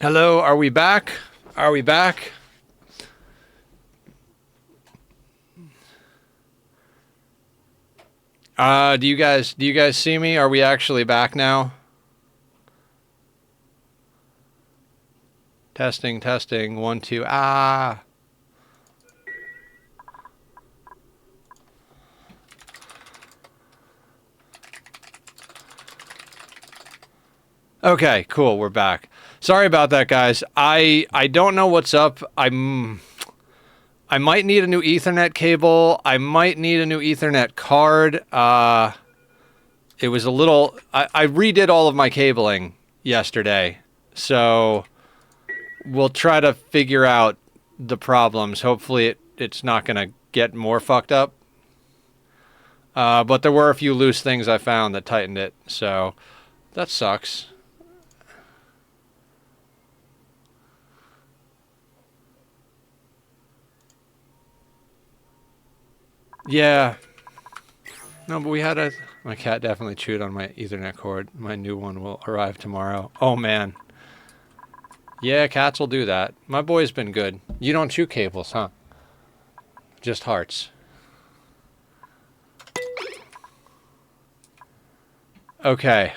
Hello, are we back? Are we back? Do you guys see me? Are we actually back now? Testing, testing, 1, 2, ah. Okay, cool, we're back. Sorry about that, guys. I don't know what's up. I might need a new Ethernet cable. I might need a new Ethernet card. It was a little... I redid all of my cabling yesterday, so we'll try to figure out the problems. Hopefully it's not going to get more fucked up. But there were a few loose things I found that tightened it, so that sucks. Yeah. No, but we had a... My cat definitely chewed on my Ethernet cord. My new one will arrive tomorrow. Oh, man. Yeah, cats will do that. My boy's been good. You don't chew cables, huh? Just hearts. Okay.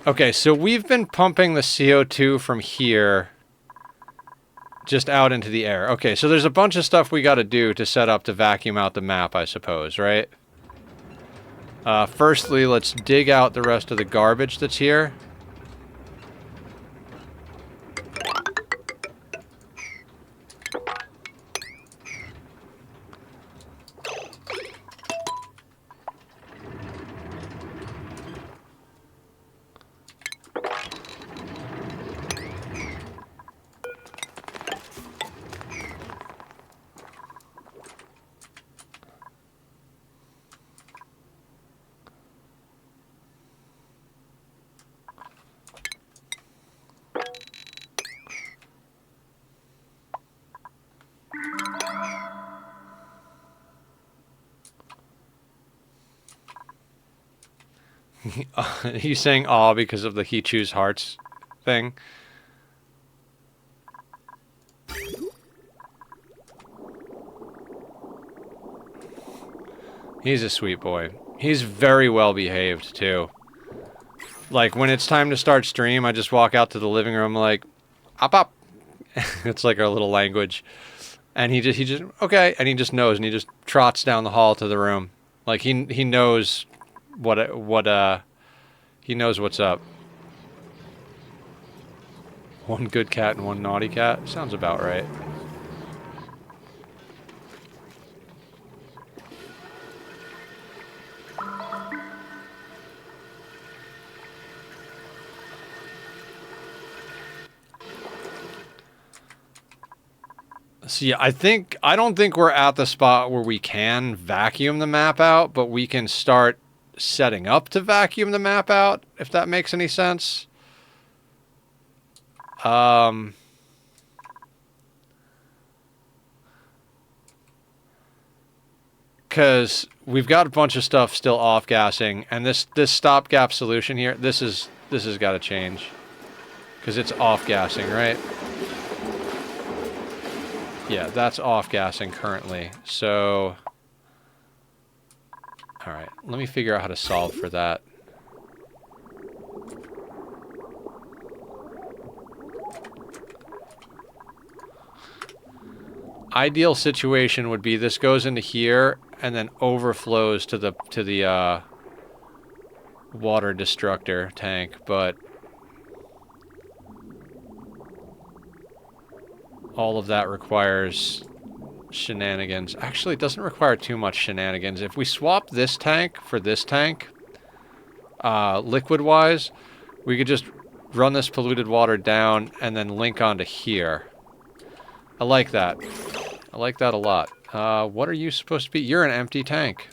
Okay, so we've been pumping the CO2 from here just out into the air. Okay, so there's a bunch of stuff we got to do to set up to vacuum out the map, I suppose, right? Firstly, let's dig out the rest of the garbage that's here. He's saying aw because of the he chews hearts thing. He's a sweet boy. He's very well behaved, too. Like, when it's time to start stream, I just walk out to the living room like, op op. It's like our little language. And he just, okay, and he just knows, and he just trots down the hall to the room. Like, he knows he knows what's up. One good cat and one naughty cat? Sounds about right. So yeah, I don't think we're at the spot where we can vacuum the map out, but we can start setting up to vacuum the map out, if that makes any sense. Because we've got a bunch of stuff still off-gassing, and this stopgap solution here, this has got to change. Because it's off-gassing, right? Yeah, that's off-gassing currently, so... Alright, let me figure out how to solve for that. Ideal situation would be this goes into here, and then overflows to the water destructor tank, but... all of that requires shenanigans. Actually, it doesn't require too much shenanigans. If we swap this tank for this tank, liquid-wise, we could just run this polluted water down and then link onto here. I like that. I like that a lot. What are you supposed to be? You're an empty tank.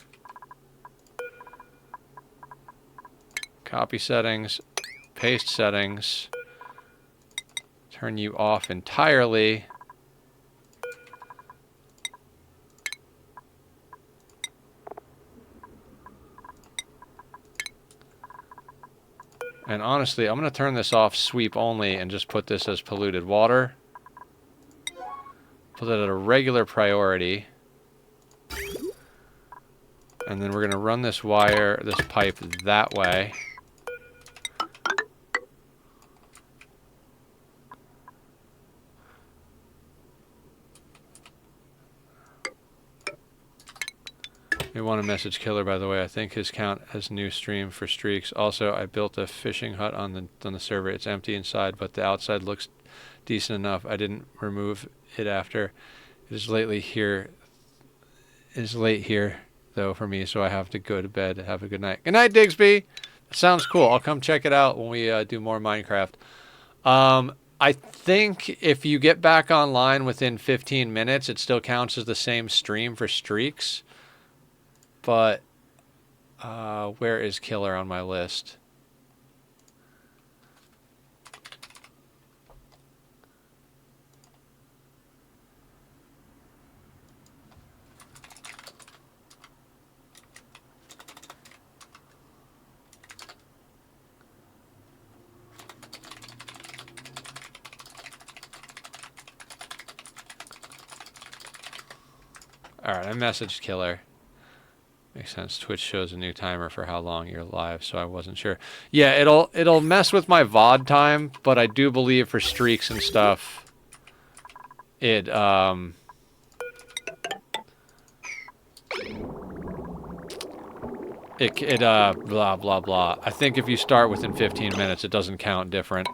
Copy settings. Paste settings. Turn you off entirely. And honestly, I'm going to turn this off sweep only and just put this as polluted water. Put it at a regular priority. And then we're going to run this wire, this pipe that way. We want to message Killer, by the way. I think his count as new stream for streaks. Also, I built a fishing hut on the server. It's empty inside, but the outside looks decent enough. I didn't remove it after. It is late here, though, for me, so I have to go to bed. Have a good night. Good night, Digsby. Sounds cool. I'll come check it out when we do more Minecraft. I think if you get back online within 15 minutes, it still counts as the same stream for streaks. But where is Killer on my list? Alright, I messaged Killer. Makes sense. Twitch shows a new timer for how long you're live, so I wasn't sure. Yeah, it'll mess with my VOD time, but I do believe for streaks and stuff, it blah blah blah. I think if you start within 15 minutes, it doesn't count different.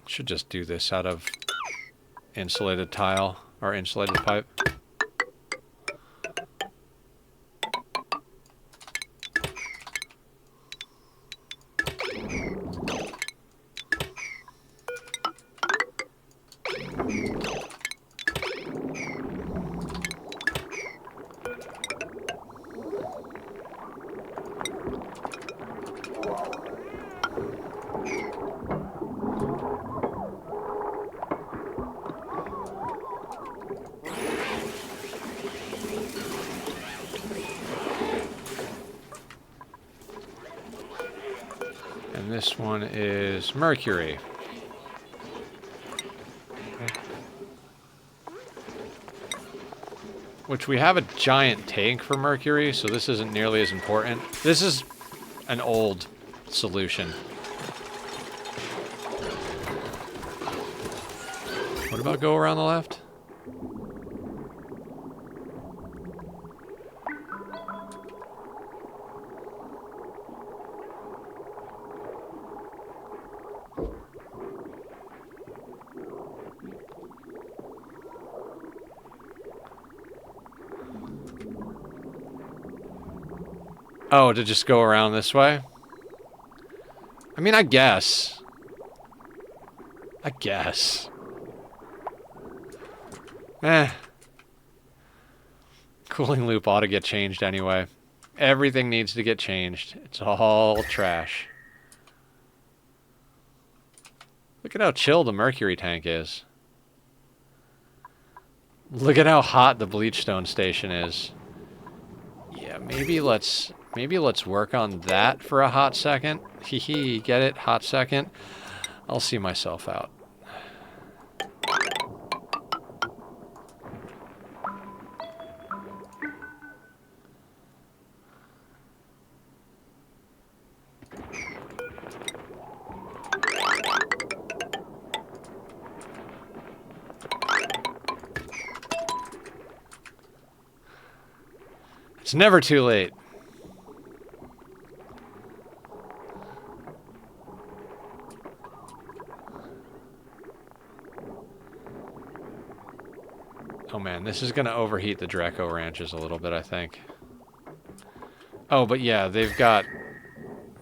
Should just do this out of insulated tile or insulated pipe. This one is mercury. Which we have a giant tank for mercury, so this isn't nearly as important. This is an old solution. What about go around the left? Oh, to just go around this way? I mean, I guess. Cooling loop ought to get changed anyway. Everything needs to get changed. It's all trash. Look at how chill the mercury tank is. Look at how hot the bleachstone station is. Yeah, maybe let's work on that for a hot second. Hee, get it? Hot second. I'll see myself out. It's never too late. Oh man, this is going to overheat the Draco ranches a little bit, I think. Oh, but yeah, they've got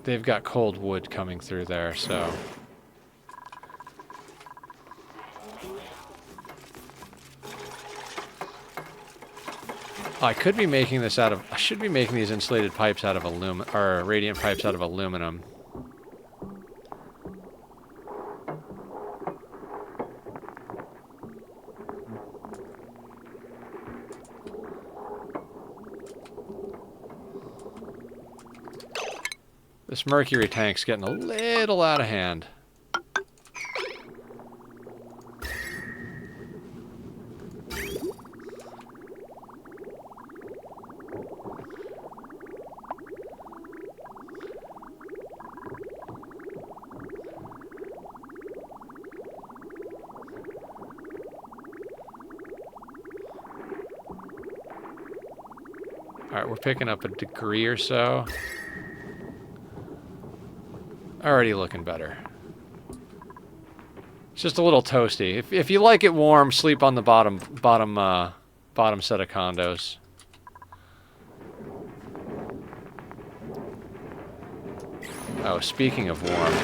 they've got cold wood coming through there, so... Oh, I could be making this out of... I should be making these insulated pipes out of aluminum... or radiant pipes out of aluminum. This mercury tank's getting a little out of hand. Alright, we're picking up a degree or so. Already looking better. It's just a little toasty. If you like it warm, sleep on the bottom set of condos. Oh, speaking of warm.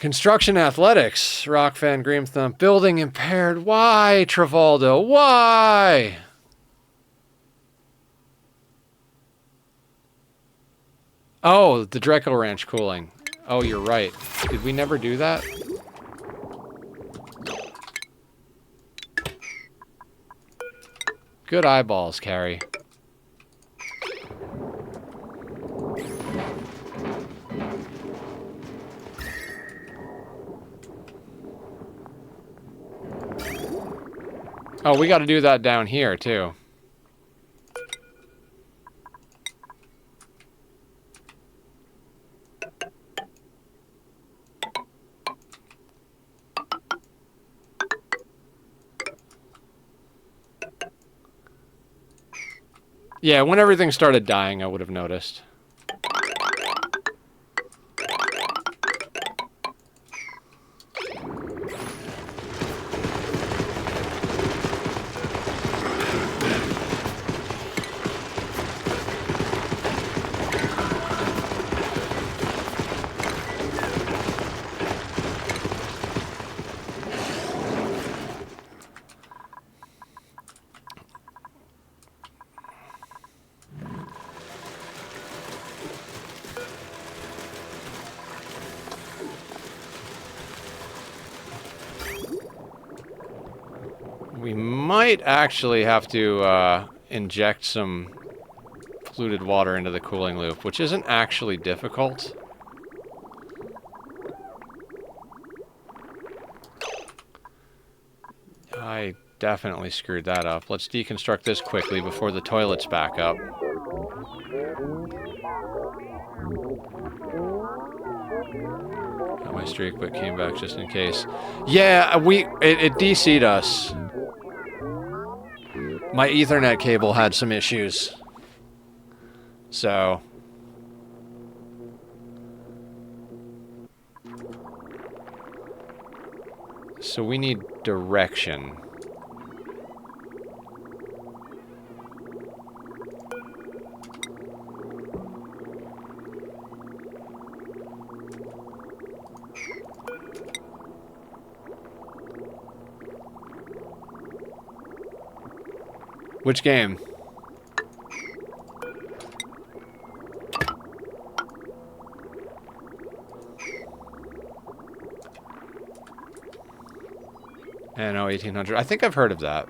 Construction athletics, Rock Fan Green Thumb. Building impaired. Why, Travolta? Why? Oh, the Dreckle Ranch cooling. Oh, you're right. Did we never do that? Good eyeballs, Carrie. Oh, we got to do that down here, too. Yeah, when everything started dying, I would have noticed. We might actually have to inject some polluted water into the cooling loop, which isn't actually difficult. I definitely screwed that up. Let's deconstruct this quickly before the toilets back up. Got my streak, but came back just in case. Yeah, it DC'd us. My Ethernet cable had some issues. So... So we need direction. Which game? No, 1800. I think I've heard of that.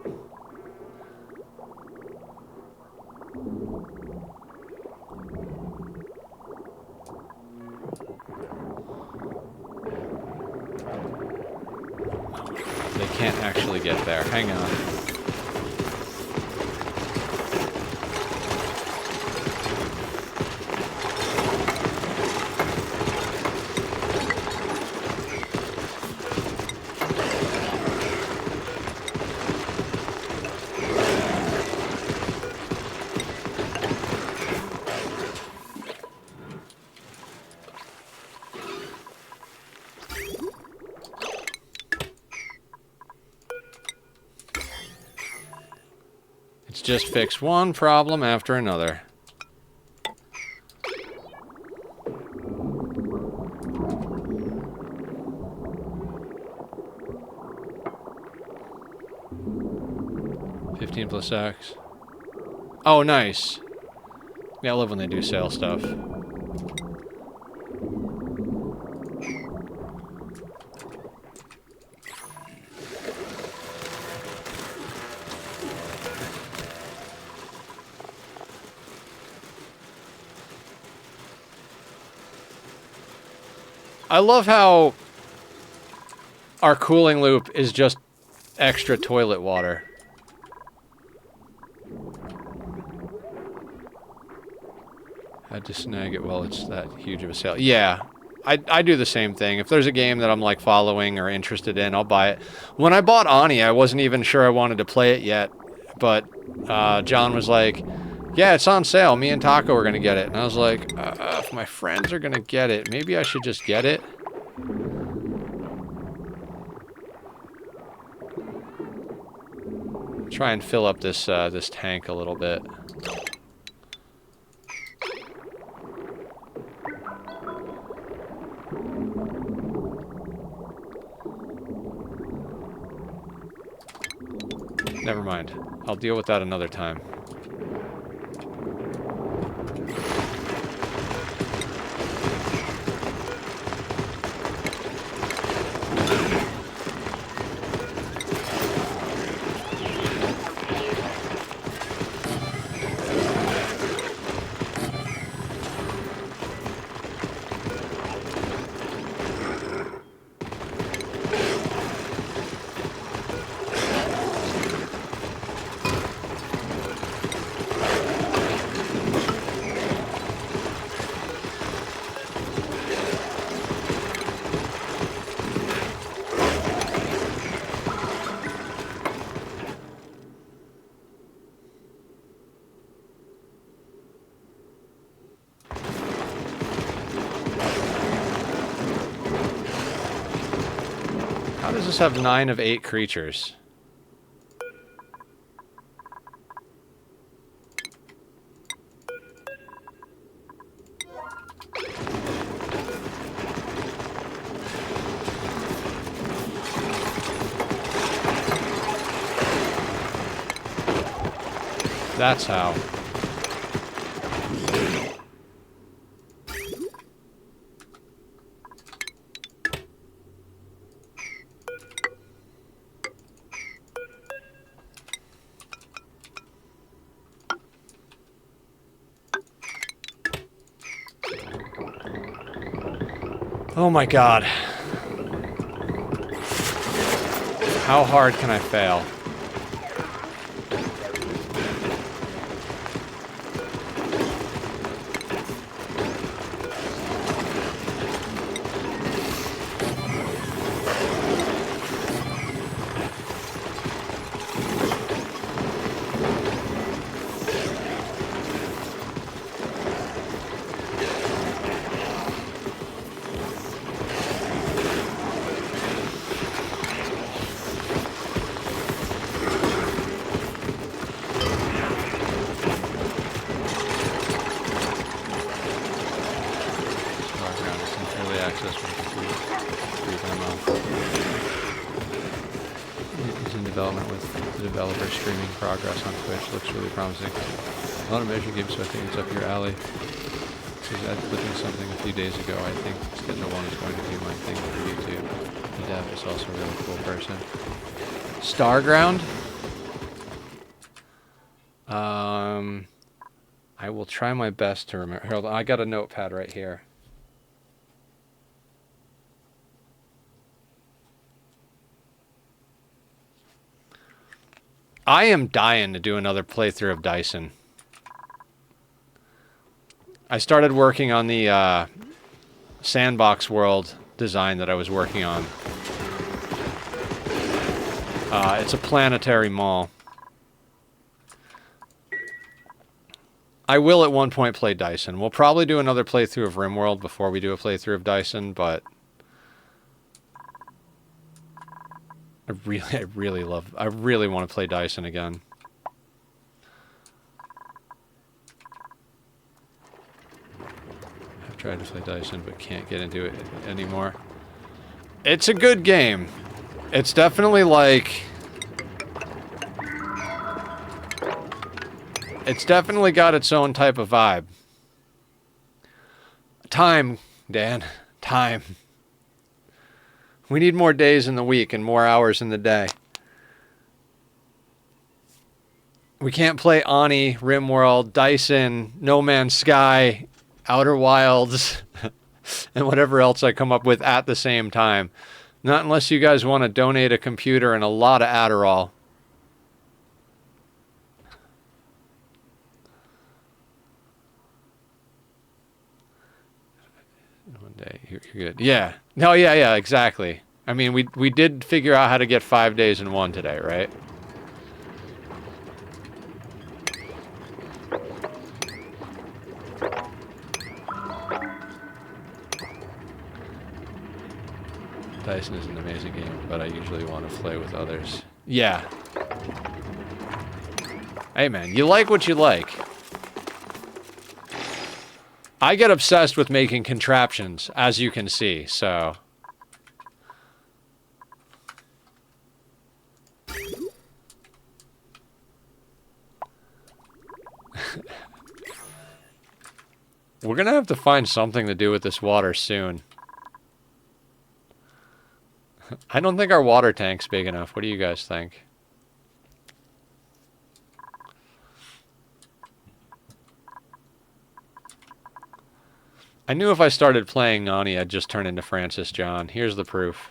They can't actually get there. Hang on. It's just fixed one problem after another. +X. Oh, nice. Yeah, I love when they do sale stuff. I love how our cooling loop is just extra toilet water. Had to snag it while it's that huge of a sale. Yeah, I do the same thing. If there's a game that I'm like following or interested in, I'll buy it. When I bought Ani, I wasn't even sure I wanted to play it yet, but John was like, yeah, it's on sale. Me and Taco are going to get it. And I was like, if my friends are going to get it, maybe I should just get it. Try and fill up this this tank a little bit. Never mind. I'll deal with that another time. How does this have 9 of 8 creatures? That's how. Oh my god. How hard can I fail? Progress on Twitch looks really promising. A lot of measured games, so I think it's up your alley. So I was clicking something a few days ago. I think Schedule 1 is going to be my thing for YouTube. The dev is also a really cool person. Starground? I will try my best to remember. Hold on, I got a notepad right here. I am dying to do another playthrough of Dyson. I started working on the sandbox world design that I was working on. It's a planetary mall. I will at one point play Dyson. We'll probably do another playthrough of RimWorld before we do a playthrough of Dyson, but I really want to play Dyson again. Tried to play Dyson, but can't get into it anymore. It's a good game. It's definitely like... It's definitely got its own type of vibe. Time, Dan. Time. We need more days in the week and more hours in the day. We can't play Ani, RimWorld, Dyson, No Man's Sky, Outer Wilds, and whatever else I come up with at the same time. Not unless you guys want to donate a computer and a lot of Adderall. One day, you're good. Yeah. No, yeah, exactly. I mean, we did figure out how to get 5 days in one today, right? Dyson is an amazing game, but I usually want to play with others. Yeah. Hey, man, you like what you like. I get obsessed with making contraptions, as you can see, so... We're gonna have to find something to do with this water soon. I don't think our water tank's big enough. What do you guys think? I knew if I started playing Nani, I'd just turn into Francis John. Here's the proof.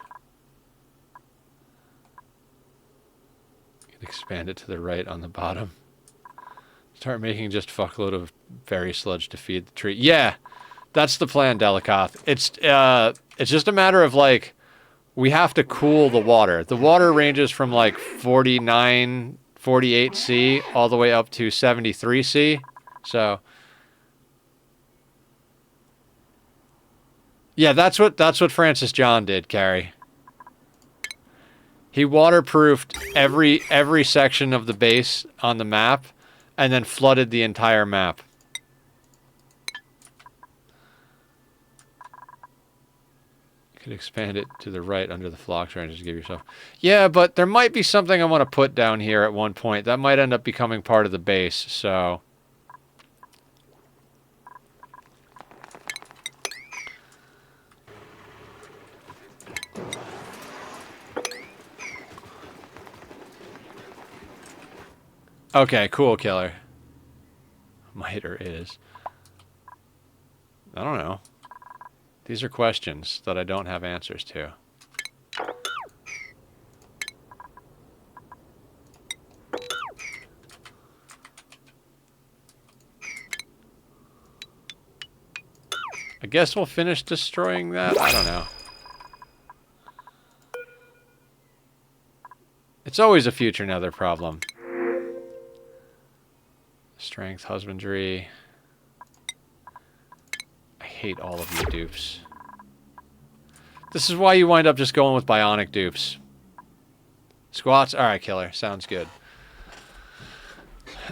Expand it to the right on the bottom. Start making just fuckload of fairy sludge to feed the tree. Yeah, that's the plan, Delicath. It's just a matter of, like, we have to cool the water. The water ranges from, like, 49, 48 C all the way up to 73 C. So... yeah, that's what Francis John did, Carrie. He waterproofed every section of the base on the map and then flooded the entire map. You could expand it to the right under the flocks range to give yourself... yeah, but there might be something I want to put down here at one point. That might end up becoming part of the base, so... okay, cool, Killer. Might or is. I don't know. These are questions that I don't have answers to. I guess we'll finish destroying that. I don't know. It's always a future nether problem. Strength, husbandry. I hate all of you dupes. This is why you wind up just going with Bionic dupes. Squats? Alright, Killer. Sounds good.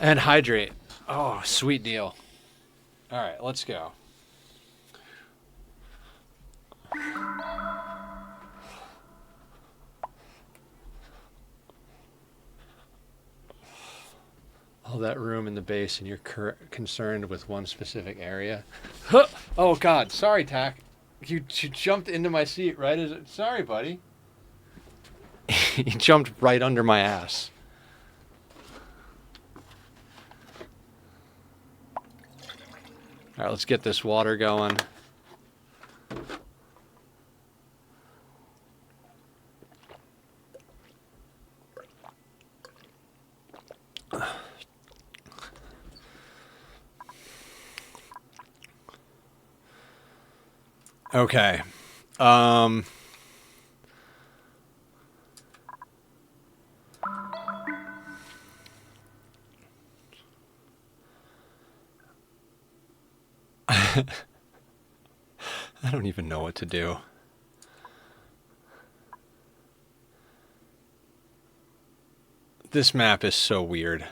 And hydrate. Oh, sweet deal. Alright, let's go. All that room in the base and you're concerned with one specific area. Oh, God. Sorry, Tack. You jumped into my seat, right? Sorry, buddy. He jumped right under my ass. All right, let's get this water going. Okay. I don't even know what to do. This map is so weird.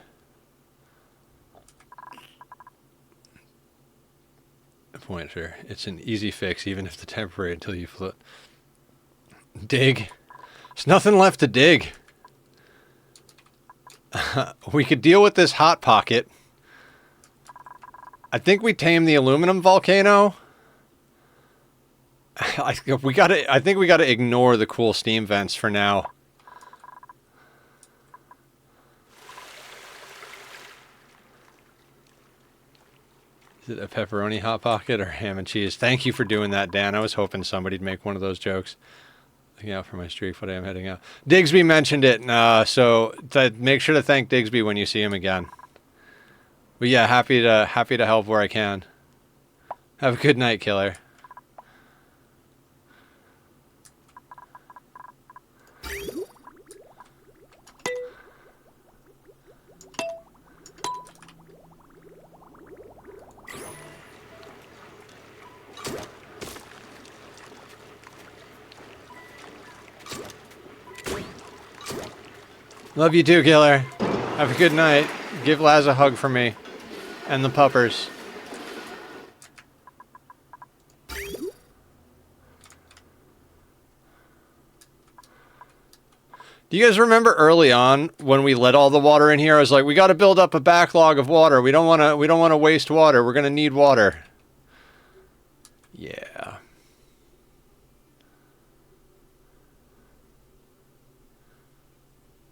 pointer. It's an easy fix, even if the temporary until you float. Dig. There's nothing left to dig. We could deal with this hot pocket. I think we tamed the aluminum volcano. I think we gotta ignore the cool steam vents for now. Is it a pepperoni hot pocket or ham and cheese? Thank you for doing that, Dan. I was hoping somebody'd make one of those jokes. Looking out for my streak, but I am heading out. Digsby mentioned it, so make sure to thank Digsby when you see him again. But yeah, happy to help where I can. Have a good night, killer. Love you too, killer. Have a good night. Give Laz a hug for me. And the puppers. Do you guys remember early on when we let all the water in here? I was like, we got to build up a backlog of water. We don't want to waste water. We're going to need water. Yeah.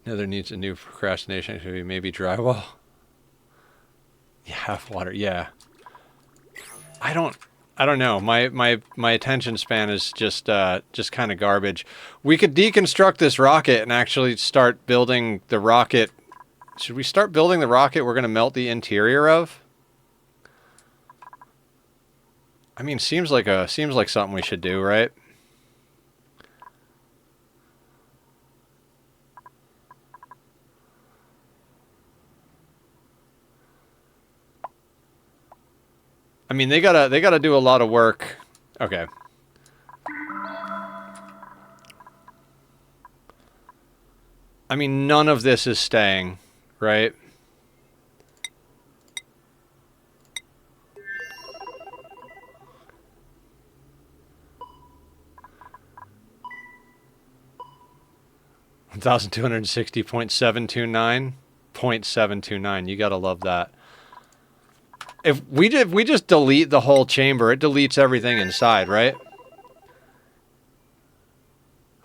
Nether needs a new procrastination activity, maybe drywall. Yeah, have water. Yeah. I don't know. My attention span is just kind of garbage. We could deconstruct this rocket and actually start building the rocket. Should we start building the rocket we're going to melt the interior of? I mean, seems like something we should do, right? I mean, they gotta do a lot of work. Okay. I mean, none of this is staying, right? $1,260.729.729. You gotta love that. If we just delete the whole chamber, it deletes everything inside, right?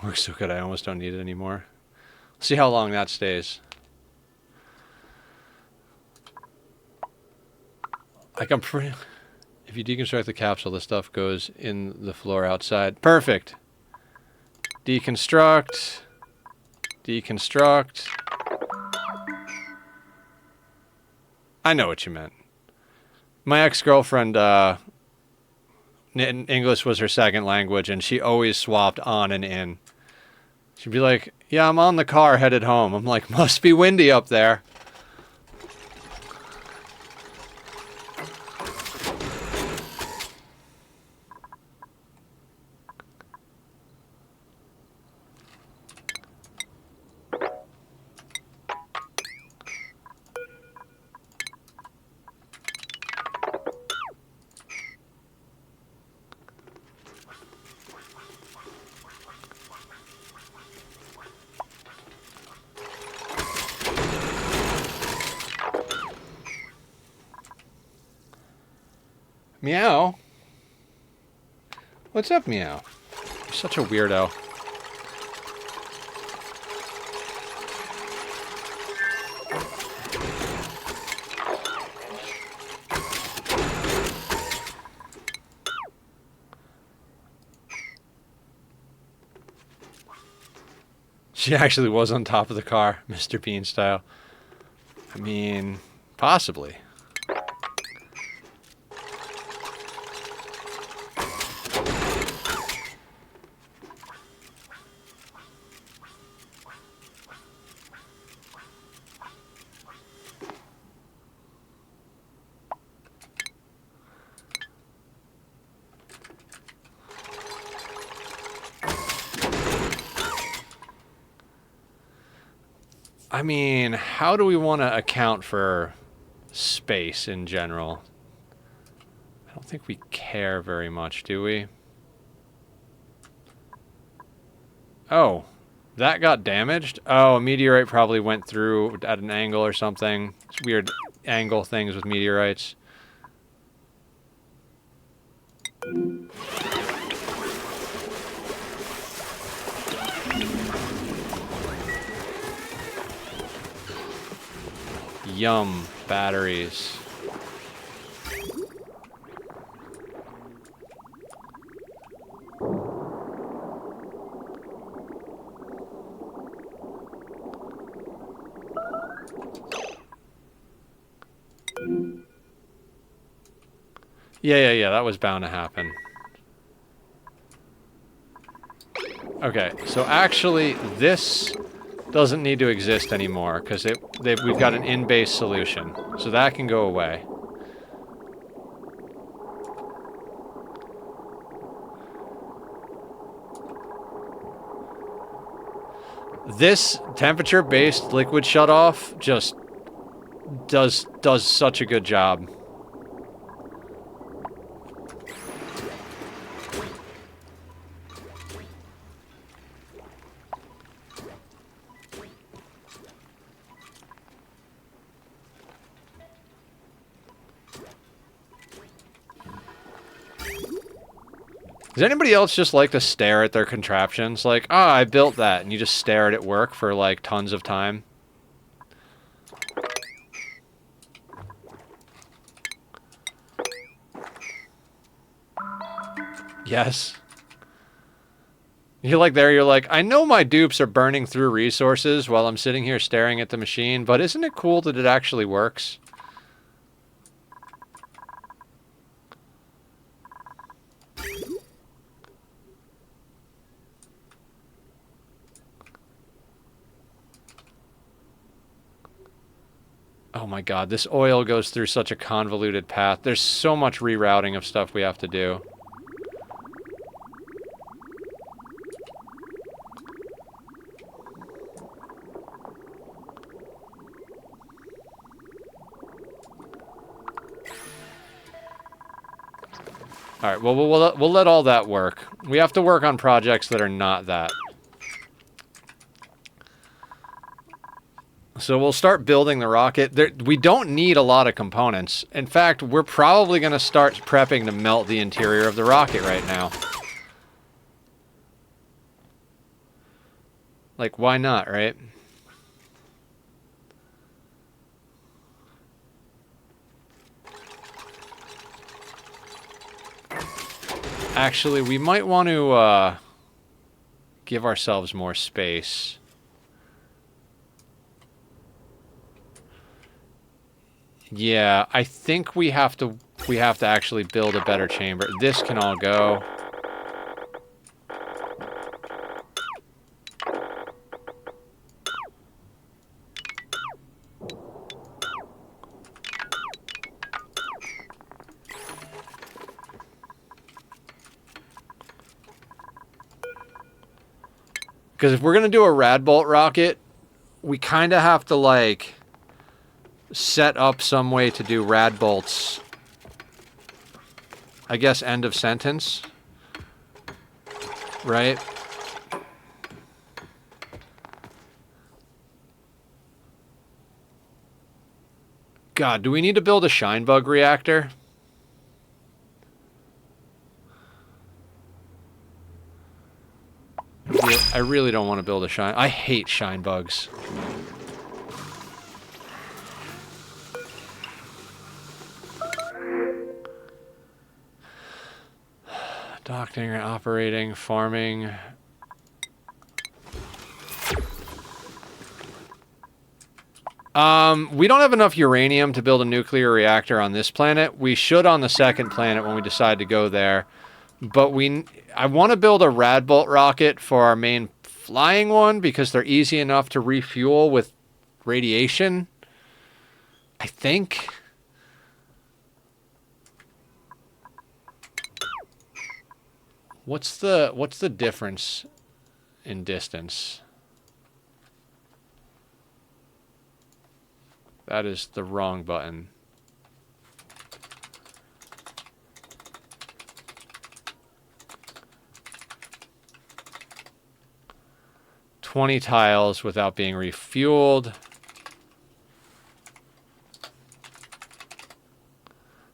Works so good, I almost don't need it anymore. See how long that stays. Like, I'm pretty... If you deconstruct the capsule, the stuff goes in the floor outside. Perfect. Deconstruct. Deconstruct. I know what you meant. My ex-girlfriend, English was her second language, and she always swapped on and in. She'd be like, yeah, I'm on the car headed home. I'm like, must be windy up there. Meow? What's up, Meow? You're such a weirdo. She actually was on top of the car, Mr. Bean style. I mean, possibly. I mean, how do we want to account for space in general? I don't think we care very much, do we? Oh, that got damaged? Oh, a meteorite probably went through at an angle or something. It's weird angle things with meteorites. Yum, batteries. Yeah, that was bound to happen. Okay, so actually this doesn't need to exist anymore because we've got an in-base solution. So that can go away. This temperature-based liquid shutoff just does such a good job. Does anybody else just like to stare at their contraptions? Like, ah, I built that, and you just stare at it work for, like, tons of time? Yes. You're like there, you're like, I know my dupes are burning through resources while I'm sitting here staring at the machine, but isn't it cool that it actually works? Oh my god, this oil goes through such a convoluted path. There's so much rerouting of stuff we have to do. Alright, well, we'll let all that work. We have to work on projects that are not that. So we'll start building the rocket. We don't need a lot of components. In fact, we're probably going to start prepping to melt the interior of the rocket right now. Like, why not, right? Actually, we might want to give ourselves more space. Yeah, I think we have to actually build a better chamber. This can all go. Because if we're going to do a rad bolt rocket, we kind of have to, like, set up some way to do rad bolts. I guess end of sentence. Right? God, do we need to build a shine bug reactor? I really don't want to build a shine. I hate shine bugs. Docking and operating, farming. We don't have enough uranium to build a nuclear reactor on this planet. We should on the second planet when we decide to go there. But I want to build a rad bolt rocket for our main flying one because they're easy enough to refuel with radiation. I think. What's the difference in distance? That is the wrong button. 20 tiles without being refueled.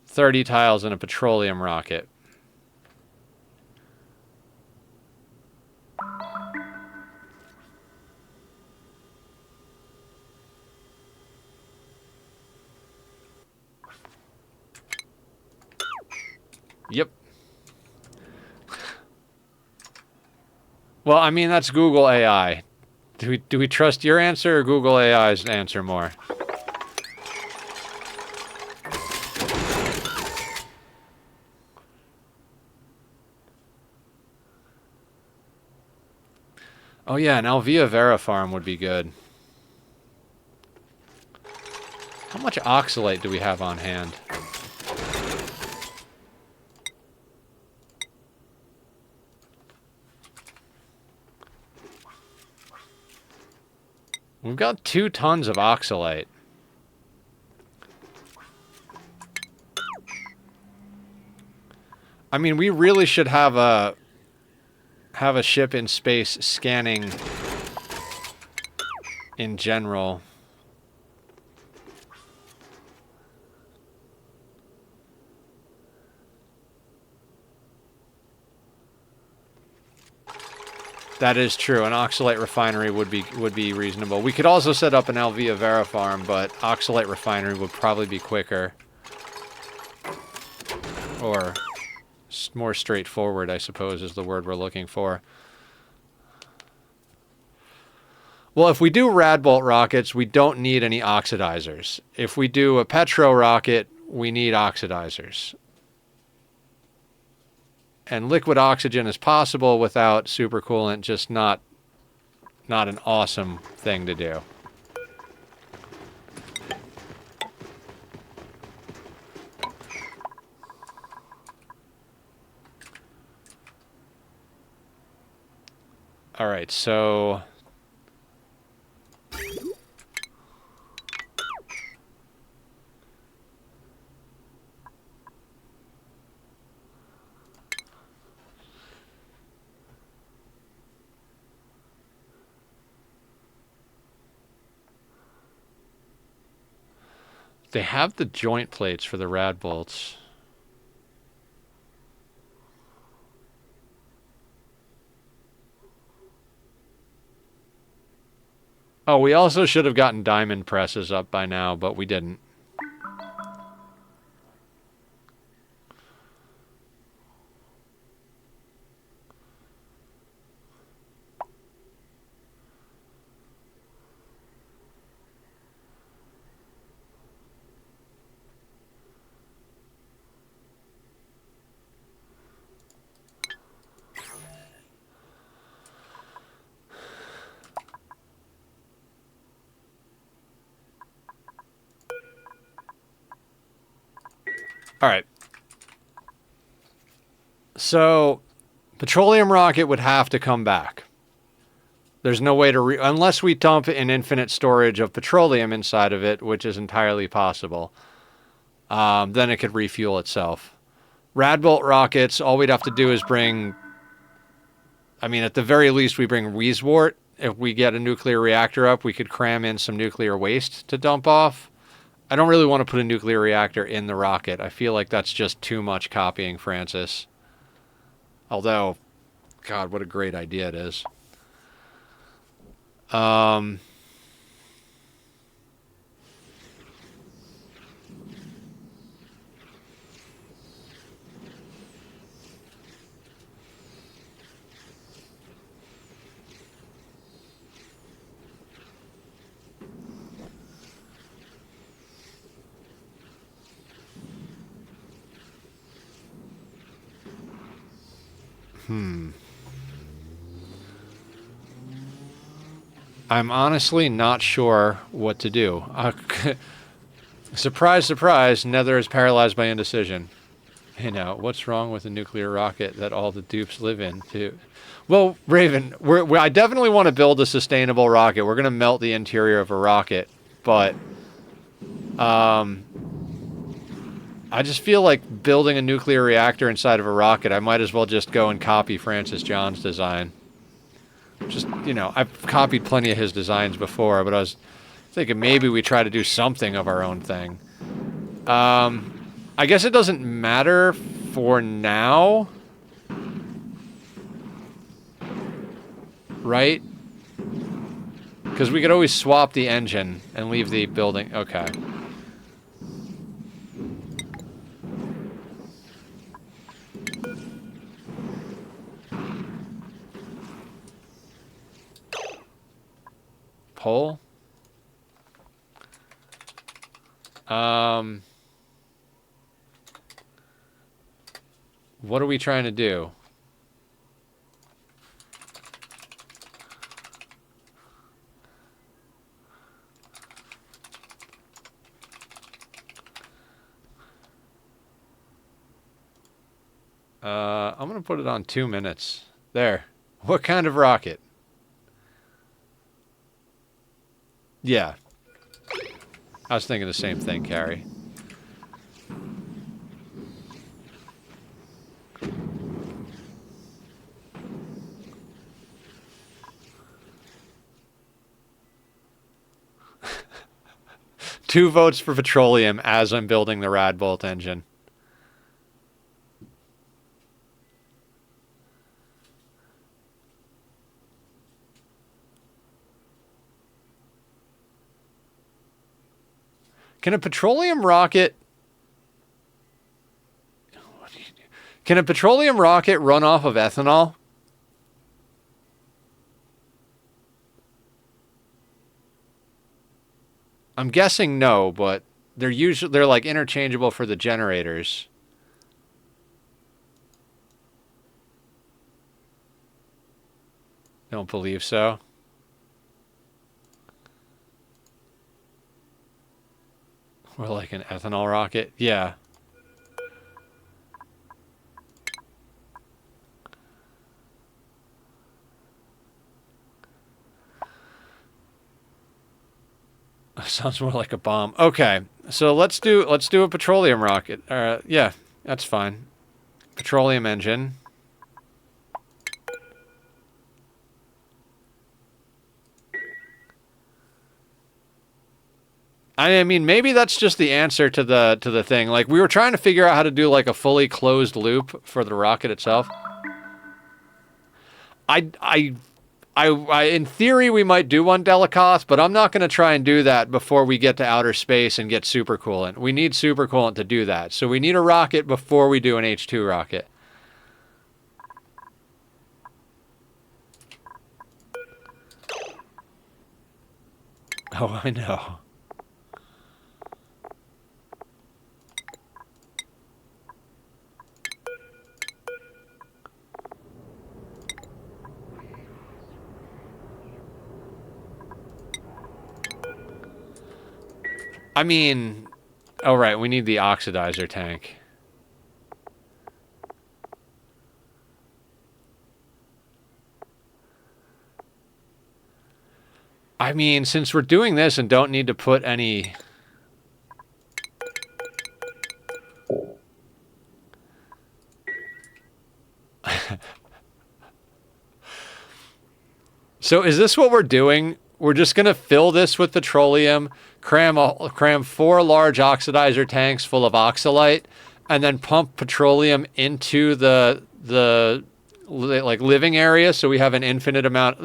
30 tiles in a petroleum rocket. Yep. Well, I mean, that's Google AI. Do we trust your answer or Google AI's answer more? Oh yeah, an Alvia Vera farm would be good. How much oxalate do we have on hand? We've got 2 tons of oxalate. I mean, we really should have a ship in space scanning in general. That is true. An oxalate refinery would be reasonable. We could also set up an Alvia Vera farm, but oxalate refinery would probably be quicker. Or more straightforward, I suppose, is the word we're looking for. Well, if we do Radbolt rockets, we don't need any oxidizers. If we do a Petro rocket, we need oxidizers. And liquid oxygen is possible without supercoolant, just not an awesome thing to do. All right, so they have the joint plates for the rad bolts. Oh, we also should have gotten diamond presses up by now, but we didn't. All right. So, petroleum rocket would have to come back. There's no way to unless we dump an infinite storage of petroleum inside of it, which is entirely possible. Then it could refuel itself. Radbolt rockets, all we'd have to do is bring... I mean, at the very least, we bring Weiswart. If we get a nuclear reactor up, we could cram in some nuclear waste to dump off. I don't really want to put a nuclear reactor in the rocket. I feel like that's just too much copying Francis. Although, God, what a great idea it is. I'm honestly not sure what to do. Surprise, surprise, Nether is paralyzed by indecision. Hey now, what's wrong with a nuclear rocket that all the dupes live in, too? Well, Raven, I definitely want to build a sustainable rocket. We're going to melt the interior of a rocket, but I just feel like building a nuclear reactor inside of a rocket, I might as well just go and copy Francis John's design. Just, you know, I've copied plenty of his designs before, but I was thinking maybe we try to do something of our own thing. I guess it doesn't matter for now. Right? Because we could always swap the engine and leave the building. Okay. Pole? What are we trying to do? I'm going to put it on 2 minutes. There. What kind of rocket? Yeah. I was thinking the same thing, Carrie. Two votes for petroleum as I'm building the Radbolt engine. Can a petroleum rocket... Can a petroleum rocket run off of ethanol? I'm guessing no, but they're like interchangeable for the generators. Don't believe so. Or like an ethanol rocket? Yeah. Sounds more like a bomb. Okay, so let's do a petroleum rocket. Yeah, that's fine. Petroleum engine. I mean, maybe that's just the answer to the thing. Like, we were trying to figure out how to do like a fully closed loop for the rocket itself. In theory, we might do one Delicath, but I'm not going to try and do that before we get to outer space and get supercoolant. We need supercoolant to do that. So we need a rocket before we do an H2 rocket. Oh, I know. I mean, oh right, we need the oxidizer tank. I mean, since we're doing this and don't need to put any... So is this what we're doing? We're just going to fill this with petroleum, cram 4 large oxidizer tanks full of oxalite, and then pump petroleum into the like living area, so we have an infinite amount.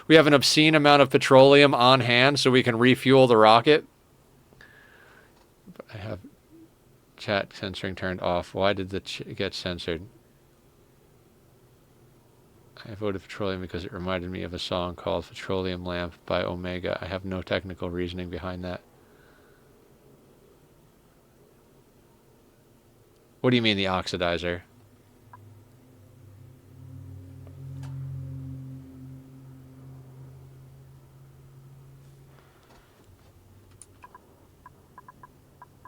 We have an obscene amount of petroleum on hand, so we can refuel the rocket. I have chat censoring turned off. Why did the get censored? I voted petroleum because it reminded me of a song called Petroleum Lamp by Omega. I have no technical reasoning behind that. What do you mean the oxidizer?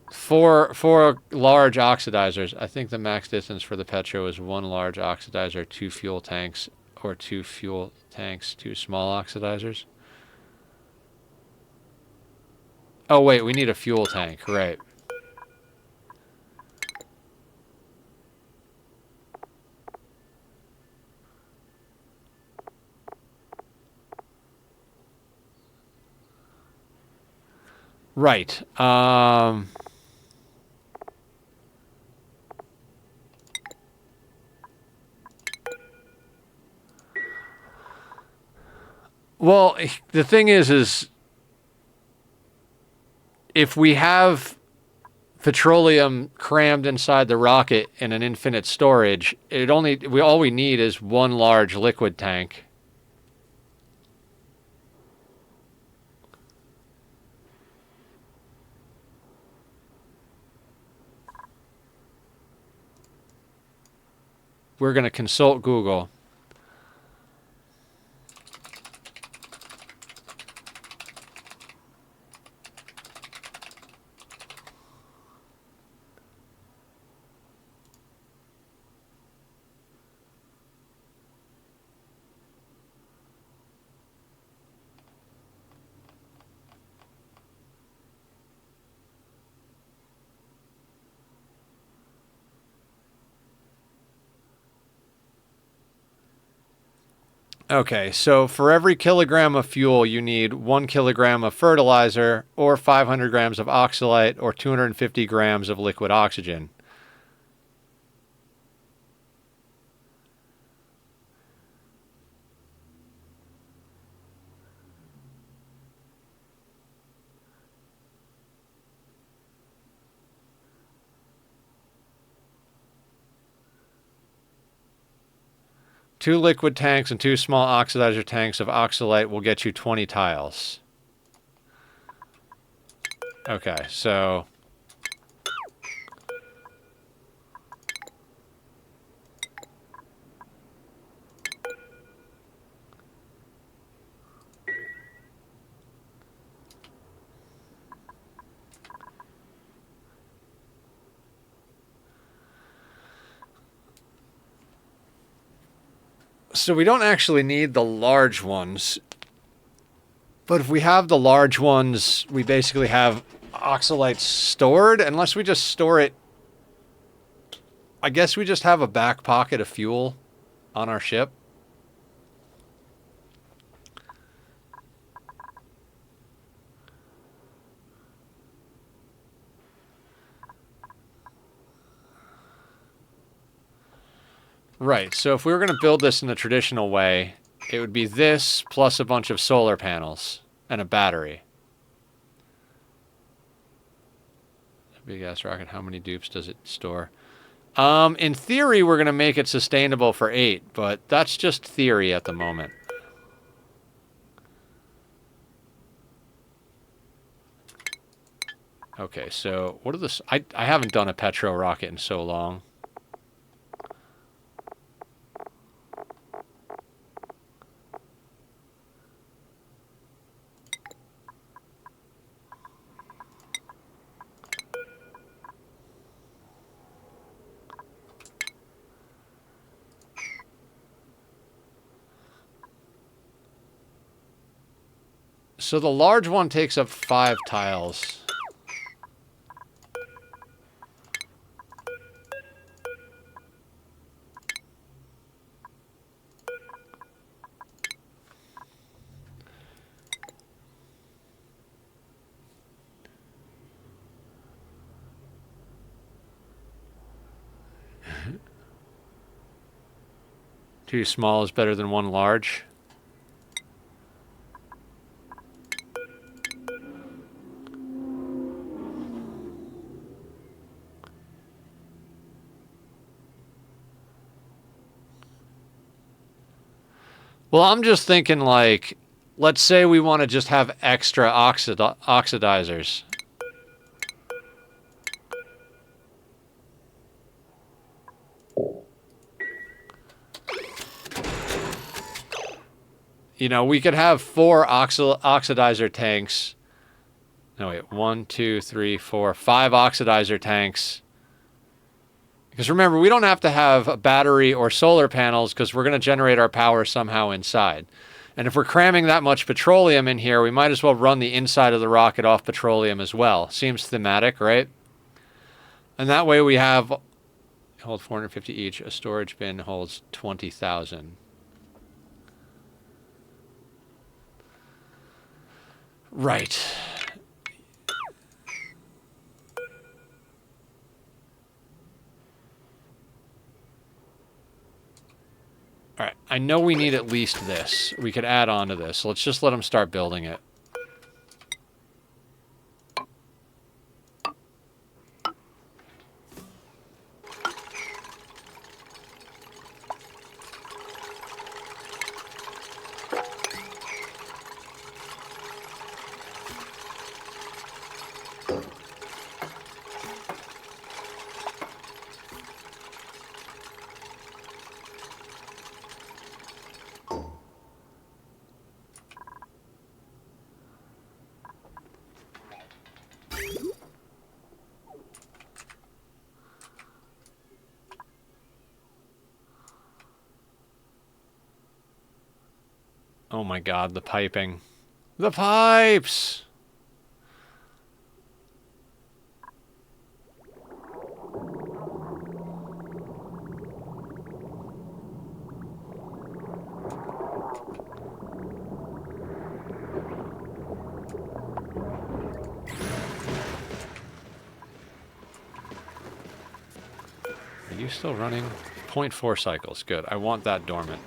Four large oxidizers. I think the max distance for the Petro is 1 large oxidizer, 2 fuel tanks, or 2 fuel tanks, 2 small oxidizers. Oh wait, we need a fuel tank, right? Right. Well, the thing is if we have petroleum crammed inside the rocket in an infinite storage, all we need is one large liquid tank. We're going to consult Google. Okay, so for every kilogram of fuel, you need 1 kilogram of fertilizer, or 500 grams of oxalate, or 250 grams of liquid oxygen. Two liquid tanks and 2 small oxidizer tanks of oxalate will get you 20 tiles. Okay, so we don't actually need the large ones. But if we have the large ones, we basically have oxalate stored, unless we just store it. I guess we just have a back pocket of fuel on our ship. Right, so if we were going to build this in the traditional way, it would be this plus a bunch of solar panels and a battery. Big ass rocket, how many dupes does it store? In theory, we're going to make it sustainable for 8, but that's just theory at the moment. Okay, so what are the... I haven't done a petro rocket in so long. So the large one takes up 5 tiles. Two small is better than one large. Well, I'm just thinking, like, let's say we want to just have extra oxidizers. You know, we could have 4 oxidizer tanks. No, wait. 1, 2, 3, 4, 5 oxidizer tanks. Because remember, we don't have to have a battery or solar panels because we're going to generate our power somehow inside. And if we're cramming that much petroleum in here, we might as well run the inside of the rocket off petroleum as well. Seems thematic, right? And that way we have... Hold 450 each. A storage bin holds 20,000. Right. All right, I know we need at least this. We could add on to this. So let's just let them start building it. Oh my god, the piping. The pipes! Are you still running? 0.4 cycles. Good. I want that dormant.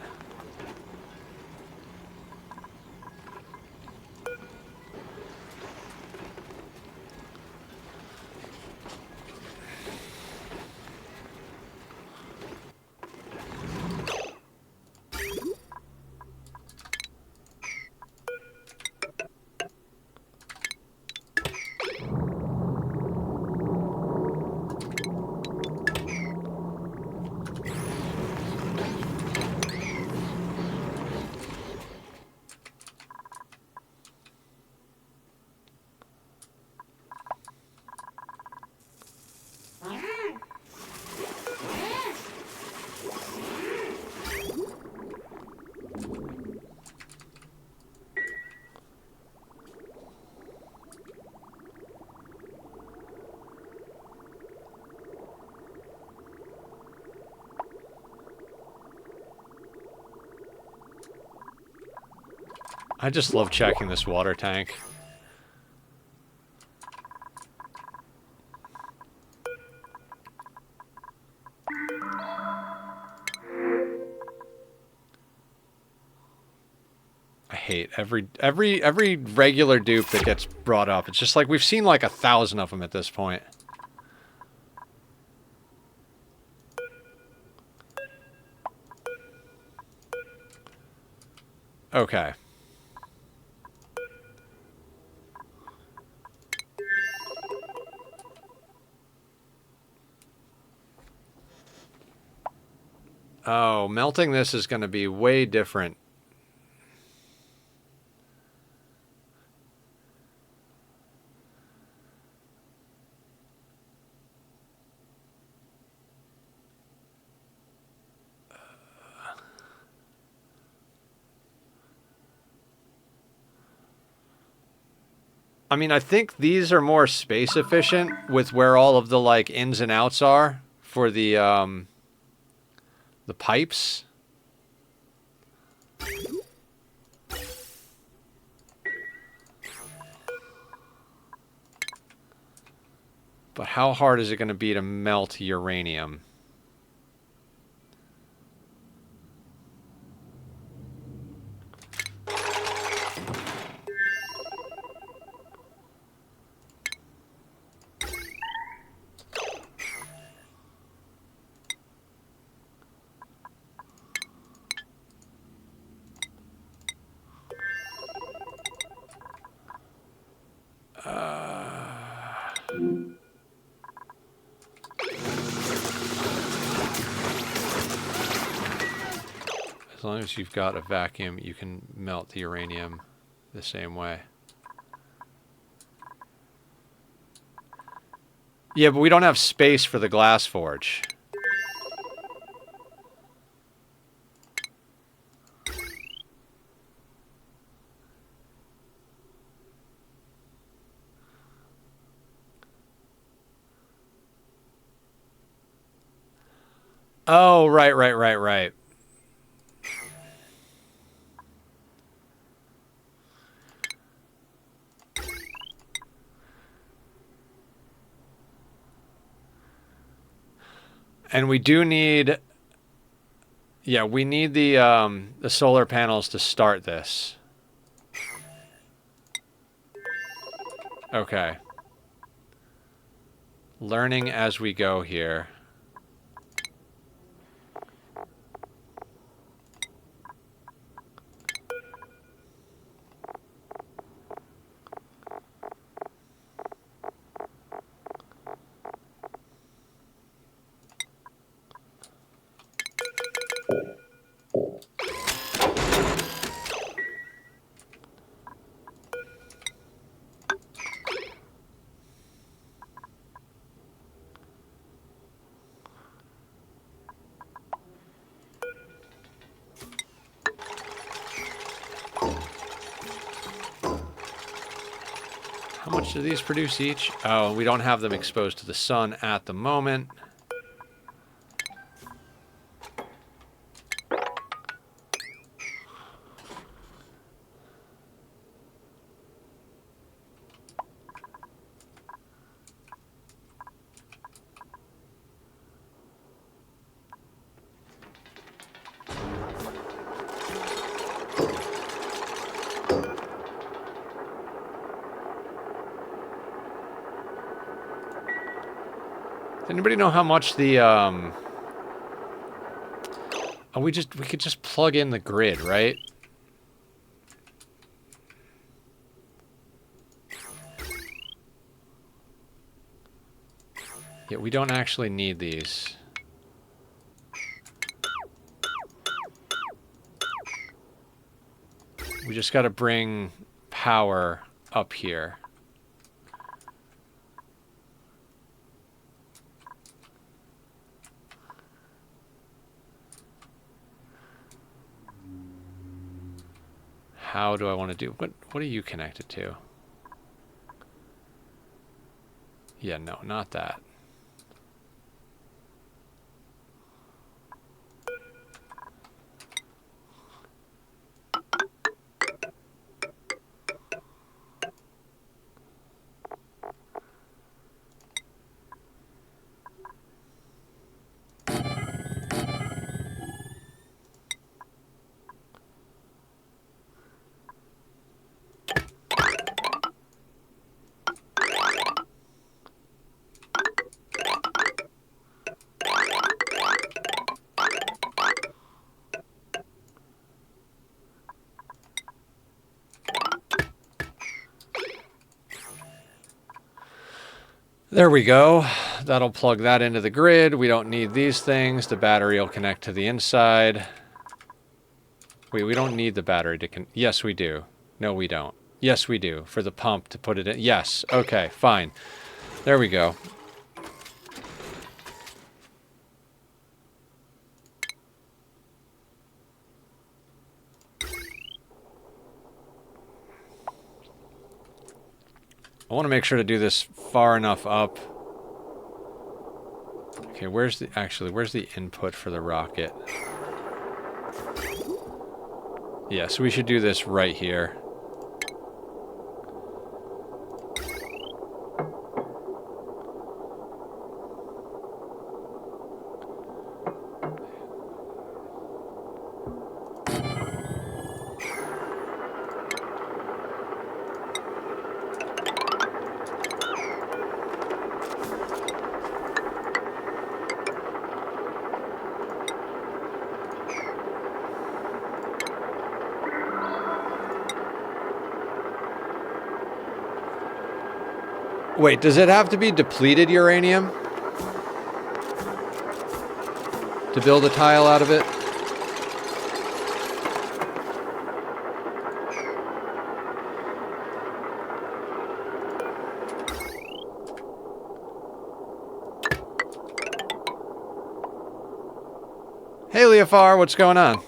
I just love checking this water tank. I hate every regular dupe that gets brought up. It's just like we've seen like 1,000 of them at this point. Okay. Oh, melting this is going to be way different. I mean, I think these are more space efficient with where all of the like ins and outs are for the pipes. But how hard is it going to be to melt uranium? As long as you've got a vacuum, you can melt the uranium the same way. Yeah, but we don't have space for the glass forge. Oh, right. And we do need... Yeah, we need the solar panels to start this. Okay. Learning as we go here. How much do these produce each? Oh, we don't have them exposed to the sun at the moment. Does anybody know how much the oh, we could just plug in the grid, right? Yeah, we don't actually need these. We just got to bring power up here. How do I want to do? What are you connected to? Yeah, no, not that. There we go. That'll plug that into the grid. We don't need these things. The battery will connect to the inside. Wait, we don't need the battery to yes, we do. No, we don't. Yes, we do. For the pump to put it in. Yes. Okay, fine. There we go. I want to make sure to do this far enough up. Okay, where's the input for the rocket? Yeah, so we should do this right here. Wait, does it have to be depleted uranium to build a tile out of it? Hey, Leofar, what's going on?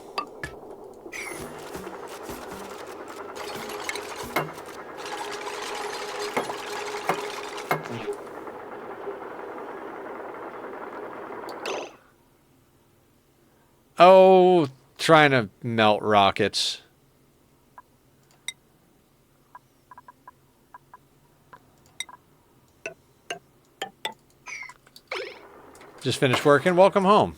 Oh, trying to melt rockets. Just finished working. Welcome home.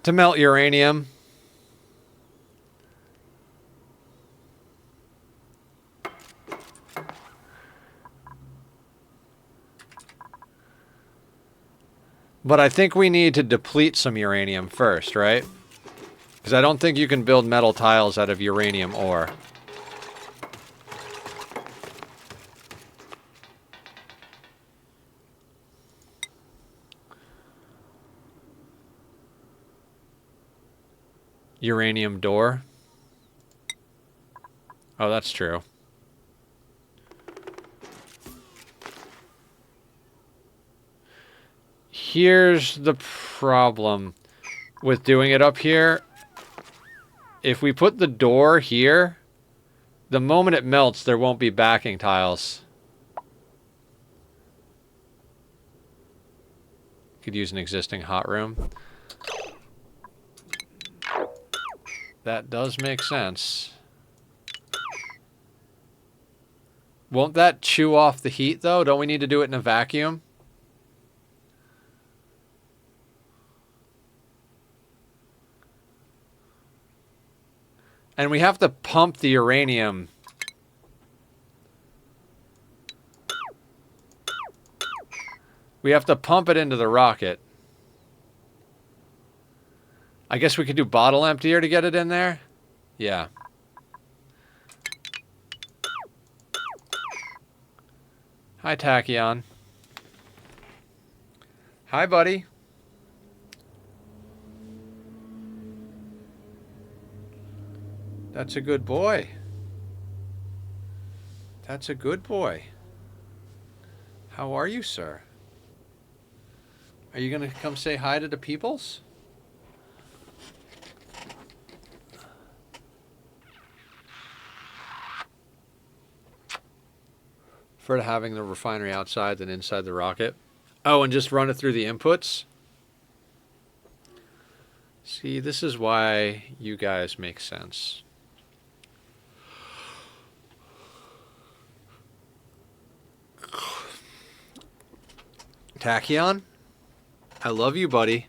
to melt uranium. But I think we need to deplete some uranium first, right? Because I don't think you can build metal tiles out of uranium ore. Uranium door. Oh, that's true. Here's the problem with doing it up here. If we put the door here, the moment it melts, there won't be backing tiles. Could use an existing hot room. That does make sense. Won't that chew off the heat, though? Don't we need to do it in a vacuum? And we have to pump the uranium. We have to pump it into the rocket. I guess we could do bottle emptier to get it in there? Yeah. Hi, Tachyon. Hi, buddy. That's a good boy. That's a good boy. How are you, sir? Are you going to come say hi to the peoples? For having the refinery outside than inside the rocket. Oh, and just run it through the inputs? See, this is why you guys make sense. Tachyon, I love you, buddy.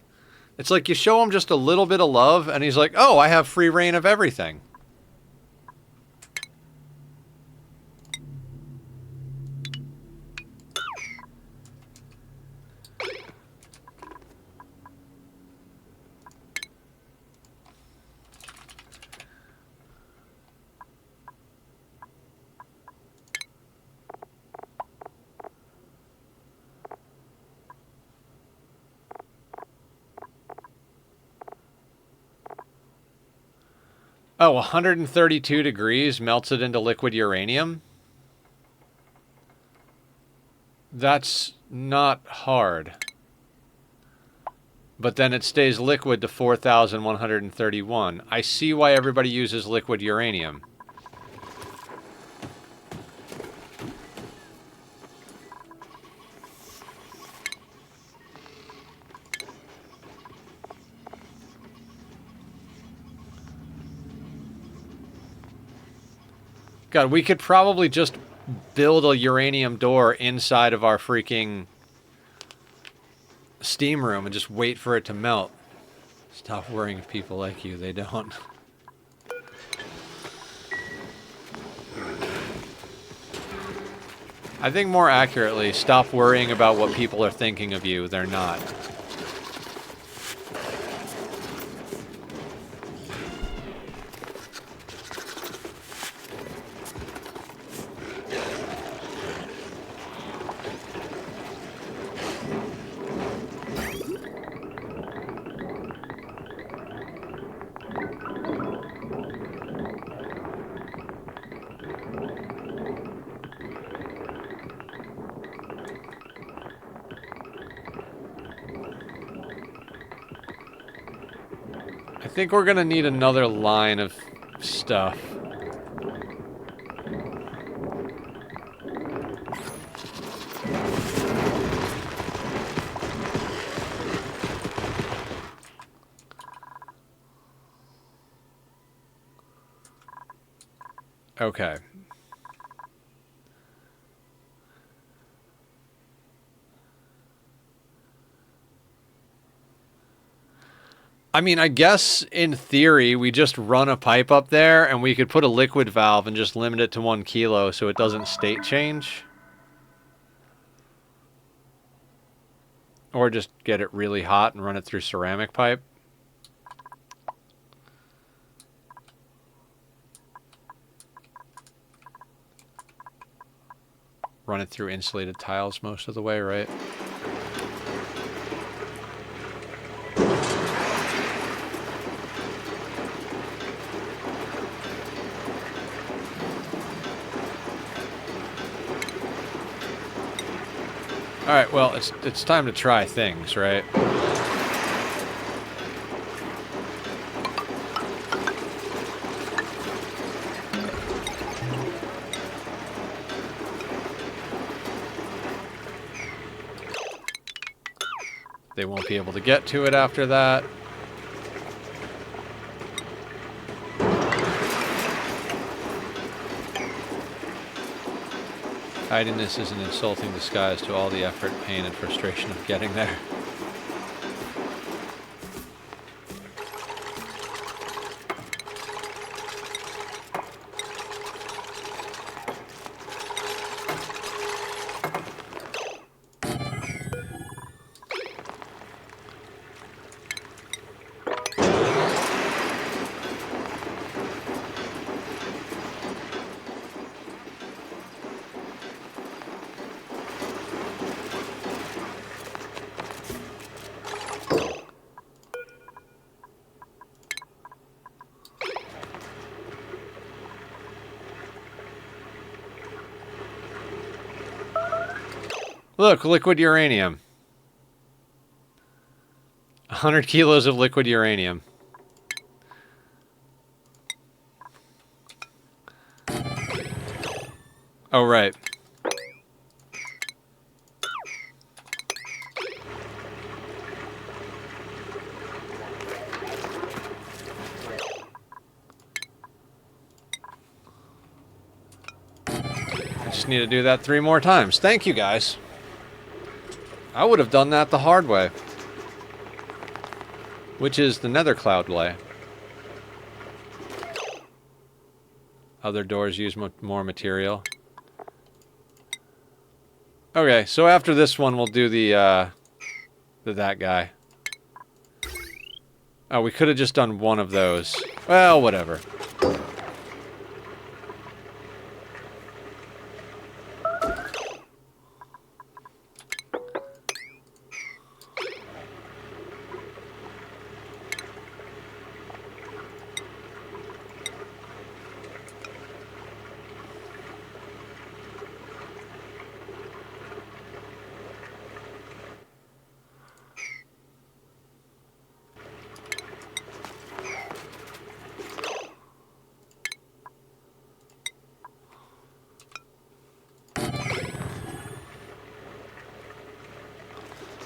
It's like you show him just a little bit of love, and he's like, oh, I have free reign of everything. Oh, 132 degrees melts it into liquid uranium? That's not hard. But then it stays liquid to 4,131. I see why everybody uses liquid uranium. God, we could probably just build a uranium door inside of our freaking steam room and just wait for it to melt. Stop worrying if people like you. They don't. I think more accurately, stop worrying about what people are thinking of you. They're not. I think we're gonna need another line of stuff. Okay. I mean, I guess in theory, we just run a pipe up there and we could put a liquid valve and just limit it to 1 kilo so it doesn't state change. Or just get it really hot and run it through ceramic pipe. Run it through insulated tiles most of the way, right? Alright, well, it's time to try things, right? They won't be able to get to it after that. Hiding this is an insulting disguise to all the effort, pain, and frustration of getting there. Look, liquid uranium. 100 kilos of liquid uranium. Oh, right. I just need to do that 3 more times. Thank you, guys. I would have done that the hard way. Which is the nether cloud way. Other doors use more material. Okay, so after this one, we'll do that guy. Oh, we could have just done one of those. Well, whatever.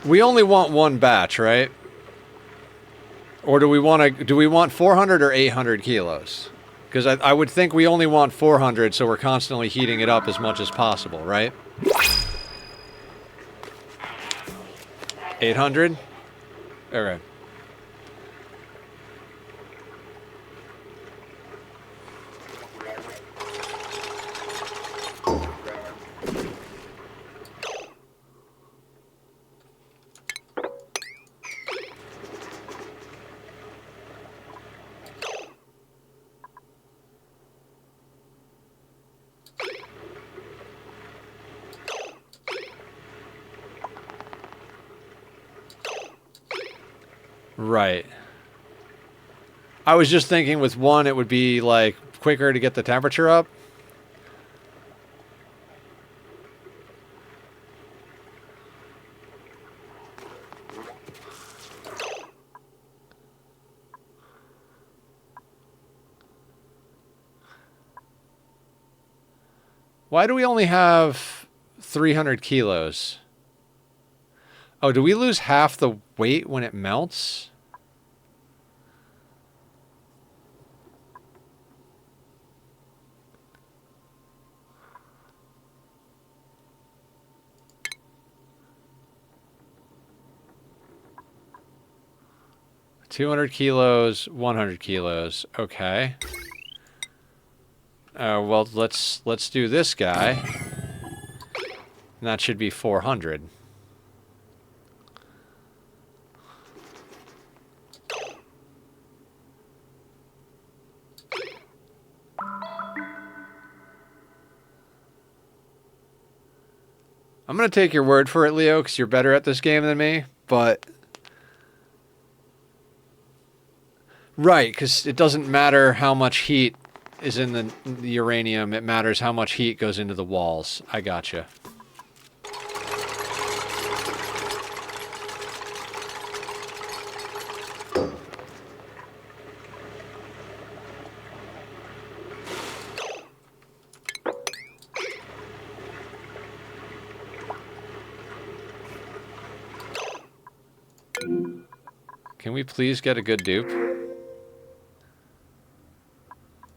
We only want one batch, right? Or do we want 400 or 800 kilos? Because I would think we only want 400, so we're constantly heating it up as much as possible, right? 800? Okay. Right. I was just thinking with one it would be like quicker to get the temperature up. Why do we only have 300 kilos? Oh, do we lose half the weight when it melts? 200 kilos, 100 kilos. Okay. Well, let's do this guy. And that should be 400. I'm going to take your word for it, Leo, because you're better at this game than me, but... Right, because it doesn't matter how much heat is in the uranium. It matters how much heat goes into the walls. I gotcha. Can we please get a good dupe?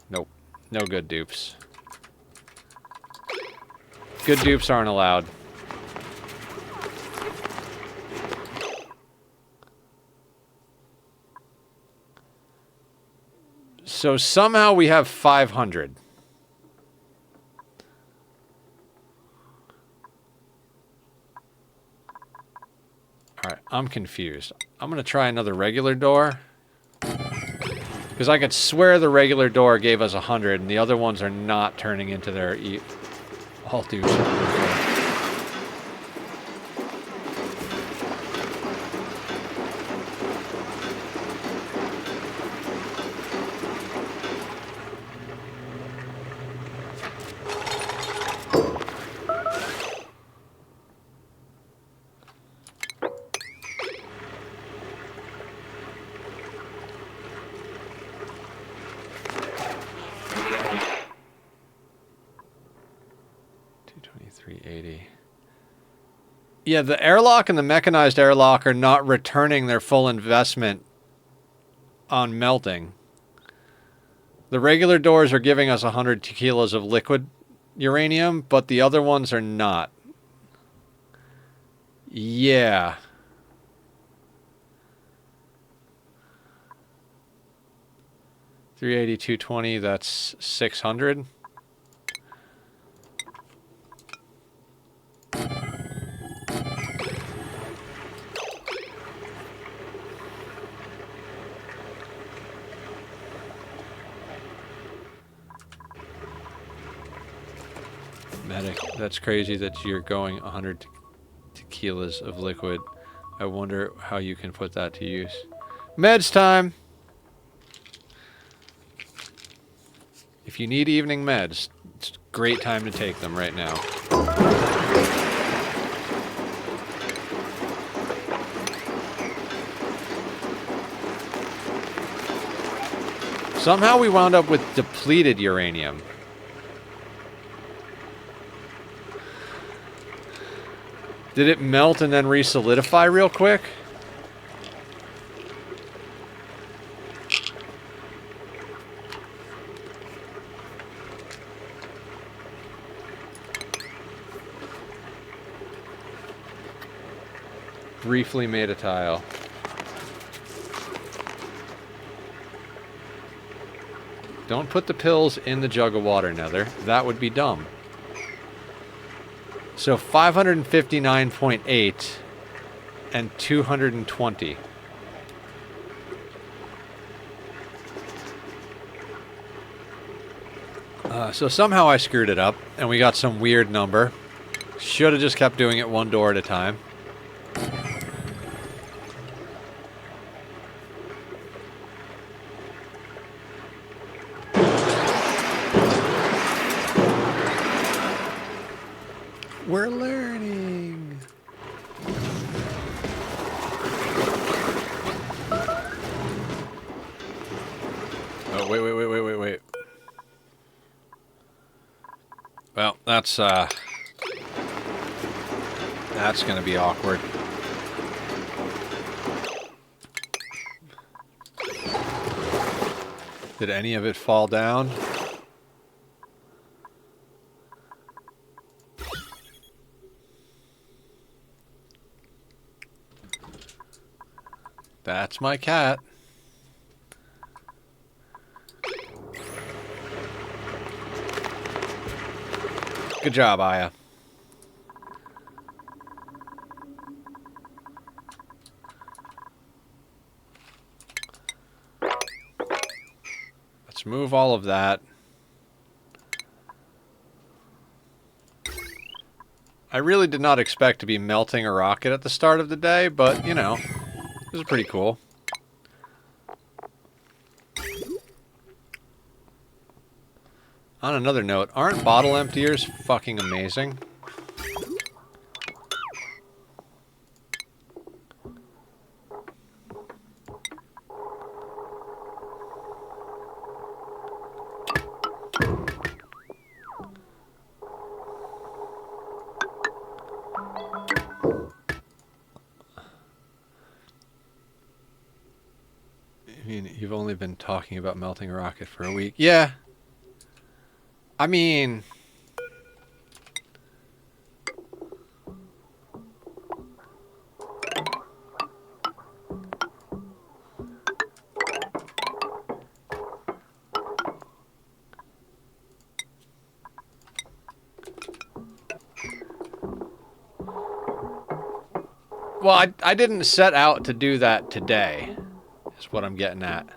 Nope. No good dupes. Good dupes aren't allowed. So somehow we have 500. Alright, I'm confused. I'm going to try another regular door. Because I could swear the regular door gave us 100, and the other ones are not turning into their all dupes. Yeah, the airlock and the mechanized airlock are not returning their full investment on melting. The regular doors are giving us 100 kilos of liquid uranium, but the other ones are not. Yeah. $380, $220, that's 600. Medic, that's crazy that you're going 100 kilos of liquid. I wonder how you can put that to use. Meds time! If you need evening meds, it's a great time to take them right now. Somehow we wound up with depleted uranium. Did it melt and then re-solidify real quick? Briefly made a tile. Don't put the pills in the jug of water, Nether. That would be dumb. So 559.8 and 220. So somehow I screwed it up and we got some weird number. Should have just kept doing it one door at a time. We're learning. Oh, wait. Well, that's gonna be awkward. Did any of it fall down? That's my cat. Good job, Aya. Let's move all of that. I really did not expect to be melting a rocket at the start of the day, but, you know, it was pretty cool. On another note, aren't bottle emptiers fucking amazing? I mean, you've only been talking about melting a rocket for a week. Yeah. I mean... Well, I didn't set out to do that today, is what I'm getting at.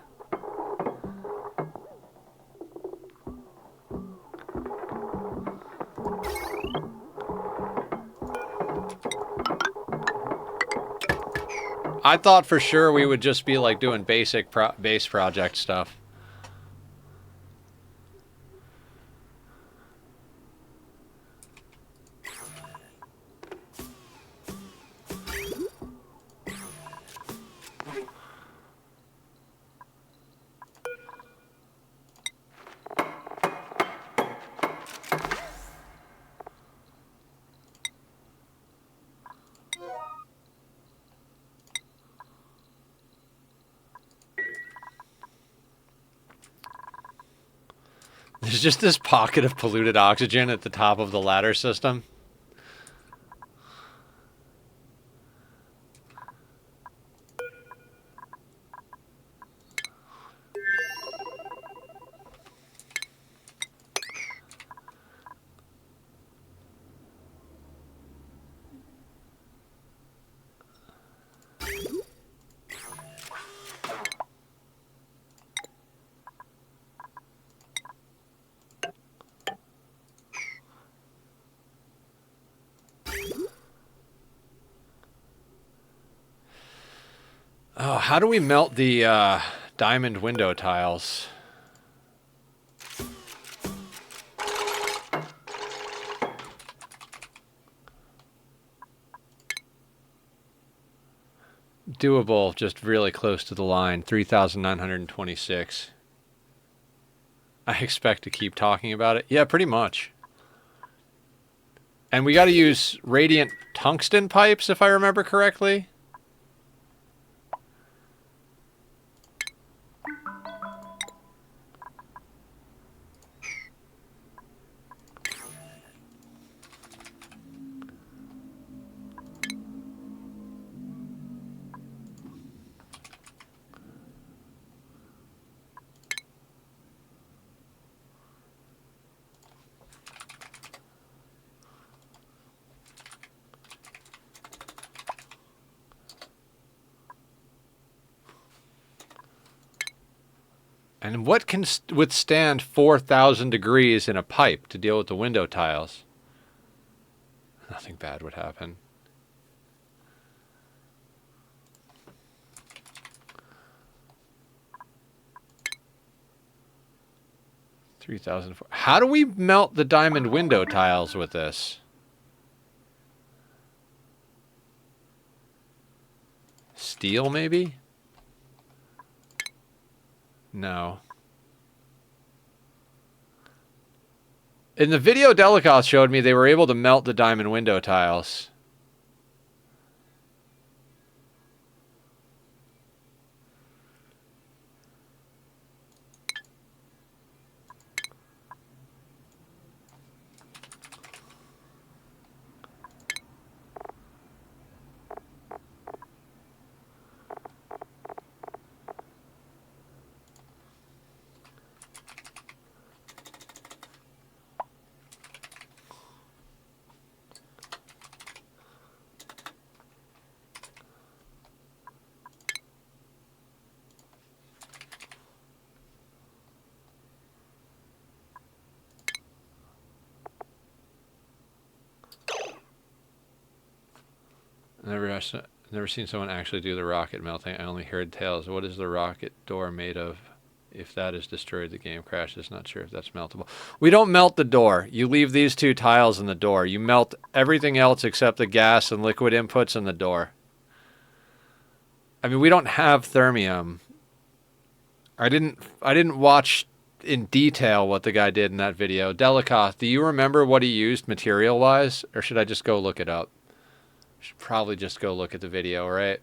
I thought for sure we would just be like doing basic base project stuff. There's just this pocket of polluted oxygen at the top of the ladder system. Oh, how do we melt the diamond window tiles? Doable, just really close to the line. 3,926. I expect to keep talking about it. Yeah, pretty much. And we got to use radiant tungsten pipes, if I remember correctly. And what can withstand 4,000 degrees in a pipe to deal with the window tiles? Nothing bad would happen. $3,000. How do we melt the diamond window tiles with this? Steel, maybe? No. In the video Delicoth showed me, they were able to melt the diamond window tiles. Never seen someone actually do the rocket melting. I only heard tales. What is the rocket door made of? If that is destroyed, the game crashes. Not sure if that's meltable. We don't melt the door. You leave these two tiles in the door. You melt everything else except the gas and liquid inputs in the door. I mean, we don't have thermium. I didn't watch in detail what the guy did in that video. Delicath, do you remember what he used material-wise? Or should I just go look it up? Should probably just go look at the video, right?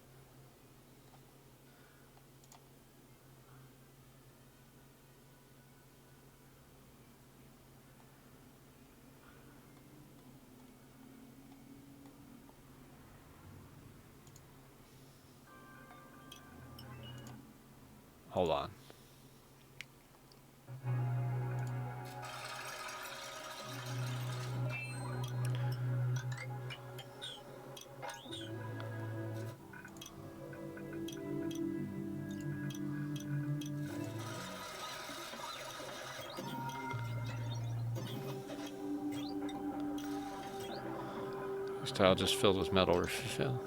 Hold on. This tile just filled with metal refill.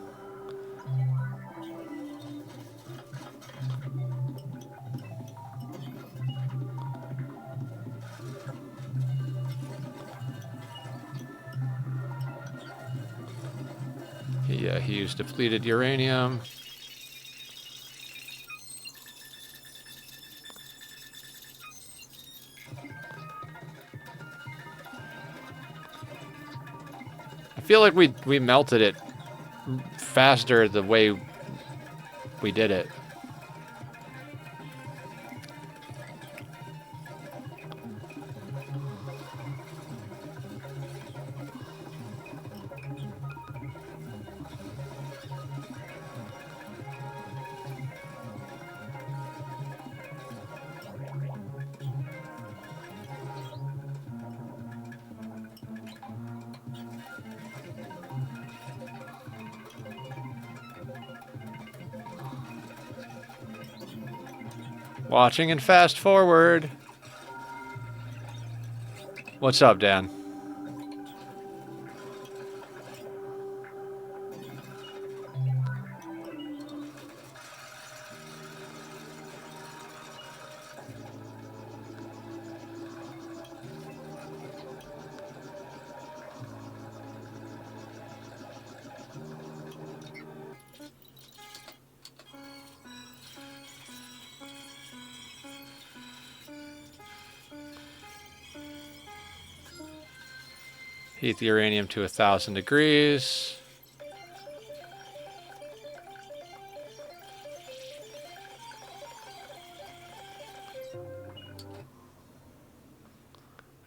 Yeah, he used depleted uranium. I feel like we melted it faster the way we did it. Watching and fast forward. What's up, Dan? Heat the uranium to 1,000 degrees.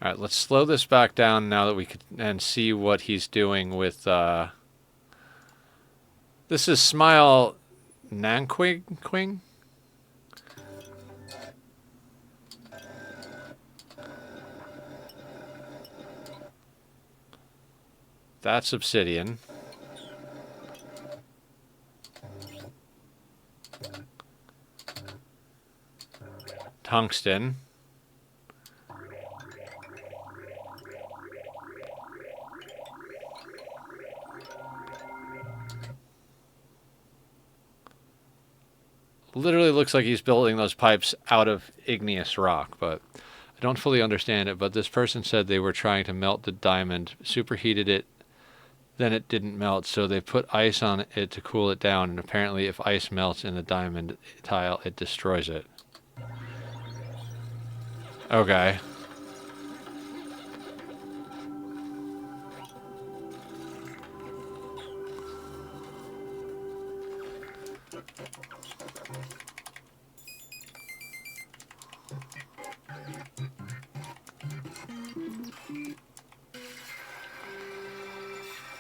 All right, let's slow this back down now that we can and see what he's doing with. This is Smile Nanquing. That's obsidian. Tungsten. Literally looks like he's building those pipes out of igneous rock, but I don't fully understand it. But this person said they were trying to melt the diamond, superheated it, then it didn't melt, so they put ice on it to cool it down, and apparently if ice melts in the diamond tile, it destroys it. Okay.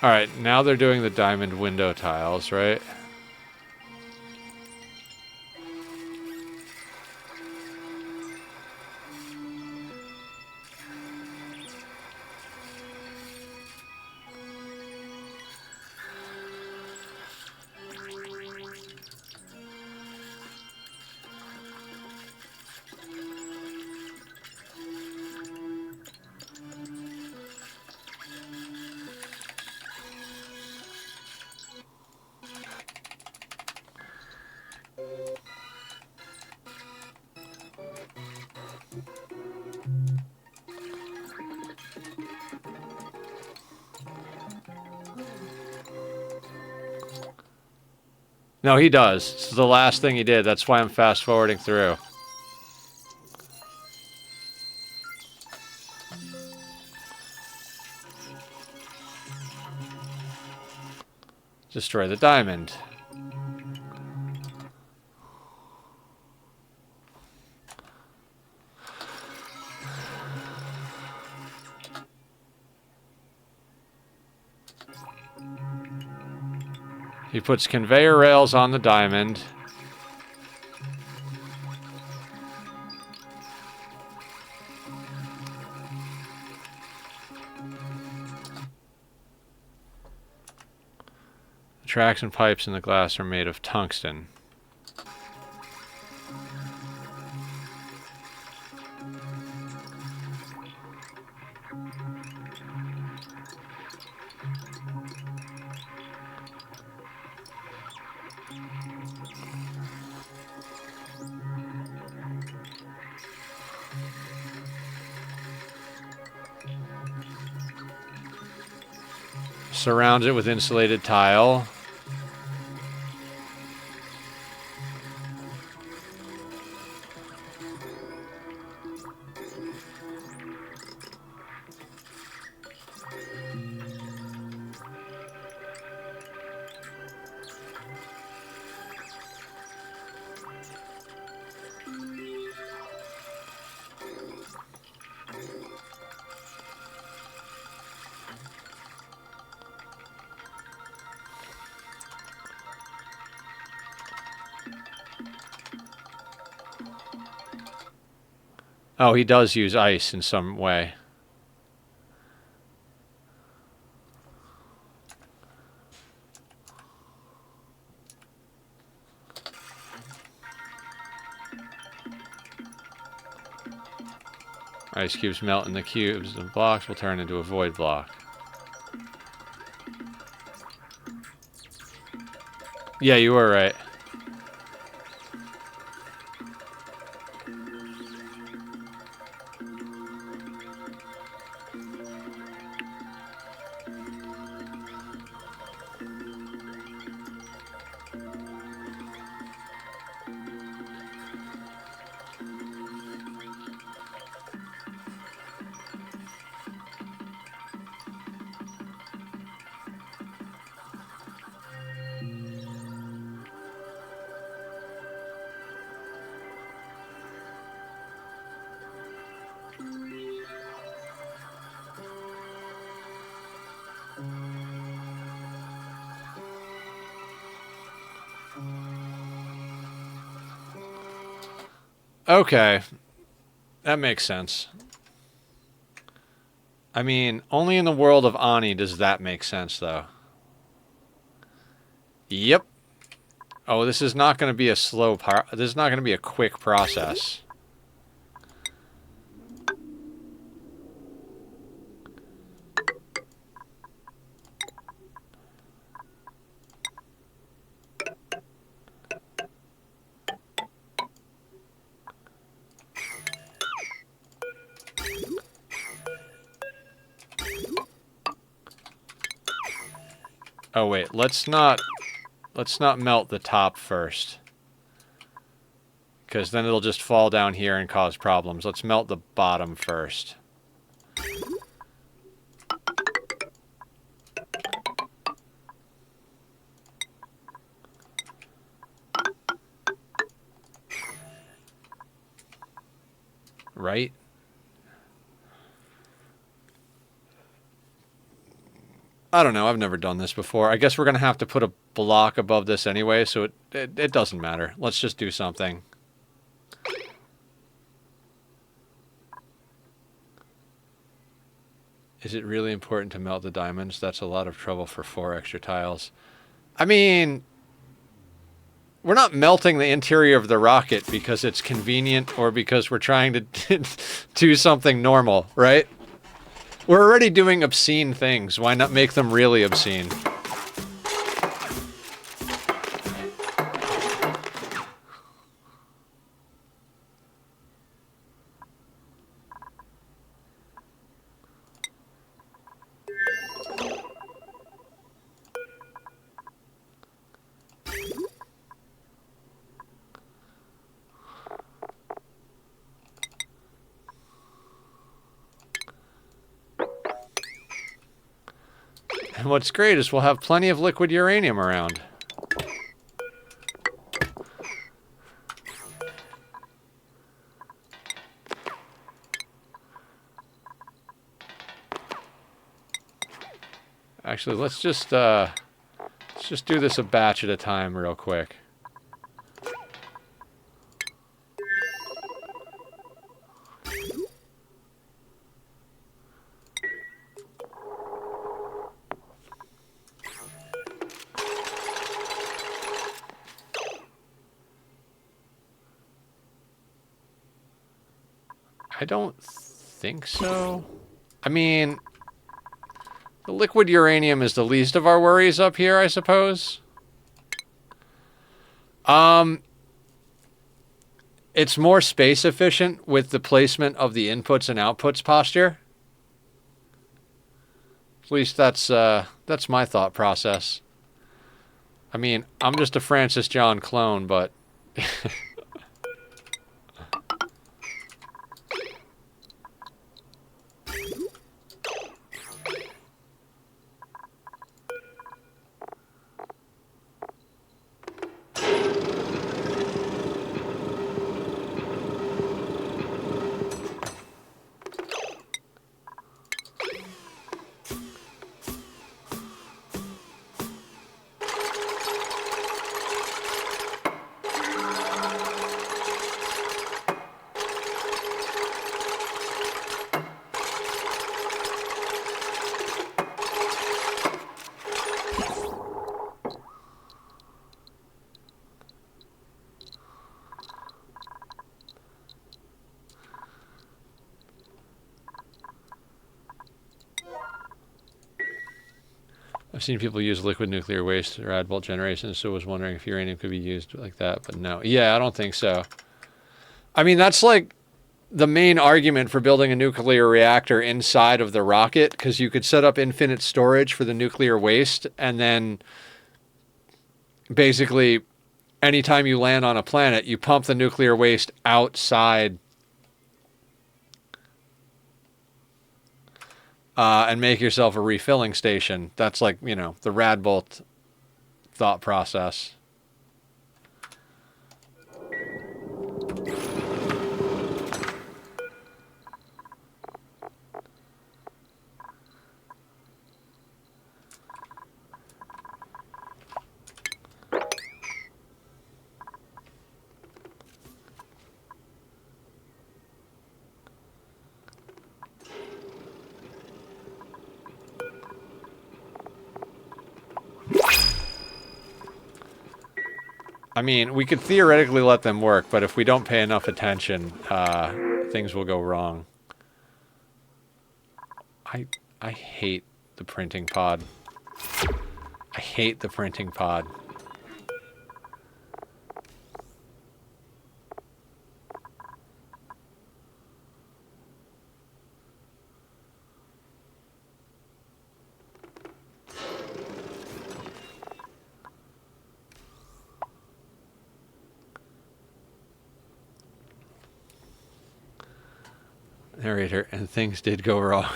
All right, now they're doing the diamond window tiles, right? No, he does. It's the last thing he did. That's why I'm fast forwarding through. Destroy the diamond. He puts conveyor rails on the diamond. The tracks and pipes in the glass are made of tungsten. Surrounds it with insulated tile. Oh, he does use ice in some way. Ice cubes melt in the cubes. The blocks will turn into a void block. Yeah, you were right. Okay. That makes sense. I mean, only in the world of Ani does that make sense, though. Yep. Oh, this is not going to be a slow this is not going to be a quick process. Oh wait, let's not melt the top first. Because then it'll just fall down here and cause problems. Let's melt the bottom first. Right? I don't know. I've never done this before. I guess we're going to have to put a block above this anyway, so it doesn't matter. Let's just do something. Is it really important to melt the diamonds? That's a lot of trouble for 4 extra tiles. I mean, we're not melting the interior of the rocket because it's convenient or because we're trying to do something normal, right? We're already doing obscene things. Why not make them really obscene? And what's great is we'll have plenty of liquid uranium around. Actually, let's just do this a batch at a time real quick. I don't think so. I mean, the liquid uranium is the least of our worries up here, I suppose. It's more space efficient with the placement of the inputs and outputs posture. At least that's my thought process. I mean, I'm just a Francis John clone, but I've seen people use liquid nuclear waste to rad bolt generation, so I was wondering if uranium could be used like that, but no. Yeah, I don't think so. I mean, that's like the main argument for building a nuclear reactor inside of the rocket, because you could set up infinite storage for the nuclear waste, and then basically anytime you land on a planet, you pump the nuclear waste outside and make yourself a refilling station. That's like, you know, the rad bolt thought process. I mean, we could theoretically let them work, but if we don't pay enough attention, things will go wrong. I hate the printing pod. I hate the printing pod. Narrator, and things did go wrong.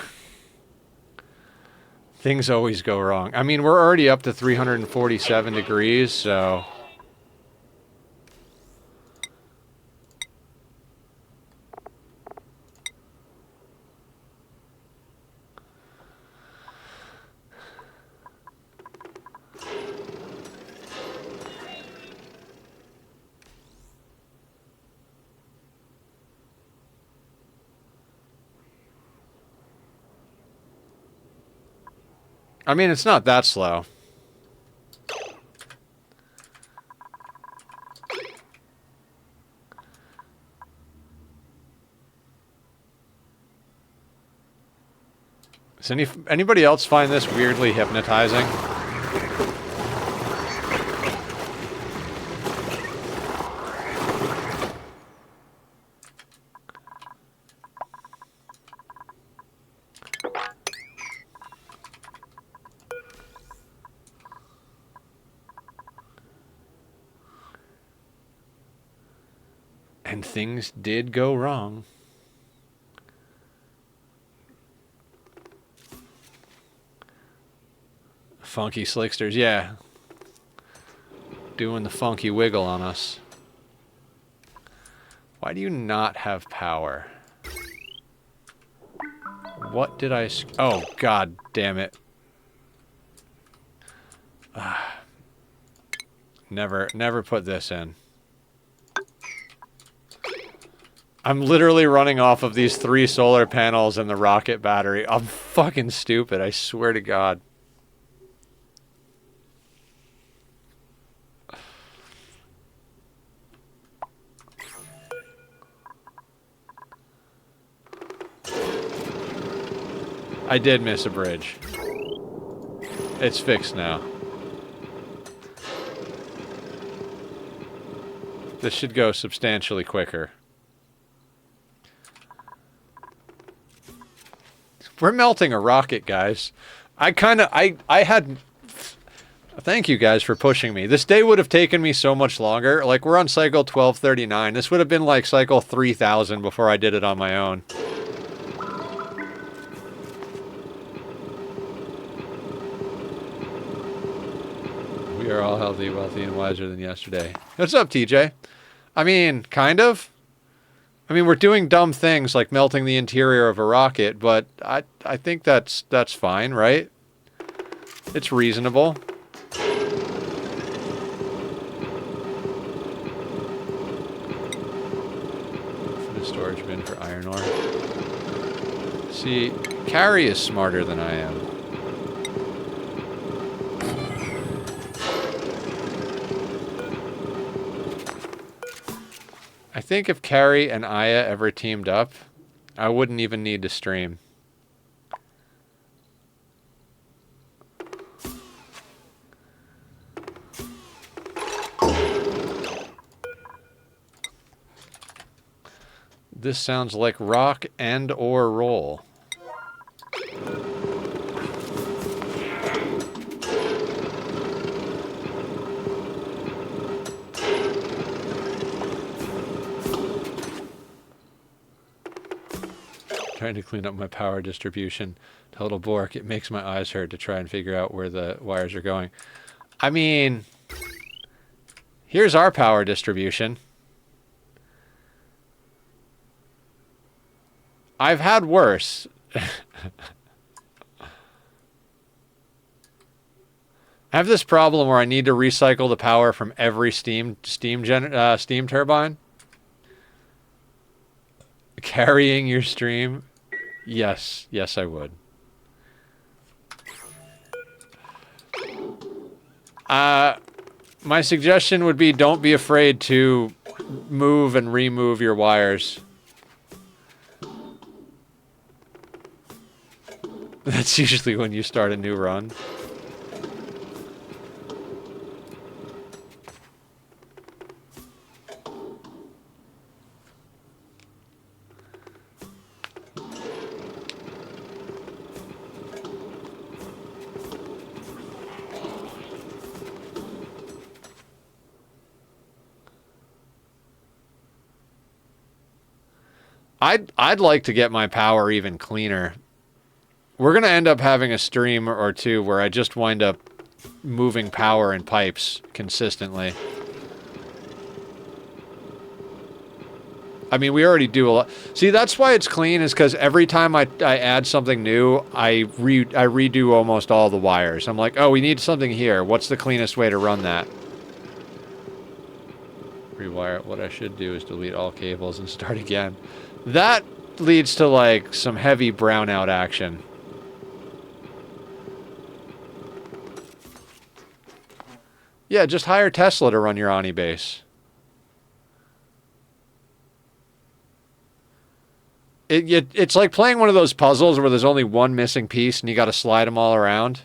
Things always go wrong. I mean, we're already up to 347 degrees, so... I mean, it's not that slow. Does anybody else find this weirdly hypnotizing? And things did go wrong. Funky slicksters, yeah. Doing the funky wiggle on us. Why do you not have power? What did I... Oh, god damn it. Never put this in. I'm literally running off of these 3 solar panels and the rocket battery. I'm fucking stupid, I swear to God. I did miss a bridge. It's fixed now. This should go substantially quicker. We're melting a rocket, guys. I had... Thank you guys for pushing me. This day would have taken me so much longer. Like, we're on cycle 1239. This would have been like cycle 3000 before I did it on my own. We are all healthy, wealthy, and wiser than yesterday. What's up, TJ? I mean, kind of. I mean, we're doing dumb things like melting the interior of a rocket, but I think that's fine, right? It's reasonable. For the storage bin for iron ore. See, Carrie is smarter than I am. I think if Carrie and Aya ever teamed up, I wouldn't even need to stream. This sounds like rock and or roll. Trying to clean up my power distribution. Total bork. It makes my eyes hurt to try and figure out where the wires are going. I mean, here's our power distribution. I've had worse. I have this problem where I need to recycle the power from every steam turbine. Carrying your stream? Yes, I would. My suggestion would be don't be afraid to move and remove your wires. That's usually when you start a new run. I'd like to get my power even cleaner. We're going to end up having a stream or two where I just wind up moving power in pipes consistently. I mean, we already do a lot. See, that's why it's clean, is because every time I add something new, I redo almost all the wires. I'm like, oh, we need something here. What's the cleanest way to run that? Rewire. What I should do is delete all cables and start again. That leads to, like, some heavy brownout action. Yeah, just hire Tesla to run your Ani base. It's like playing one of those puzzles where there's only one missing piece and you got to slide them all around.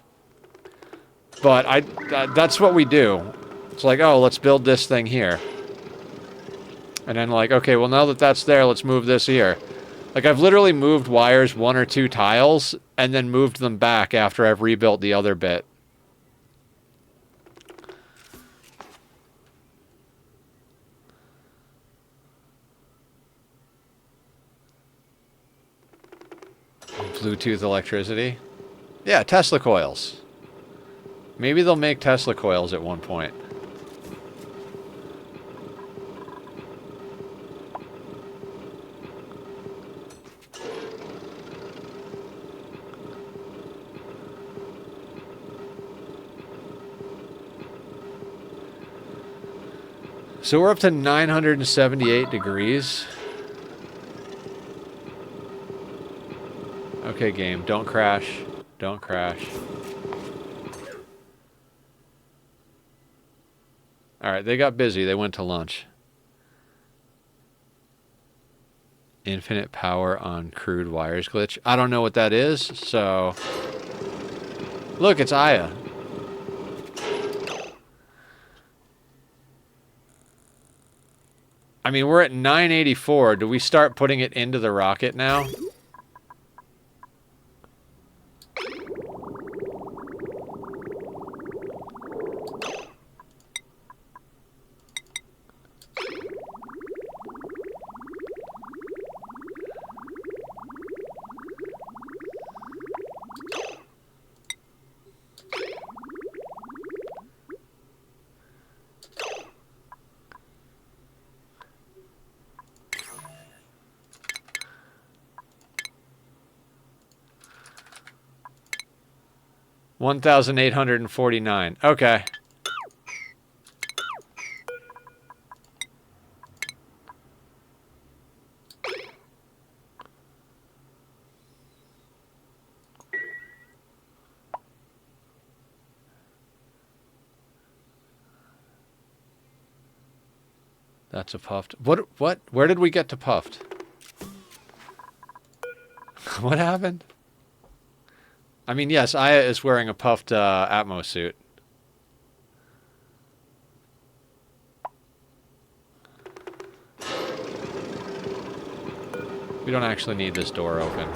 But that's what we do. It's like, oh, let's build this thing here. And then like, okay, well now that that's there, let's move this here. Like I've literally moved wires 1 or 2 tiles and then moved them back after I've rebuilt the other bit. Bluetooth electricity. Yeah, Tesla coils. Maybe they'll make Tesla coils at one point. So we're up to 978 degrees. Okay, game, don't crash. Don't crash. Alright, they got busy. They went to lunch. Infinite power on crude wires glitch. I don't know what that is, so... Look, it's Aya. I mean, we're at 984. Do we start putting it into the rocket now? $1,849. Okay. That's a puffed. What? Where did we get to puffed? What happened? I mean, yes, Aya is wearing a puffed Atmos suit. We don't actually need this door open.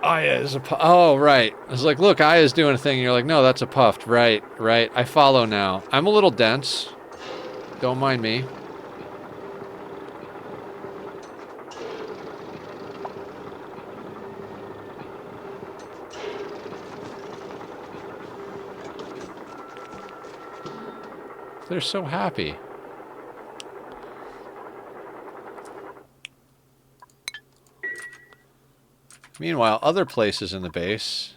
Aya is a oh, right. I was like, look, Aya's doing a thing. And you're like, no, that's a puffed. Right, right. I follow now. I'm a little dense. Don't mind me. They're so happy. Meanwhile, other places in the base.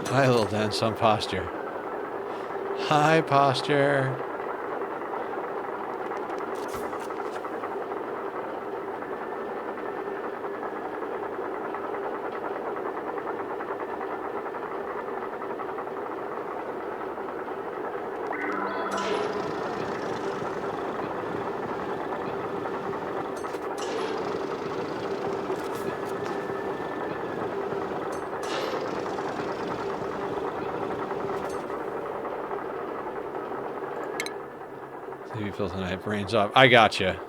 Hi, little dense on posture. Hi, posture. Tonight, brains up. I gotcha.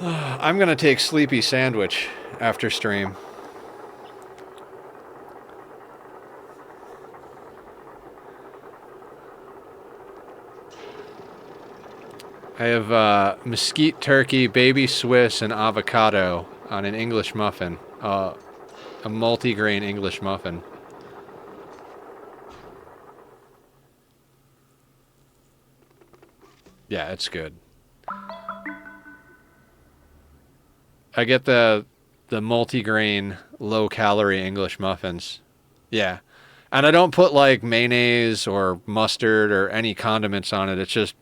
I'm gonna take Sleepy Sandwich after stream. I have mesquite turkey, baby Swiss, and avocado on an English muffin. A multi-grain English muffin. Yeah, it's good. I get the multi-grain, low-calorie English muffins. Yeah. And I don't put, like, mayonnaise or mustard or any condiments on it. It's just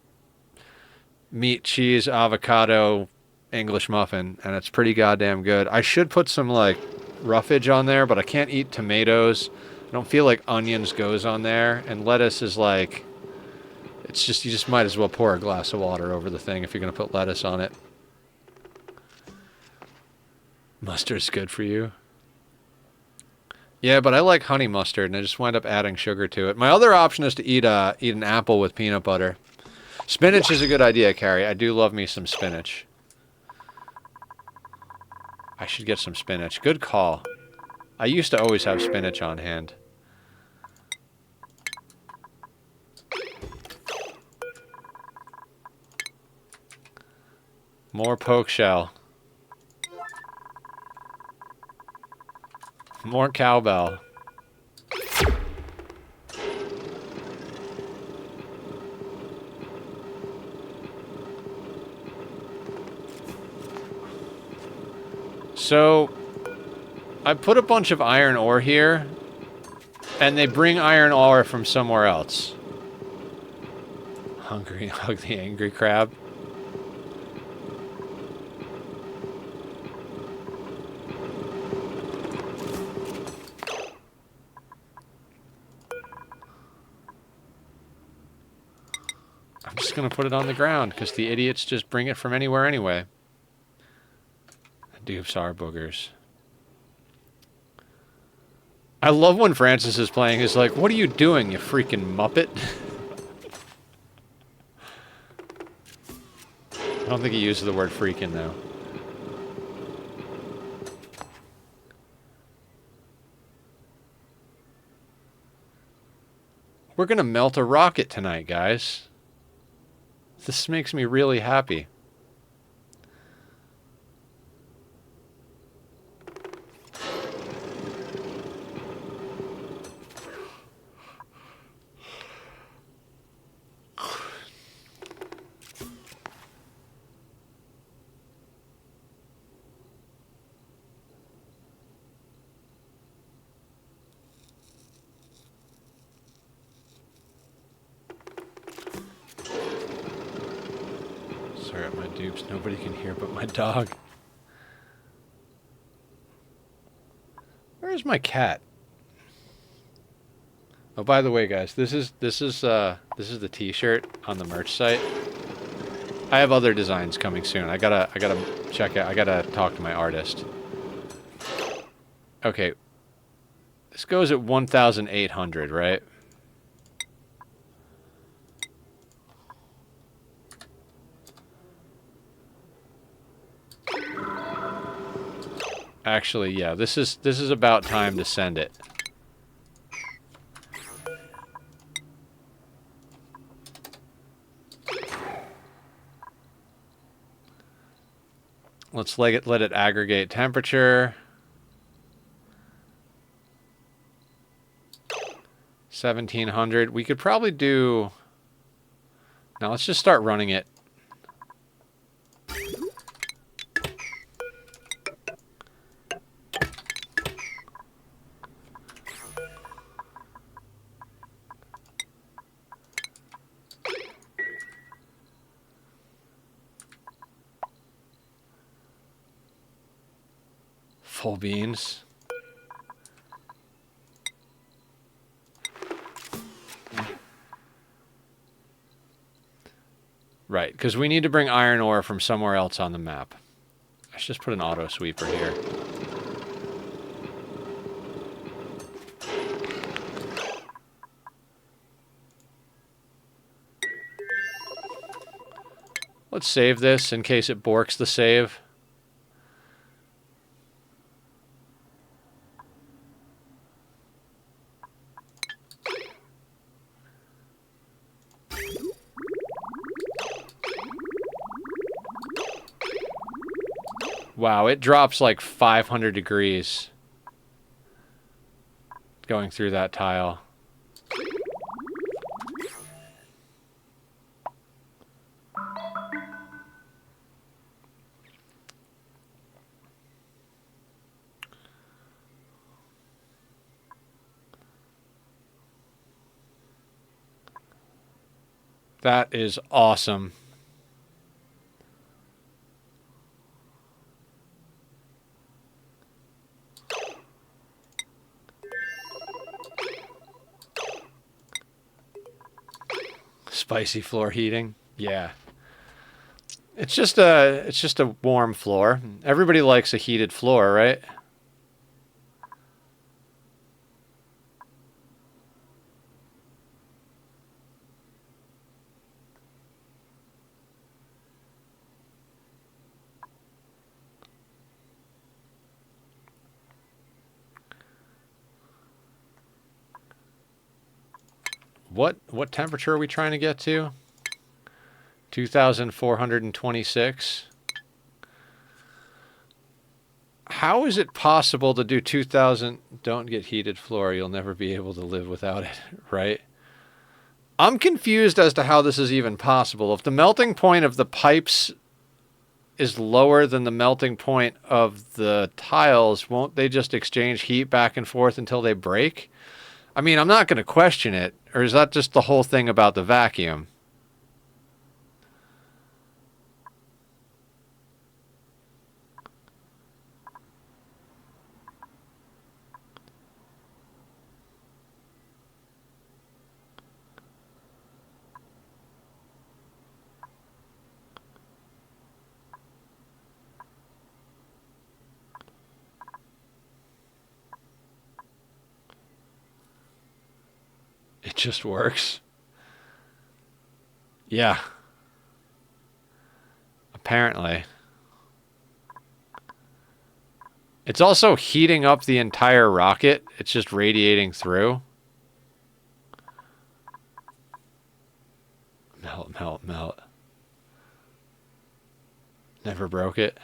meat, cheese, avocado, English muffin. And it's pretty goddamn good. I should put some, like, roughage on there, but I can't eat tomatoes. I don't feel like onions goes on there. And lettuce is, like... It's just, you just might as well pour a glass of water over the thing if you're going to put lettuce on it. Mustard's good for you. Yeah, but I like honey mustard, and I just wind up adding sugar to it. My other option is to eat an apple with peanut butter. Spinach is a good idea, Carrie. I do love me some spinach. I should get some spinach. Good call. I used to always have spinach on hand. More poke shell. More cowbell. So, I put a bunch of iron ore here, and they bring iron ore from somewhere else. Hungry, hug the angry crab. I'm just gonna put it on the ground, because the idiots just bring it from anywhere anyway. Dupes are boogers. I love when Francis is playing. He's like, what are you doing, you freaking Muppet? I don't think he uses the word freaking, though. We're gonna melt a rocket tonight, guys. This makes me really happy. My dupes, nobody can hear but my dog. Where's my cat? Oh, by the way, guys, this is the T-shirt on the merch site. I have other designs coming soon. I gotta check out. I gotta talk to my artist. Okay, this goes at 1,800, right? Actually, yeah, this is about time to send it. Let's let it aggregate temperature. 1,700. We could probably do... Now let's just start running it. Full beans. Right, because we need to bring iron ore from somewhere else on the map. I should just put an auto sweeper here. Let's save this in case it borks the save. Wow, it drops like 500 degrees going through that tile. That is awesome. Spicy floor heating. Yeah. It's just a warm floor. Everybody likes a heated floor, right? What temperature are we trying to get to? 2,426. How is it possible to do 2,000? Don't get heated floor. You'll never be able to live without it, right? I'm confused as to how this is even possible. If the melting point of the pipes is lower than the melting point of the tiles, won't they just exchange heat back and forth until they break? I mean, I'm not going to question it. Or is that just the whole thing about the vacuum? It just works. Yeah. Apparently. It's also heating up the entire rocket. It's just radiating through. Melt, melt, melt. Never broke it.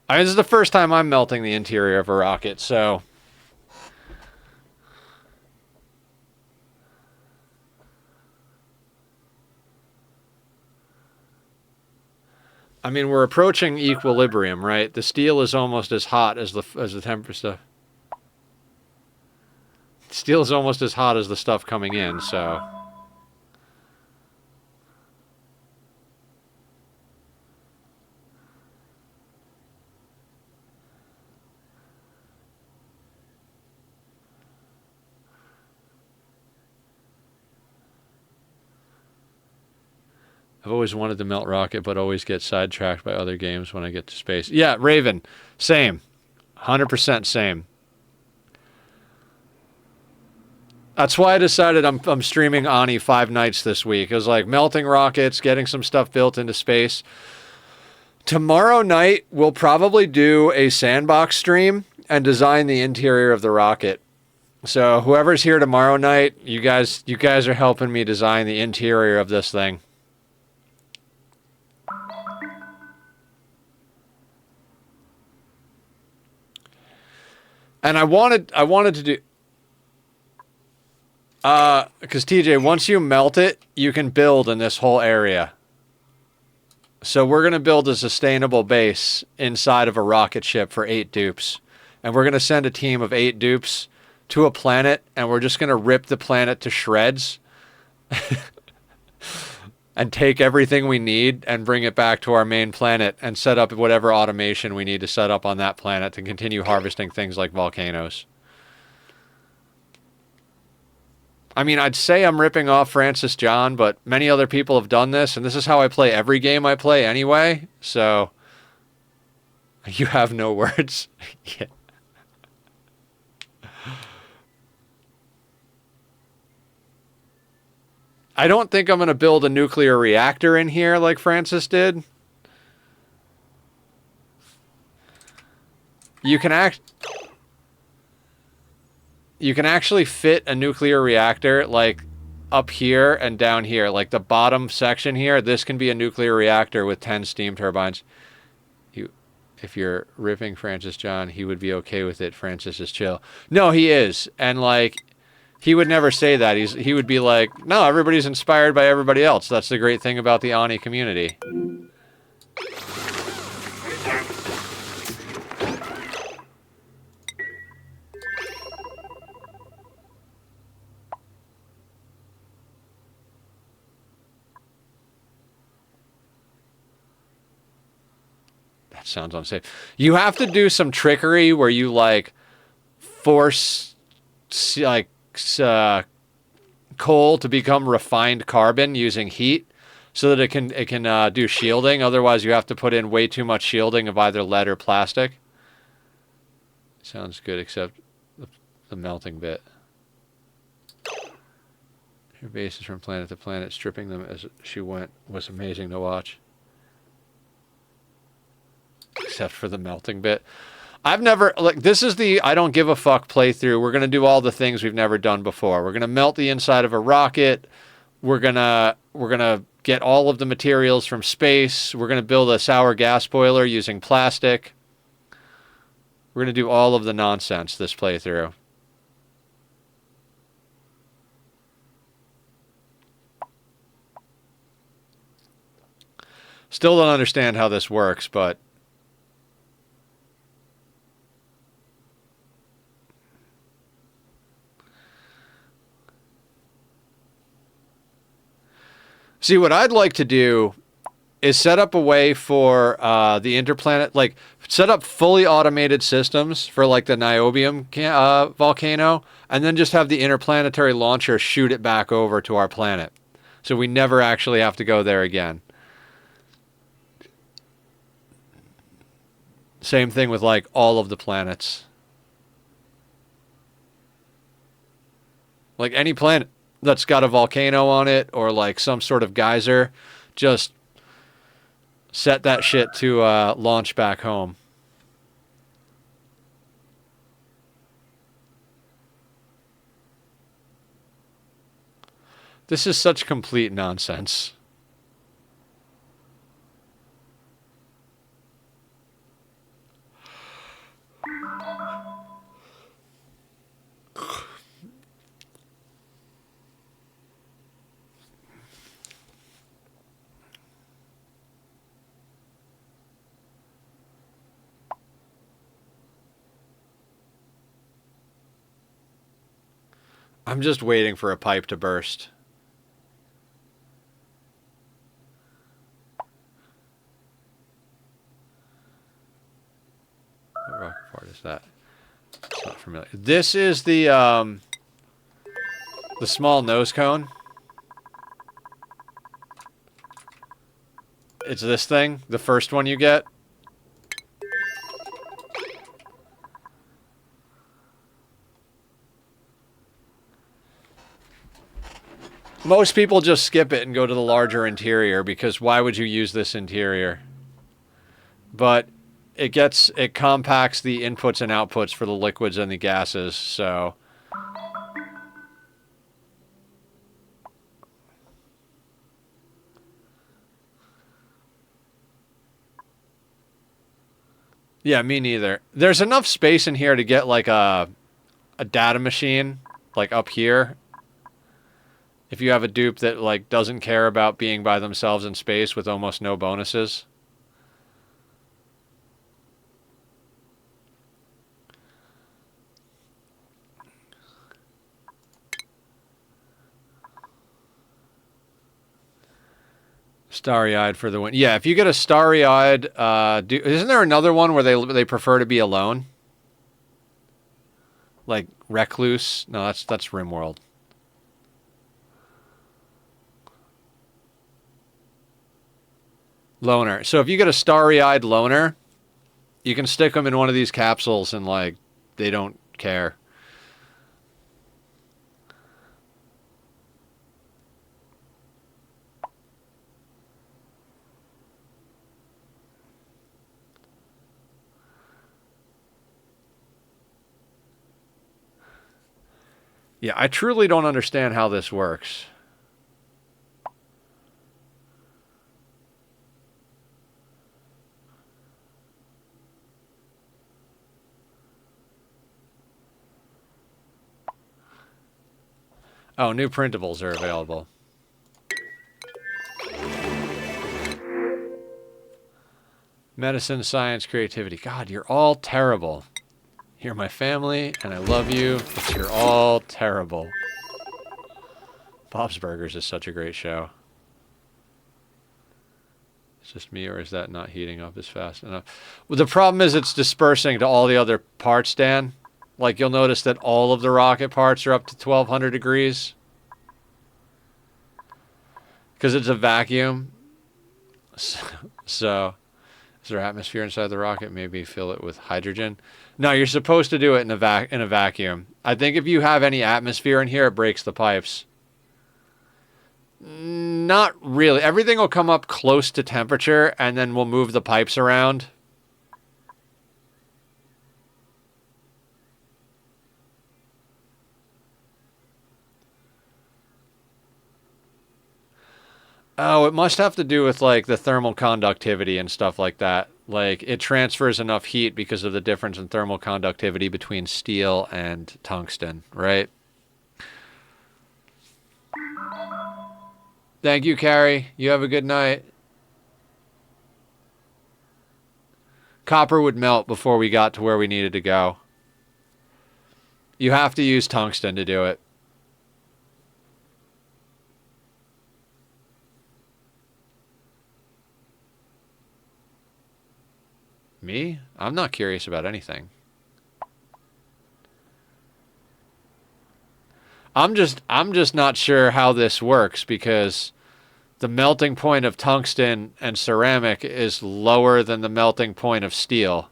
I mean, this is the first time I'm melting the interior of a rocket, so... I mean, we're approaching equilibrium, right? The steel is almost as hot as the temperature stuff. Steel is almost as hot as the stuff coming in, so... I've always wanted to melt rocket, but always get sidetracked by other games when I get to space. Yeah, Raven, same. 100% same. That's why I decided I'm streaming Ani 5 nights this week. It was like melting rockets, getting some stuff built into space. Tomorrow night, we'll probably do a sandbox stream and design the interior of the rocket. So whoever's here tomorrow night, you guys are helping me design the interior of this thing. And I wanted to do, because TJ, once you melt it, you can build in this whole area. So we're going to build a sustainable base inside of a rocket ship for 8 dupes. And we're going to send a team of 8 dupes to a planet, and we're just going to rip the planet to shreds and take everything we need and bring it back to our main planet and set up whatever automation we need to set up on that planet to continue harvesting things like volcanoes. I mean, I'd say I'm ripping off Francis John, but many other people have done this, and this is how I play every game I play anyway, so you have no words. Yeah. I don't think I'm going to build a nuclear reactor in here like Francis did. You can actually fit a nuclear reactor like up here and down here, like the bottom section here. This can be a nuclear reactor with 10 steam turbines. If you're ripping Francis John, he would be okay with it. Francis is chill. No, he is. And like, he would never say that. He would be like, no, everybody's inspired by everybody else. That's the great thing about the Ani community. That sounds unsafe. You have to do some trickery where you like force like coal to become refined carbon using heat so that it can do shielding. Otherwise, you have to put in way too much shielding of either lead or plastic. Sounds good, except the melting bit. Her bases from planet to planet, stripping them as she went, was amazing to watch. Except for the melting bit. I've never, like, this is the I don't give a fuck playthrough. We're going to do all the things we've never done before. We're going to melt the inside of a rocket. We're going to get all of the materials from space. We're going to build a sour gas boiler using plastic. We're going to do all of the nonsense this playthrough. Still don't understand how this works, but see, what I'd like to do is set up a way for the interplanet, like set up fully automated systems for like the niobium volcano, and then just have the interplanetary launcher shoot it back over to our planet, so we never actually have to go there again. Same thing with like all of the planets. Like any planet that's got a volcano on it or like some sort of geyser, just set that shit to launch back home. This is such complete nonsense. I'm just waiting for a pipe to burst. What rocket part is that? It's not familiar. This is the small nose cone. It's this thing, the first one you get. Most people just skip it and go to the larger interior because why would you use this interior? But it compacts the inputs and outputs for the liquids and the gases, so yeah, me neither. There's enough space in here to get like a data machine like up here. If you have a dupe that like doesn't care about being by themselves in space with almost no bonuses. Starry-eyed for the win. Yeah, if you get a starry-eyed, isn't there another one where they prefer to be alone? Like recluse? No, that's RimWorld. Loner. So if you get a starry-eyed loner, you can stick them in one of these capsules and like they don't care. Yeah, I truly don't understand how this works. Oh, new printables are available. Medicine, science, creativity. God, you're all terrible. You're my family, and I love you, but you're all terrible. Bob's Burgers is such a great show. It's just me, or is that not heating up as fast enough? Well, the problem is it's dispersing to all the other parts, Dan. Like, you'll notice that all of the rocket parts are up to 1200 degrees. Because it's a vacuum. So, is there atmosphere inside the rocket? Maybe fill it with hydrogen. No, you're supposed to do it in a vacuum. I think if you have any atmosphere in here, it breaks the pipes. Not really. Everything will come up close to temperature, and then we'll move the pipes around. Oh, it must have to do with like the thermal conductivity and stuff like that. Like it transfers enough heat because of the difference in thermal conductivity between steel and tungsten, right? Thank you, Carrie. You have a good night. Copper would melt before we got to where we needed to go. You have to use tungsten to do it. Me? I'm not curious about anything. I'm just not sure how this works because the melting point of tungsten and ceramic is lower than the melting point of steel.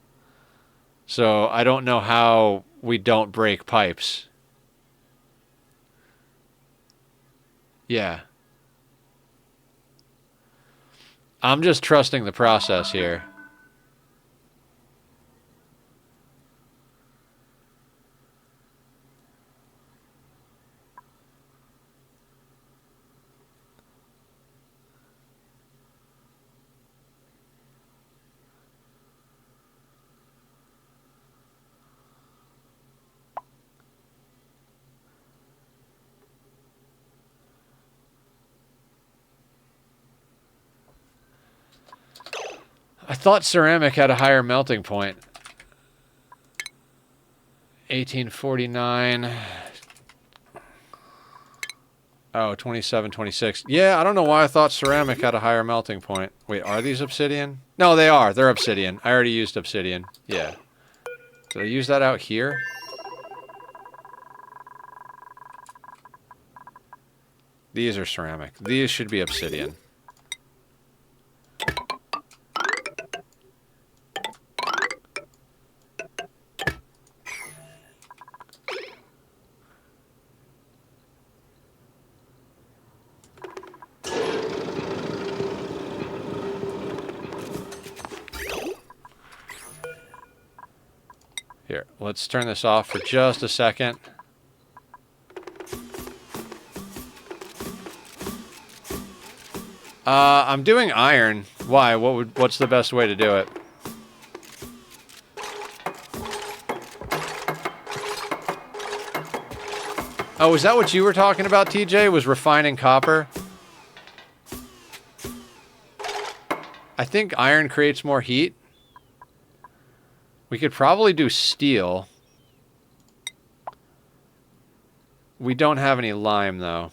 So I don't know how we don't break pipes. Yeah. I'm just trusting the process here. I thought ceramic had a higher melting point. 1849. Oh, 27, 26. Yeah, I don't know why I thought ceramic had a higher melting point. Wait, are these obsidian? No, they are. They're obsidian. I already used obsidian. Yeah. Did I use that out here? These are ceramic. These should be obsidian. Here, let's turn this off for just a second. I'm doing iron. Why? What's the best way to do it? Oh, is that what you were talking about, TJ? Was refining copper? I think iron creates more heat. We could probably do steel. We don't have any lime, though.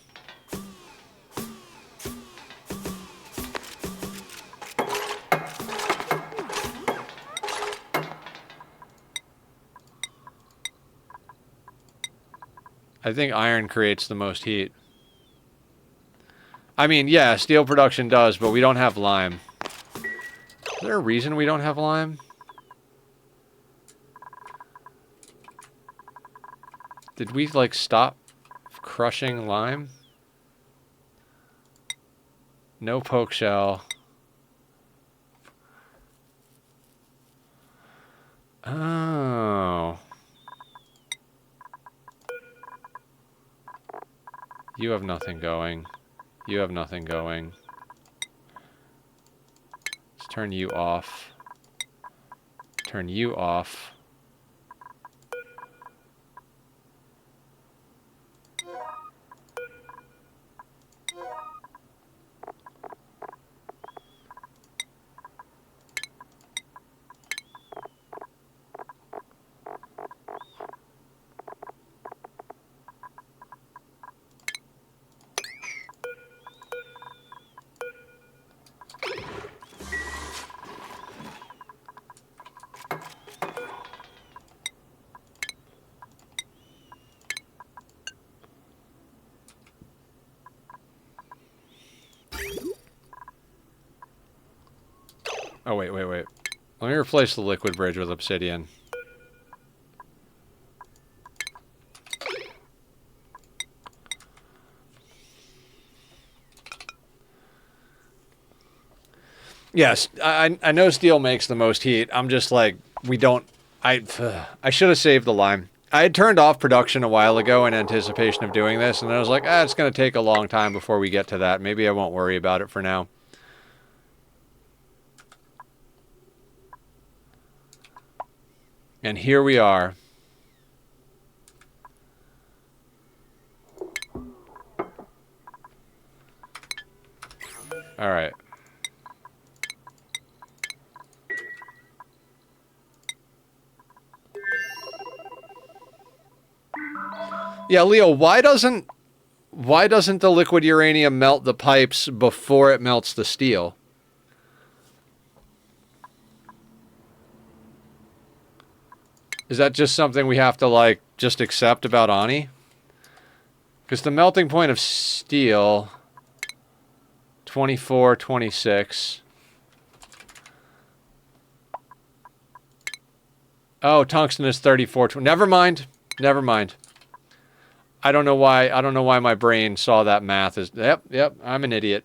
I think iron creates the most heat. I mean, yeah, steel production does, but we don't have lime. Is there a reason we don't have lime? Did we, like, stop crushing lime? No poke shell. Oh. You have nothing going. You have nothing going. Let's turn you off. Turn you off. Oh, wait. Let me replace the liquid bridge with obsidian. Yes, I know steel makes the most heat. I'm just like, we don't... I should have saved the lime. I had turned off production a while ago in anticipation of doing this, and I was like, it's going to take a long time before we get to that. Maybe I won't worry about it for now. And here we are. All right. Yeah, Leo, why doesn't the liquid uranium melt the pipes before it melts the steel? Is that just something we have to, like, just accept about Ani? Because the melting point of steel, 24, 26. Oh, tungsten is 34. Never mind. Never mind. I don't know why my brain saw that math as... Yep, I'm an idiot.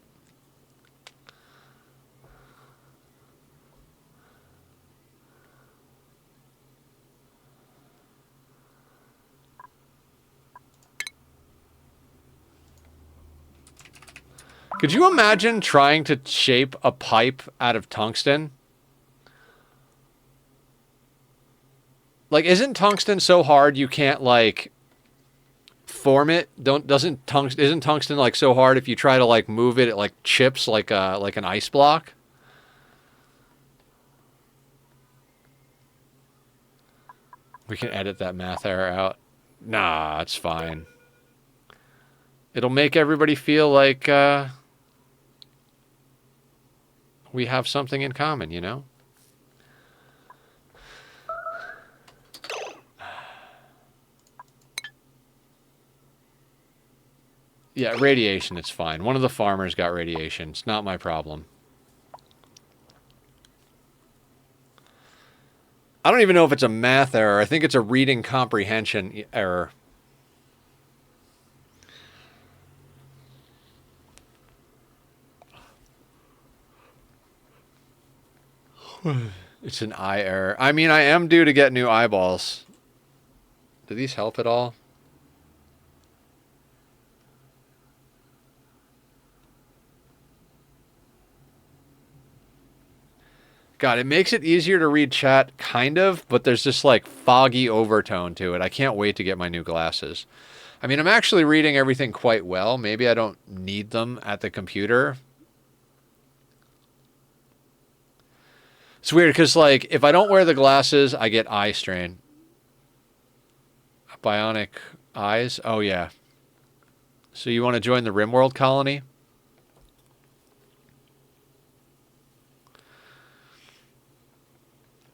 Could you imagine trying to shape a pipe out of tungsten? Like, isn't tungsten so hard you can't, like, form it? Isn't tungsten, like, so hard if you try to, like, move it, it, like, chips like an ice block? We can edit that math error out. Nah, it's fine. It'll make everybody feel like, we have something in common, you know? Yeah, radiation, it's fine. One of the farmers got radiation. It's not my problem. I don't even know if it's a math error. I think it's a reading comprehension error. It's an eye error. I mean, I am due to get new eyeballs. Do these help at all? God, it makes it easier to read chat, kind of, but there's this, like, foggy overtone to it. I can't wait to get my new glasses. I mean, I'm actually reading everything quite well. Maybe I don't need them at the computer. It's weird because, like, if I don't wear the glasses, I get eye strain. Bionic eyes? Oh, yeah. So you want to join the RimWorld colony?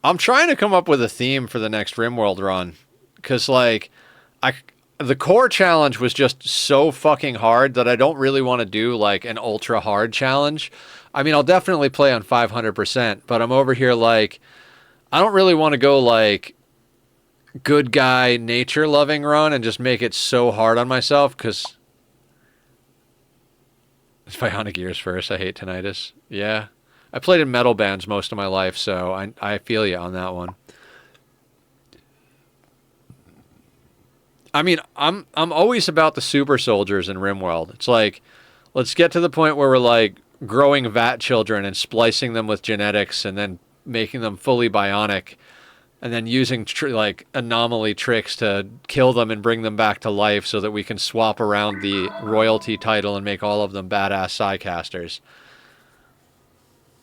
I'm trying to come up with a theme for the next RimWorld run. Because, like, the core challenge was just so fucking hard that I don't really want to do, like, an ultra hard challenge. I mean, I'll definitely play on 500%, but I'm over here, like, I don't really want to go, like, good guy, nature-loving run and just make it so hard on myself, because... It's Bionic ears first. I hate tinnitus. Yeah. I played in metal bands most of my life, so I feel you on that one. I mean, I'm always about the super soldiers in RimWorld. It's like, let's get to the point where we're, like, growing vat children and splicing them with genetics and then making them fully bionic and then using like anomaly tricks to kill them and bring them back to life so that we can swap around the royalty title and make all of them badass Psycasters.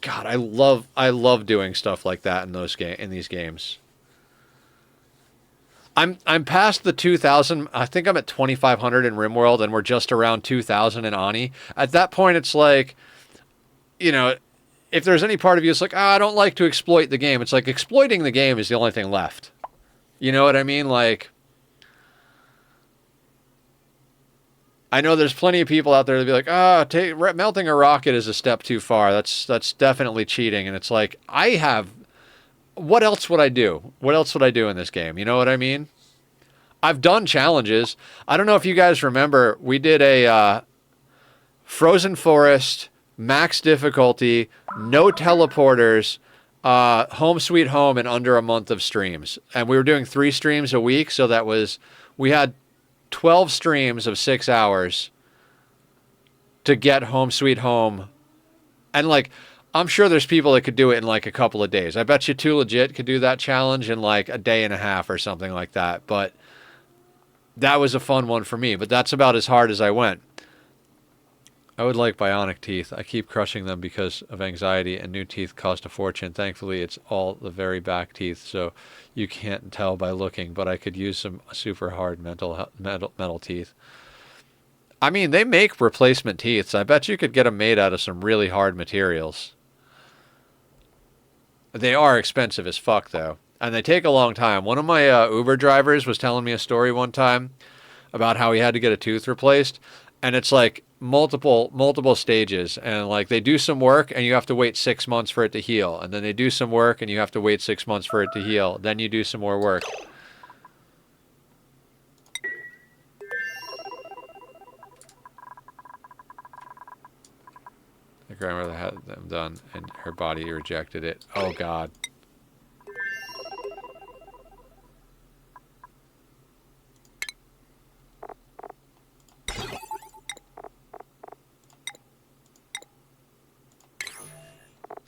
God, I love doing stuff like that in these games. I'm past the 2,000. I think I'm at 2,500 in RimWorld, and we're just around 2,000 in Ani. At that point, it's like, you know, if there's any part of you that's like, I don't like to exploit the game. It's like exploiting the game is the only thing left. You know what I mean? Like, I know there's plenty of people out there that be like, melting a rocket is a step too far. That's definitely cheating. And it's like, what else would I do? What else would I do in this game? You know what I mean? I've done challenges. I don't know if you guys remember, we did a Frozen Forest, max difficulty, no teleporters, Home Sweet Home in under a month of streams. And we were doing 3 streams a week, so that was, we had 12 streams of 6 hours to get Home Sweet Home. And like, I'm sure there's people that could do it in like a couple of days. I bet you 2 Legit could do that challenge in like a day and a half or something like that. But that was a fun one for me. But that's about as hard as I went. I would like bionic teeth. I keep crushing them because of anxiety, and new teeth cost a fortune. Thankfully, it's all the very back teeth, so you can't tell by looking, but I could use some super hard metal teeth. I mean, they make replacement teeth, so I bet you could get them made out of some really hard materials. They are expensive as fuck, though, and they take a long time. One of my Uber drivers was telling me a story one time about how he had to get a tooth replaced, and it's like multiple stages, and like they do some work and you have to wait 6 months for it to heal, and then they do some work and you have to wait 6 months for it to heal, then you do some more work. The grandmother had them done and her body rejected it. Oh god.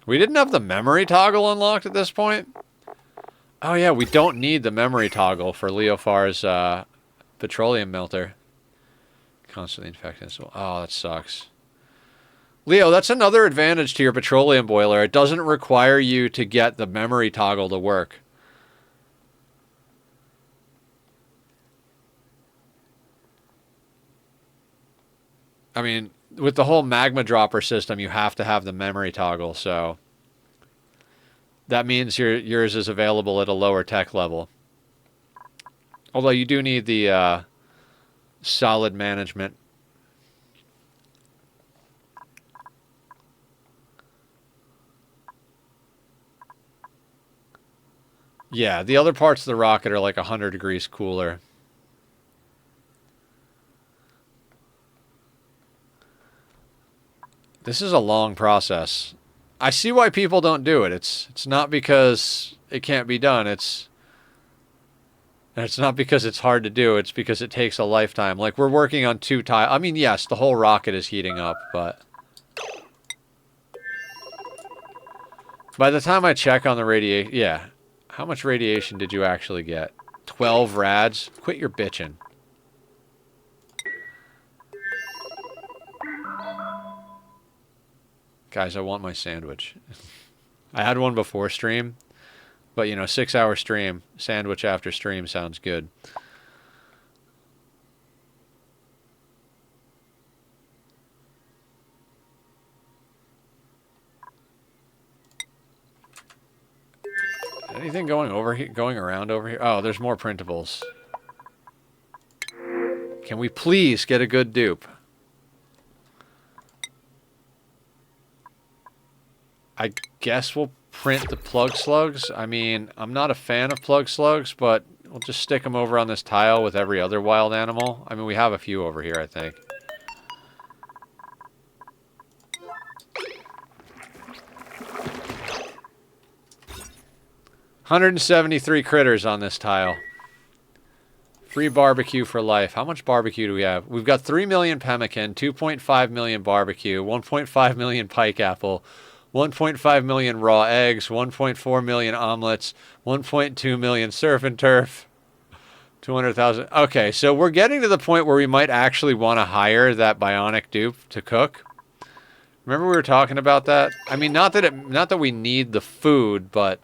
We didn't have the memory toggle unlocked at this point. Oh yeah, we don't need the memory toggle for Leofar's petroleum melter. Constantly infected. So, oh, that sucks. Leo, that's another advantage to your petroleum boiler. It doesn't require you to get the memory toggle to work. I mean, with the whole magma dropper system, you have to have the memory toggle, so that means yours is available at a lower tech level. Although you do need the solid management. Yeah, the other parts of the rocket are like 100 degrees cooler. This is a long process. I see why people don't do it. It's not because it can't be done. It's not because it's hard to do. It's because it takes a lifetime. Like, we're working on 2 tiles. I mean, yes, the whole rocket is heating up, but by the time I check on the radiation... Yeah. How much radiation did you actually get? 12 rads? Quit your bitching. Guys, I want my sandwich. I had one before stream, but, you know, 6-hour stream, sandwich after stream sounds good. Anything going over here, going around over here? Oh, there's more printables. Can we please get a good dupe? I guess we'll print the plug slugs. I mean, I'm not a fan of plug slugs, but we'll just stick them over on this tile with every other wild animal. I mean, we have a few over here, I think. $173 critters on this tile. Free barbecue for life. How much barbecue do we have? We've got 3 million pemmican, 2.5 million barbecue, 1.5 million pike apple, 1.5 million raw eggs, 1.4 million omelets, 1.2 million surf and turf, 200,000. Okay, so we're getting to the point where we might actually want to hire that bionic dupe to cook. Remember we were talking about that? I mean, not that we need the food, but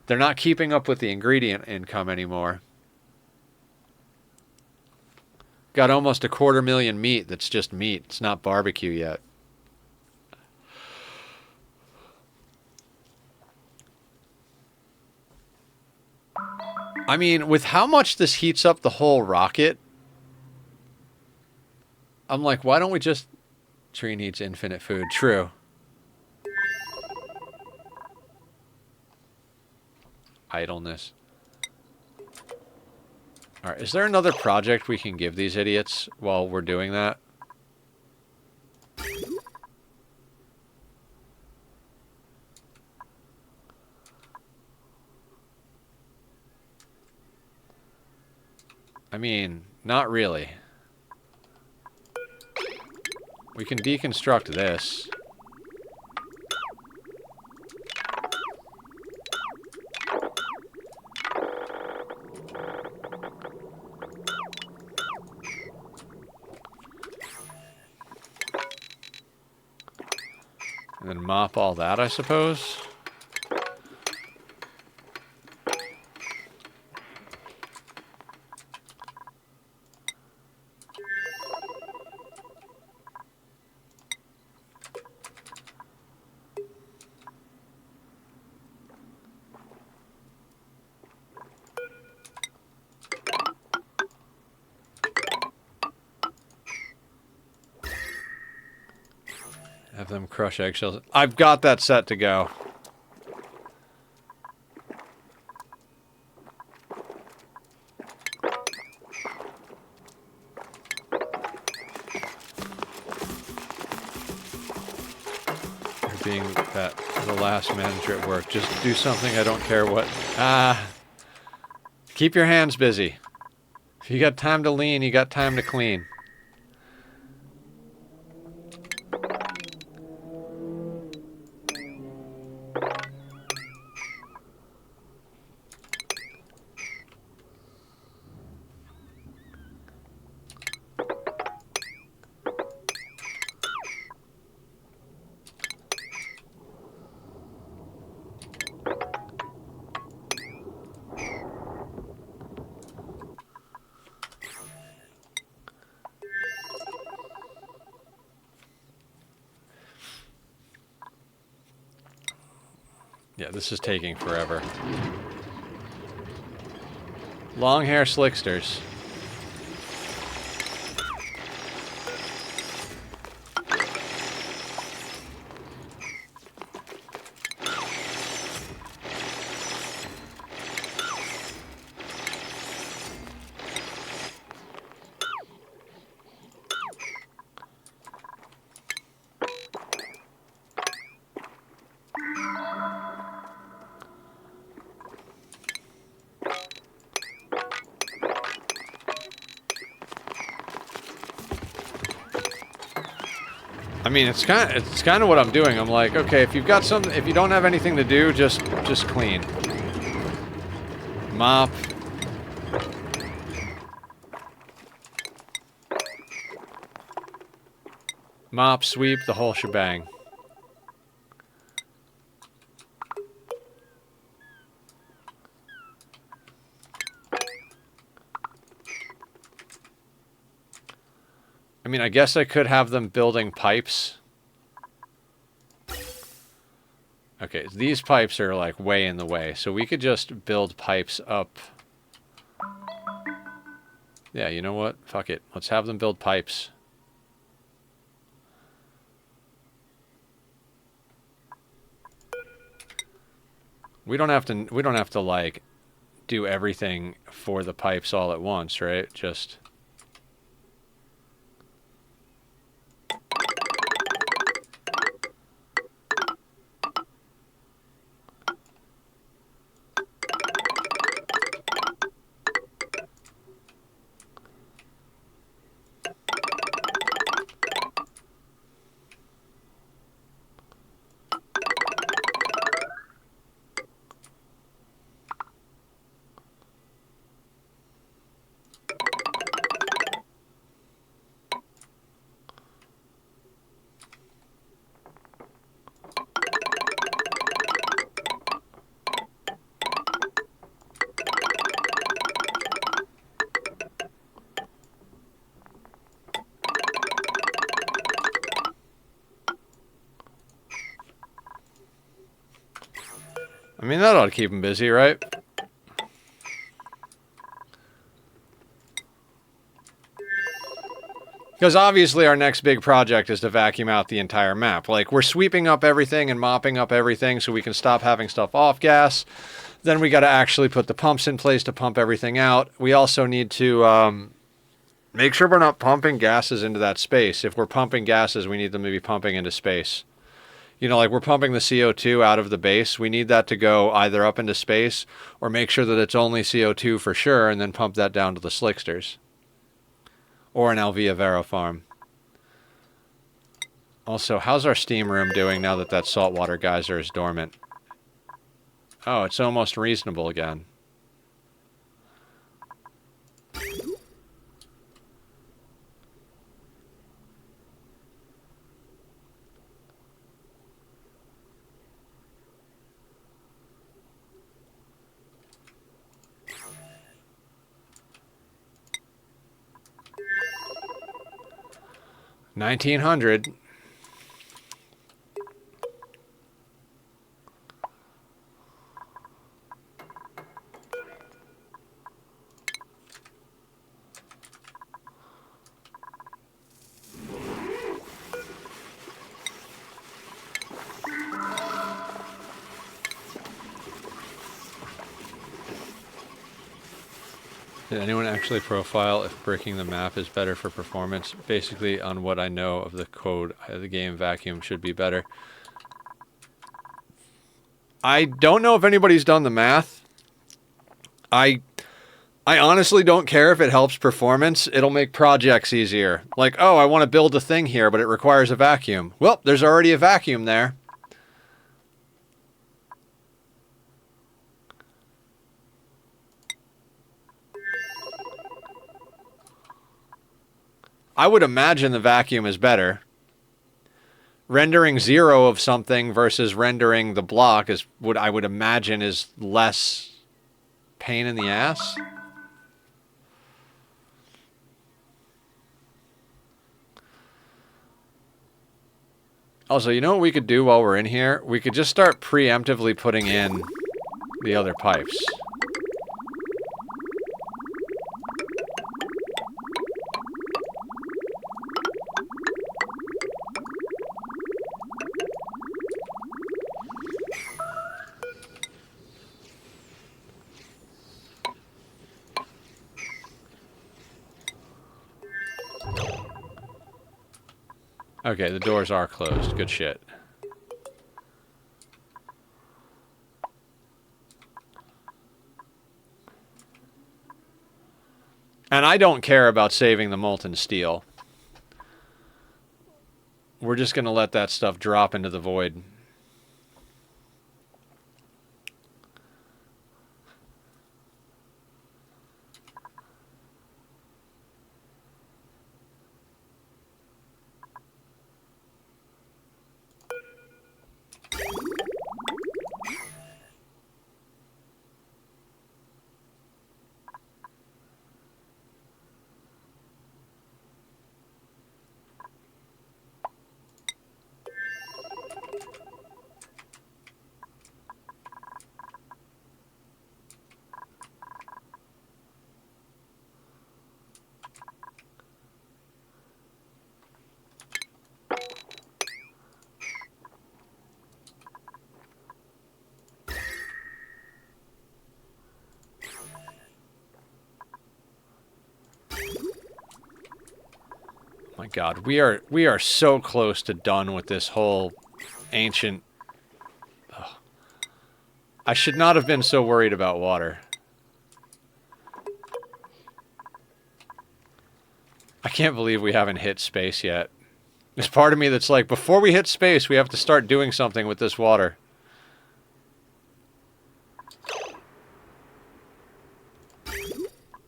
they're not keeping up with the ingredient income anymore. Got almost 250,000 meat that's just meat. It's not barbecue yet. I mean, with how much this heats up the whole rocket, I'm like, why don't we just... Tree needs infinite food. True. Idleness. Alright, is there another project we can give these idiots while we're doing that? I mean, not really. We can deconstruct this. And then mop all that, I suppose. Have them crush eggshells. I've got that set to go. You're being the last manager at work. Just do something, I don't care what. Keep your hands busy. If you got time to lean, you got time to clean. Yeah, this is taking forever. Long hair slicksters. I mean, it's kind of what I'm doing. I'm like, okay, if you don't have anything to do, just clean. Mop. Mop, sweep, the whole shebang. I mean, I guess I could have them building pipes. Okay, these pipes are like way in the way, so we could just build pipes up. Yeah, you know what? Fuck it. Let's have them build pipes. We don't have to like do everything for the pipes all at once, right? Just I mean, that ought to keep them busy, right? Because obviously our next big project is to vacuum out the entire map. Like, we're sweeping up everything and mopping up everything so we can stop having stuff off gas. Then we got to actually put the pumps in place to pump everything out. We also need to make sure we're not pumping gases into that space. If we're pumping gases, we need them to be pumping into space. You know, like we're pumping the CO2 out of the base. We need that to go either up into space or make sure that it's only CO2 for sure and then pump that down to the slicksters. Or an Alvia Vero farm. Also, how's our steam room doing now that that saltwater geyser is dormant? Oh, it's almost reasonable again. $1,900. Did anyone actually profile if breaking the map is better for performance? Basically, on what I know of the code, the game vacuum should be better. I don't know if anybody's done the math. I honestly don't care if it helps performance. It'll make projects easier. Like, oh, I want to build a thing here, but it requires a vacuum. Well, there's already a vacuum there. I would imagine the vacuum is better. Rendering 0 of something versus rendering the block is what I would imagine is less pain in the ass. Also, you know what we could do while we're in here? We could just start preemptively putting in the other pipes. Okay, the doors are closed. Good shit. And I don't care about saving the molten steel. We're just going to let that stuff drop into the void. My God, we are so close to done with this whole ancient... Ugh. I should not have been so worried about water. I can't believe we haven't hit space yet. There's part of me that's like, before we hit space, we have to start doing something with this water.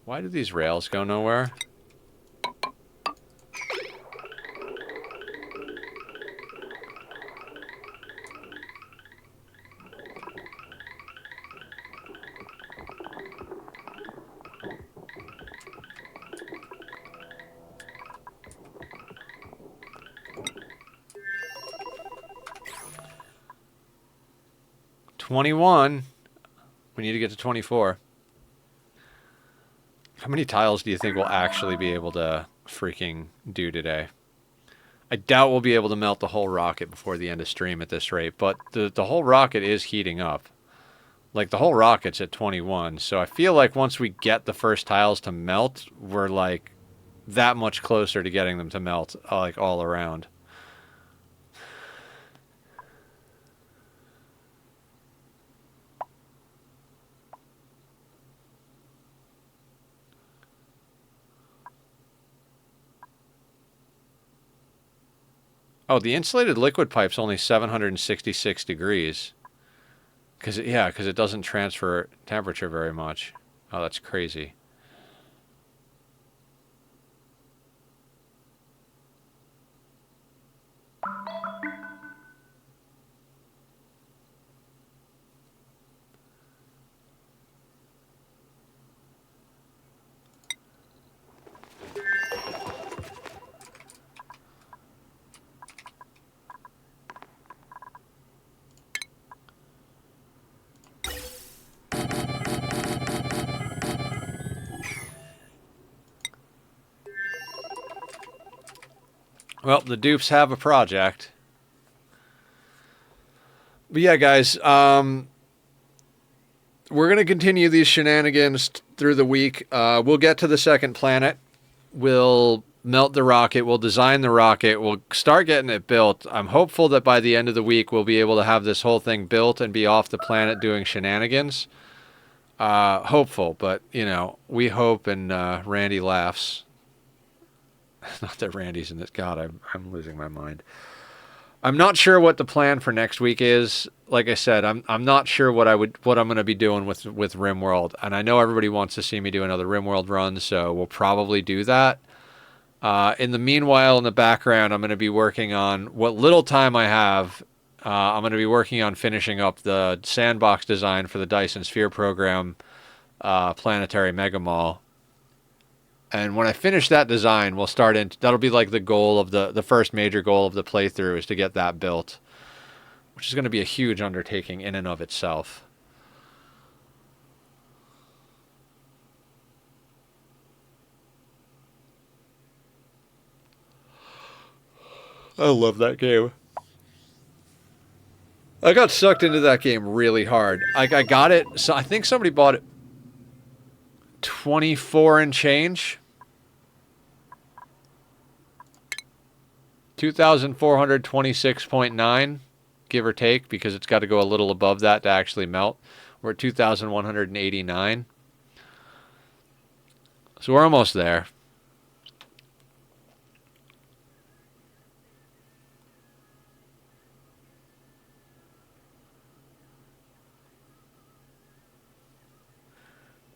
Why do these rails go nowhere? $21. We need to get to 24. How many tiles do you think we'll actually be able to freaking do today? I doubt we'll be able to melt the whole rocket before the end of stream at this rate, but the whole rocket is heating up. Like, the whole rocket's at 21, so I feel like once we get the first tiles to melt, we're, like, that much closer to getting them to melt, like, all around. Oh, the insulated liquid pipe's only 766 degrees. Because it doesn't transfer temperature very much. Oh, that's crazy. Well, the dupes have a project. But yeah, guys, we're going to continue these shenanigans through the week. We'll get to the second planet. We'll melt the rocket. We'll design the rocket. We'll start getting it built. I'm hopeful that by the end of the week, we'll be able to have this whole thing built and be off the planet doing shenanigans. Hopeful, but, you know, we hope, and Randy laughs. Not that Randy's in this. God, I'm losing my mind. I'm not sure what the plan for next week is. Like I said, I'm not sure what I'm going to be doing with RimWorld, and I know everybody wants to see me do another RimWorld run, so we'll probably do that. In the meanwhile, in the background, I'm going to be working on what little time I have. I'm going to be working on finishing up the sandbox design for the Dyson Sphere program, Planetary Mega Mall. And when I finish that design, we'll start in. That'll be like the goal of the first major goal of the playthrough is to get that built, which is going to be a huge undertaking in and of itself. I love that game. I got sucked into that game really hard. I got it. So I think somebody bought it 24 and change. 2,426.9, give or take, because it's got to go a little above that to actually melt. We're at 2,189. So we're almost there.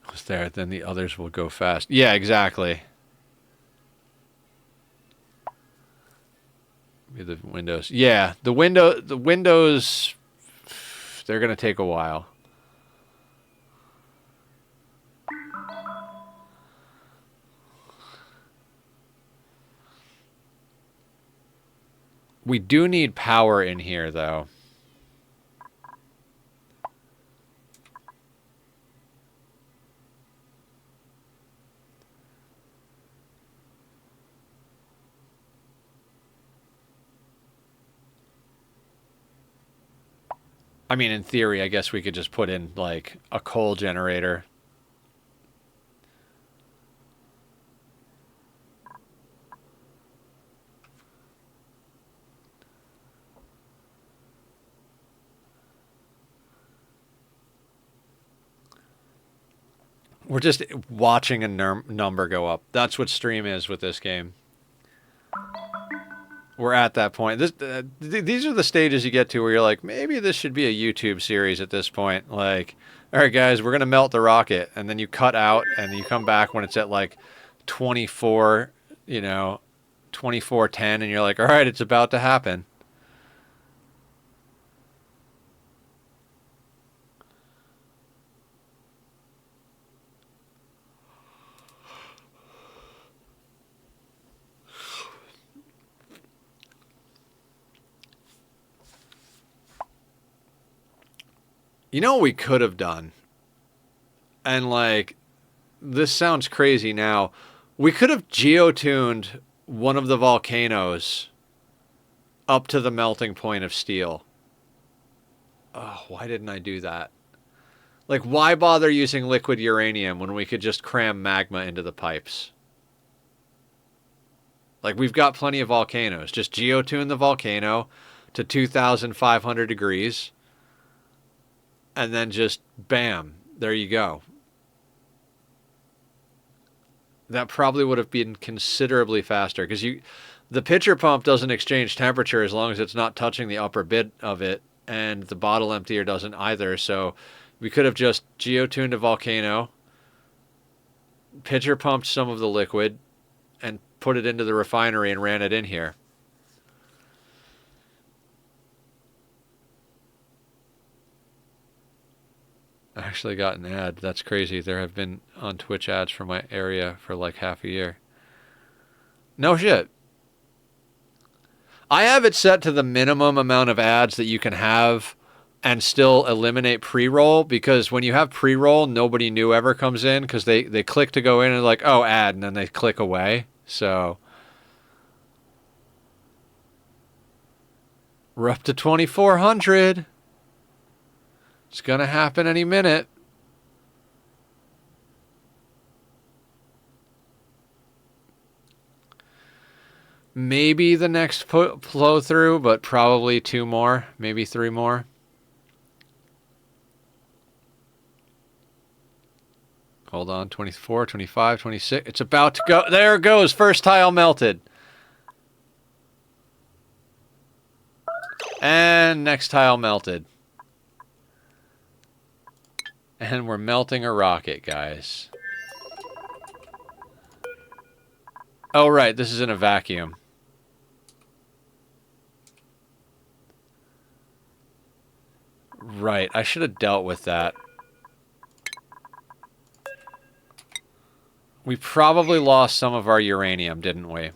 Almost there, then the others will go fast. Yeah, exactly. The windows. Yeah, the windows, they're going to take a while. We do need power in here, though. I mean, in theory, I guess we could just put in, like, a coal generator. We're just watching a number go up. That's what stream is with this game. We're at that point. These are the stages you get to where you're like, maybe this should be a YouTube series at this point. Like, all right, guys, we're going to melt the rocket. And then you cut out and you come back when it's at like 24, 24:10. And you're like, all right, it's about to happen. You know what we could have done? And, like, this sounds crazy now. We could have geotuned one of the volcanoes up to the melting point of steel. Oh, why didn't I do that? Like, why bother using liquid uranium when we could just cram magma into the pipes? Like, we've got plenty of volcanoes. Just geotune the volcano to 2,500 degrees. And then just, bam, there you go. That probably would have been considerably faster because the pitcher pump doesn't exchange temperature as long as it's not touching the upper bit of it, and the bottle emptier doesn't either. So we could have just geotuned a volcano, pitcher pumped some of the liquid, and put it into the refinery and ran it in here. I actually got an ad. That's crazy. There have been on Twitch ads for my area for like half a year. No shit. I have it set to the minimum amount of ads that you can have and still eliminate pre-roll, because when you have pre-roll, nobody new ever comes in because they click to go in and like, oh, ad, and then they click away. So we're up to 2,400. It's going to happen any minute. Maybe the next flow through, but probably 2 more, maybe 3 more. Hold on, 24, 25, 26. It's about to go. There it goes. First tile melted. And next tile melted. And we're melting a rocket, guys. Oh, right. This is in a vacuum. Right. I should have dealt with that. We probably lost some of our uranium, didn't we?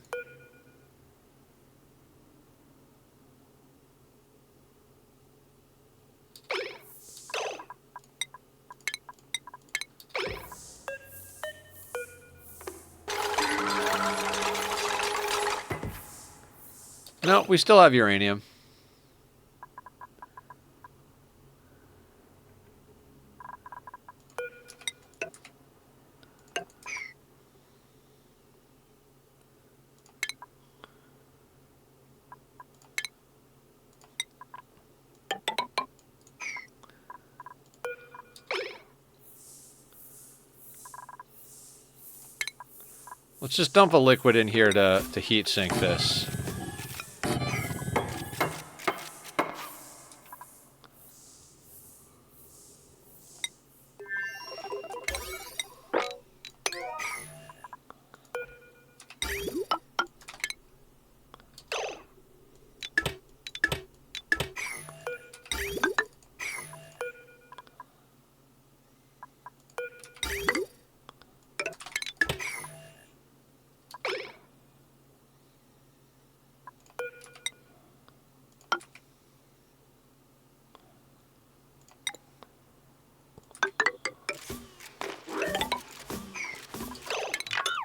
No, we still have uranium. Let's just dump a liquid in here to heat sink this.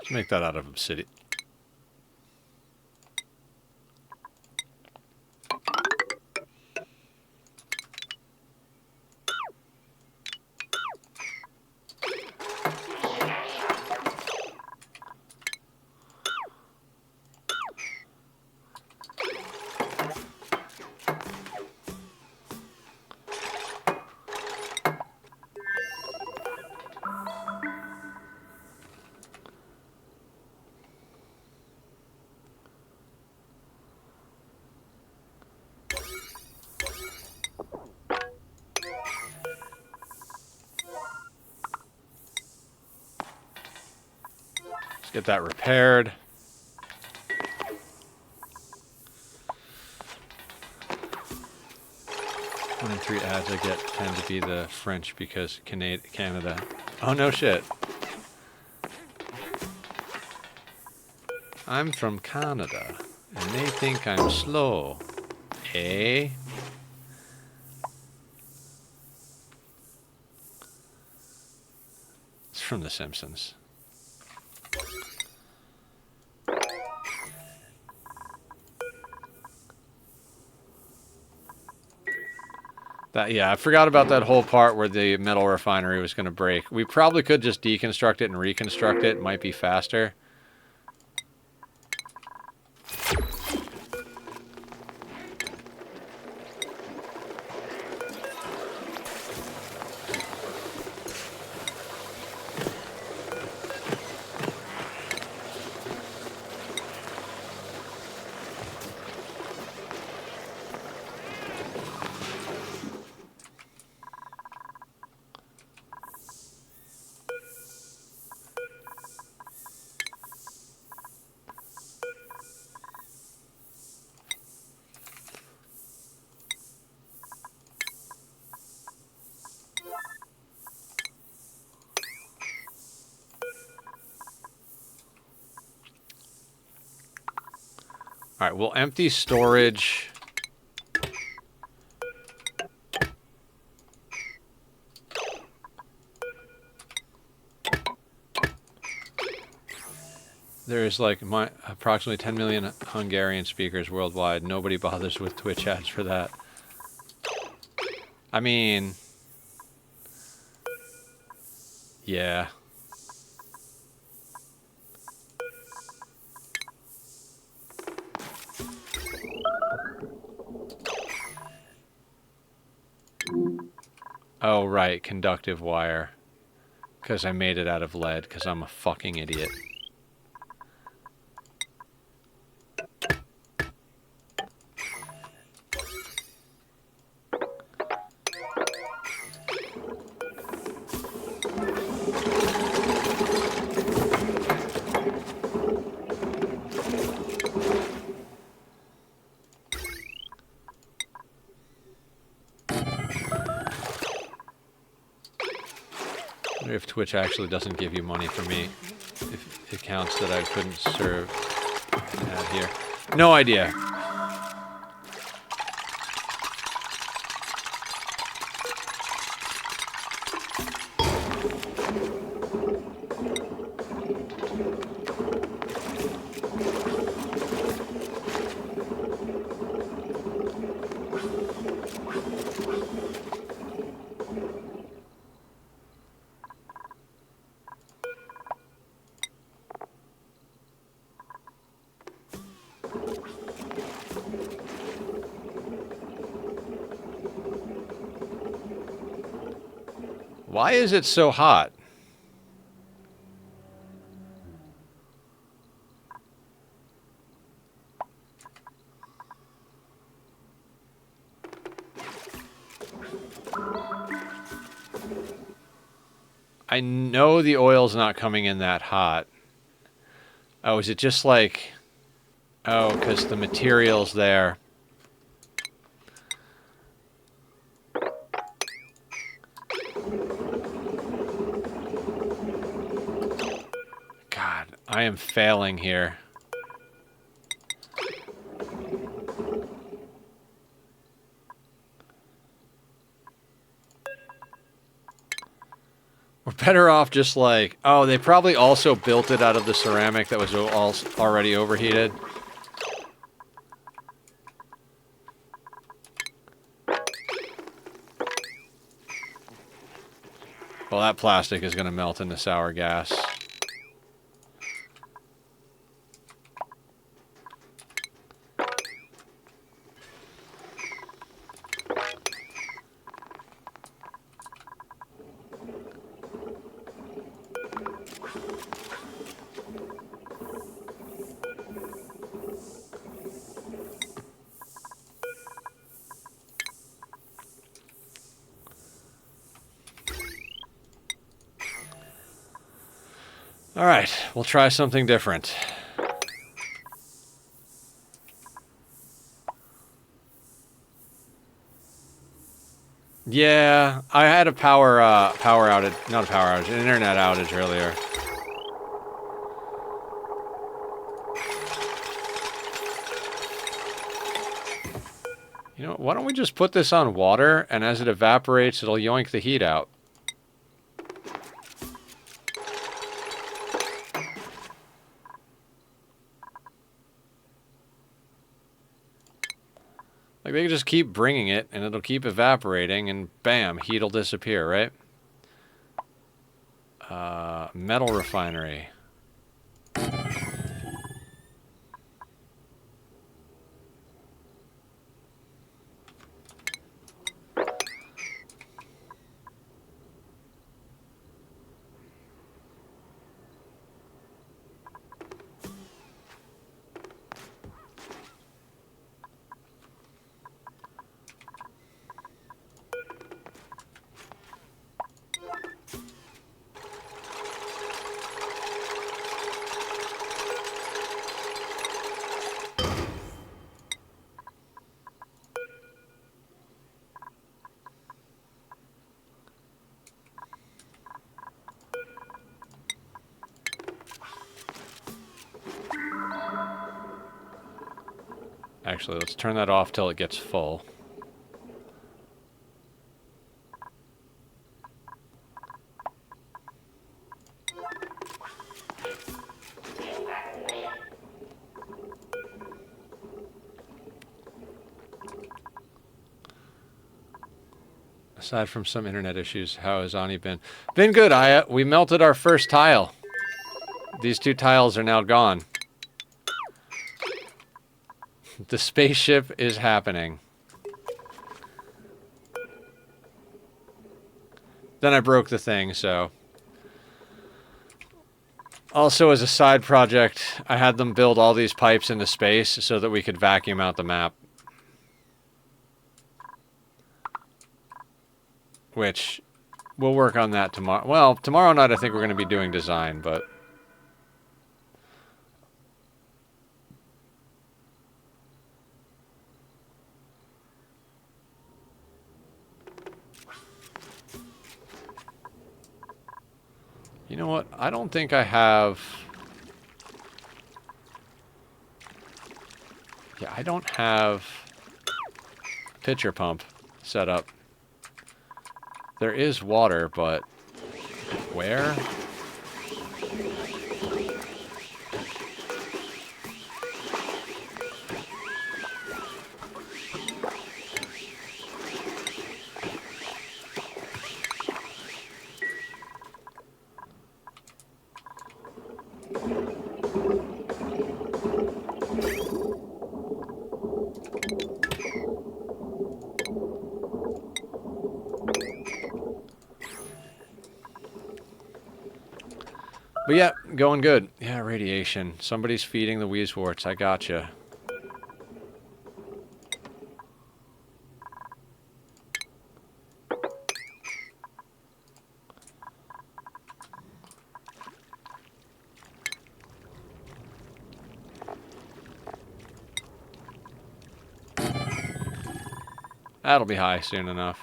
Make that out of obsidian. Get that repaired. One in 3 ads I get tend to be the French because Canada. Oh, no shit. I'm from Canada, and they think I'm slow. Eh? It's from The Simpsons. Yeah, I forgot about that whole part where the metal refinery was going to break. We probably could just deconstruct it and reconstruct it. It might be faster. All right, we'll empty storage. There's like approximately 10 million Hungarian speakers worldwide. Nobody bothers with Twitch ads for that. I mean, yeah. Oh, right, conductive wire. Because I made it out of lead, because I'm a fucking idiot. If Twitch actually doesn't give you money for me, if it counts that I couldn't serve ad here. No idea. Why is it so hot? I know the oil's not coming in that hot. Oh, is it just like... Oh, because the material's there. God, I am failing here. We're better off just like... Oh, they probably also built it out of the ceramic that was already overheated. Well, that plastic is going to melt into sour gas. All right, we'll try something different. Yeah, I had a power outage, not a power outage, an internet outage earlier. You know, why don't we just put this on water, and as it evaporates, it'll yoink the heat out. Like, they can just keep bringing it, and it'll keep evaporating, and bam, heat'll disappear, right? Metal refinery. Actually, let's turn that off till it gets full. Aside from some internet issues, how has Ani been? Been good, Aya. We melted our first tile. These 2 tiles are now gone. The spaceship is happening. Then I broke the thing, so... Also, as a side project, I had them build all these pipes into space so that we could vacuum out the map. Which, we'll work on that tomorrow. Well, tomorrow night I think we're going to be doing design, but... You know what? I don't think I have... Yeah, I don't have a pitcher pump set up. There is water, but where? But yeah, going good. Yeah, radiation. Somebody's feeding the Wheezeworts. I gotcha. That'll be high soon enough.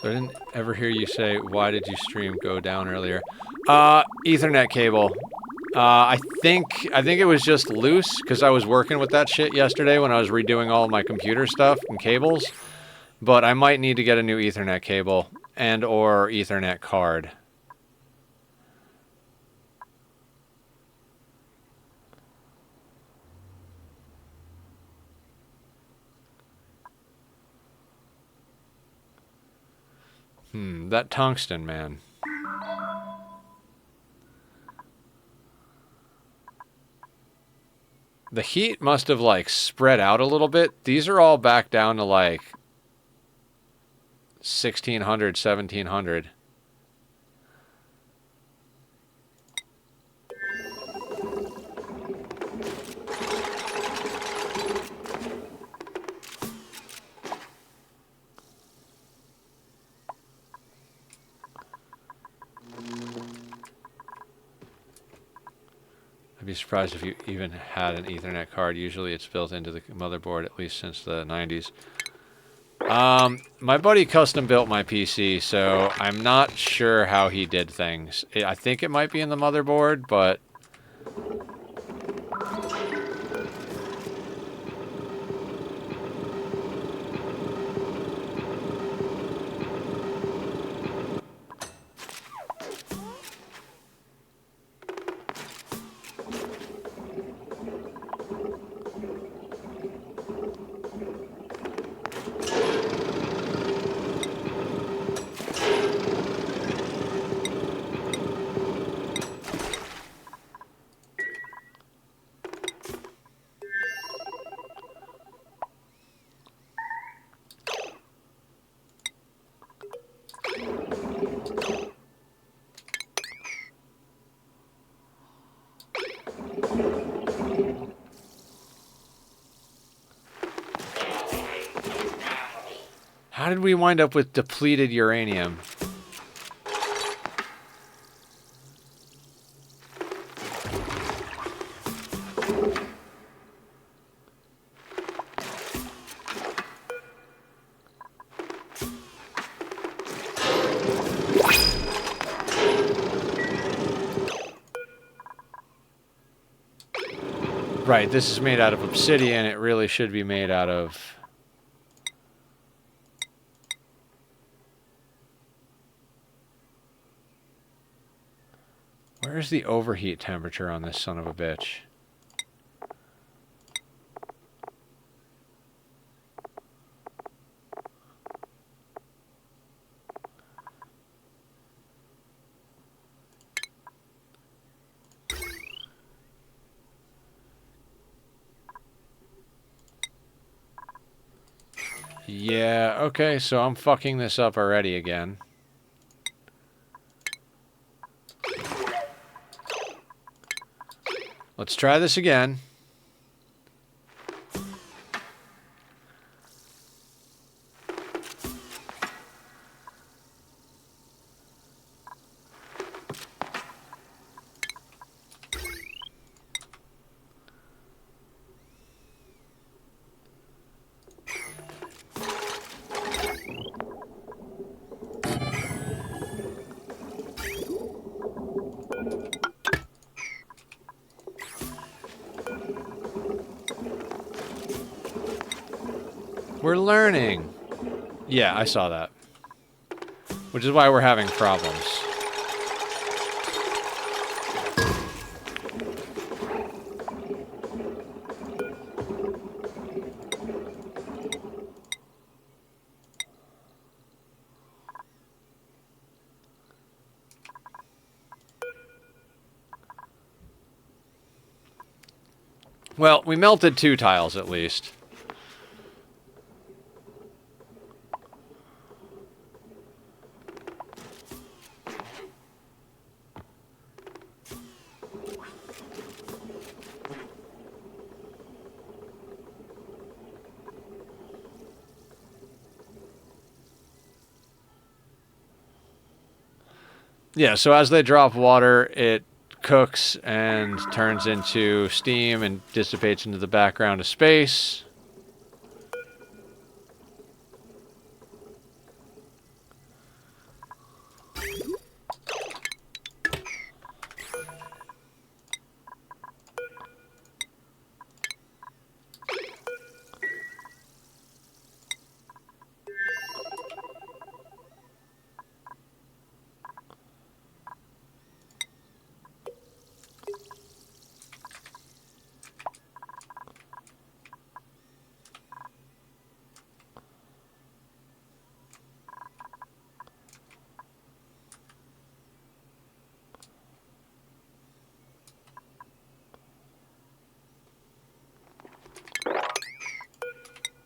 So I didn't ever hear you say, why did you stream go down earlier? Ethernet cable. I think it was just loose because I was working with that shit yesterday when I was redoing all of my computer stuff and cables. But I might need to get a new Ethernet cable and or Ethernet card. That tungsten, man. The heat must have, like, spread out a little bit. These are all back down to, like, 1600, 1700. I'd be surprised if you even had an Ethernet card. Usually it's built into the motherboard, at least since the 90s. My buddy custom built my PC, so I'm not sure how he did things. I think it might be in the motherboard, but... did we wind up with depleted uranium? Right, this is made out of obsidian. It really should be made out of... Where's the overheat temperature on this son of a bitch? Yeah, okay, so I'm fucking this up already again. Let's try this again. We're learning. Yeah, I saw that. Which is why we're having problems. Well, we melted 2 tiles at least. Yeah, so as they drop water, it cooks and turns into steam and dissipates into the background of space.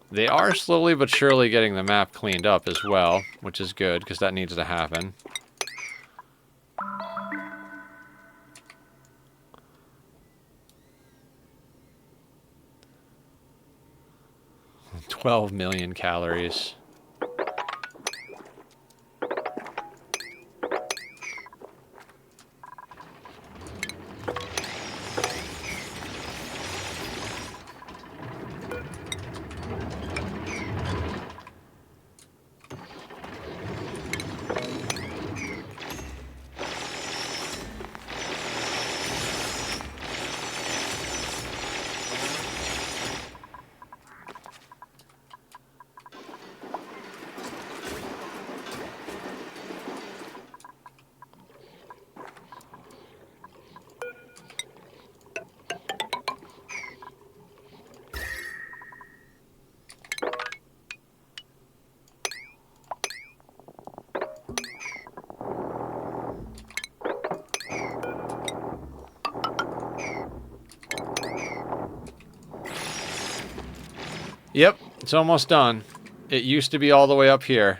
They are slowly but surely getting the map cleaned up as well, which is good, because that needs to happen. $12 million calories. Yep, it's almost done. It used to be all the way up here.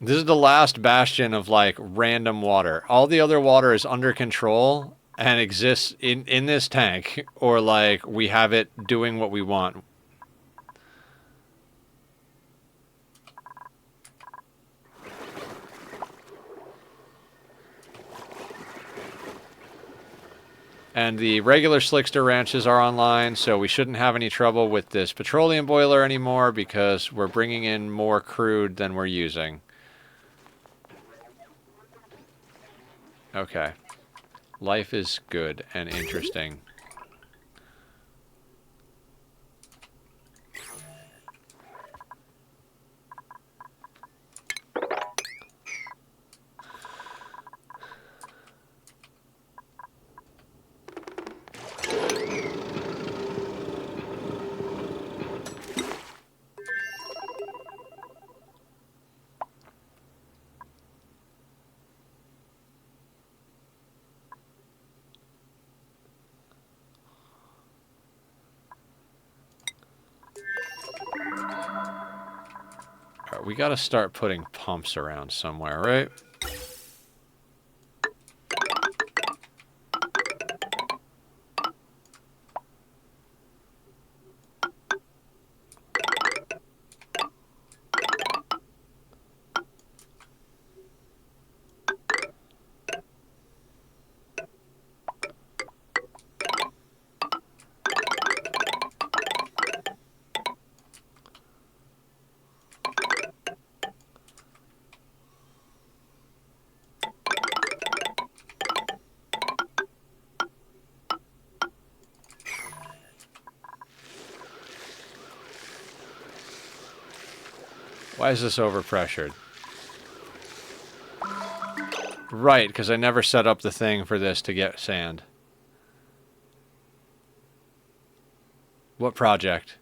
This is the last bastion of, like, random water. All the other water is under control and exists in this tank, or, like, we have it doing what we want. And the regular Slickster ranches are online, so we shouldn't have any trouble with this petroleum boiler anymore because we're bringing in more crude than we're using. Okay. Life is good and interesting. We gotta start putting pumps around somewhere, right? Why is this overpressured? Right, because I never set up the thing for this to get sand. What project?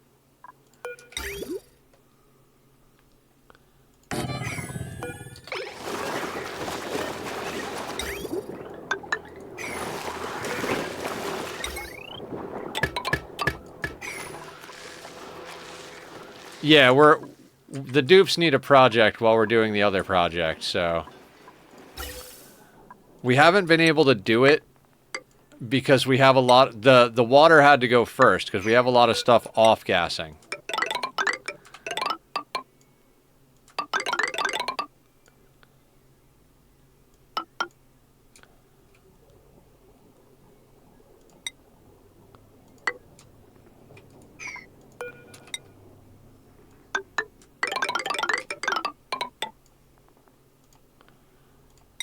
Yeah, the dupes need a project while we're doing the other project, so we haven't been able to do it because we have a lot. The water had to go first because we have a lot of stuff off gassing.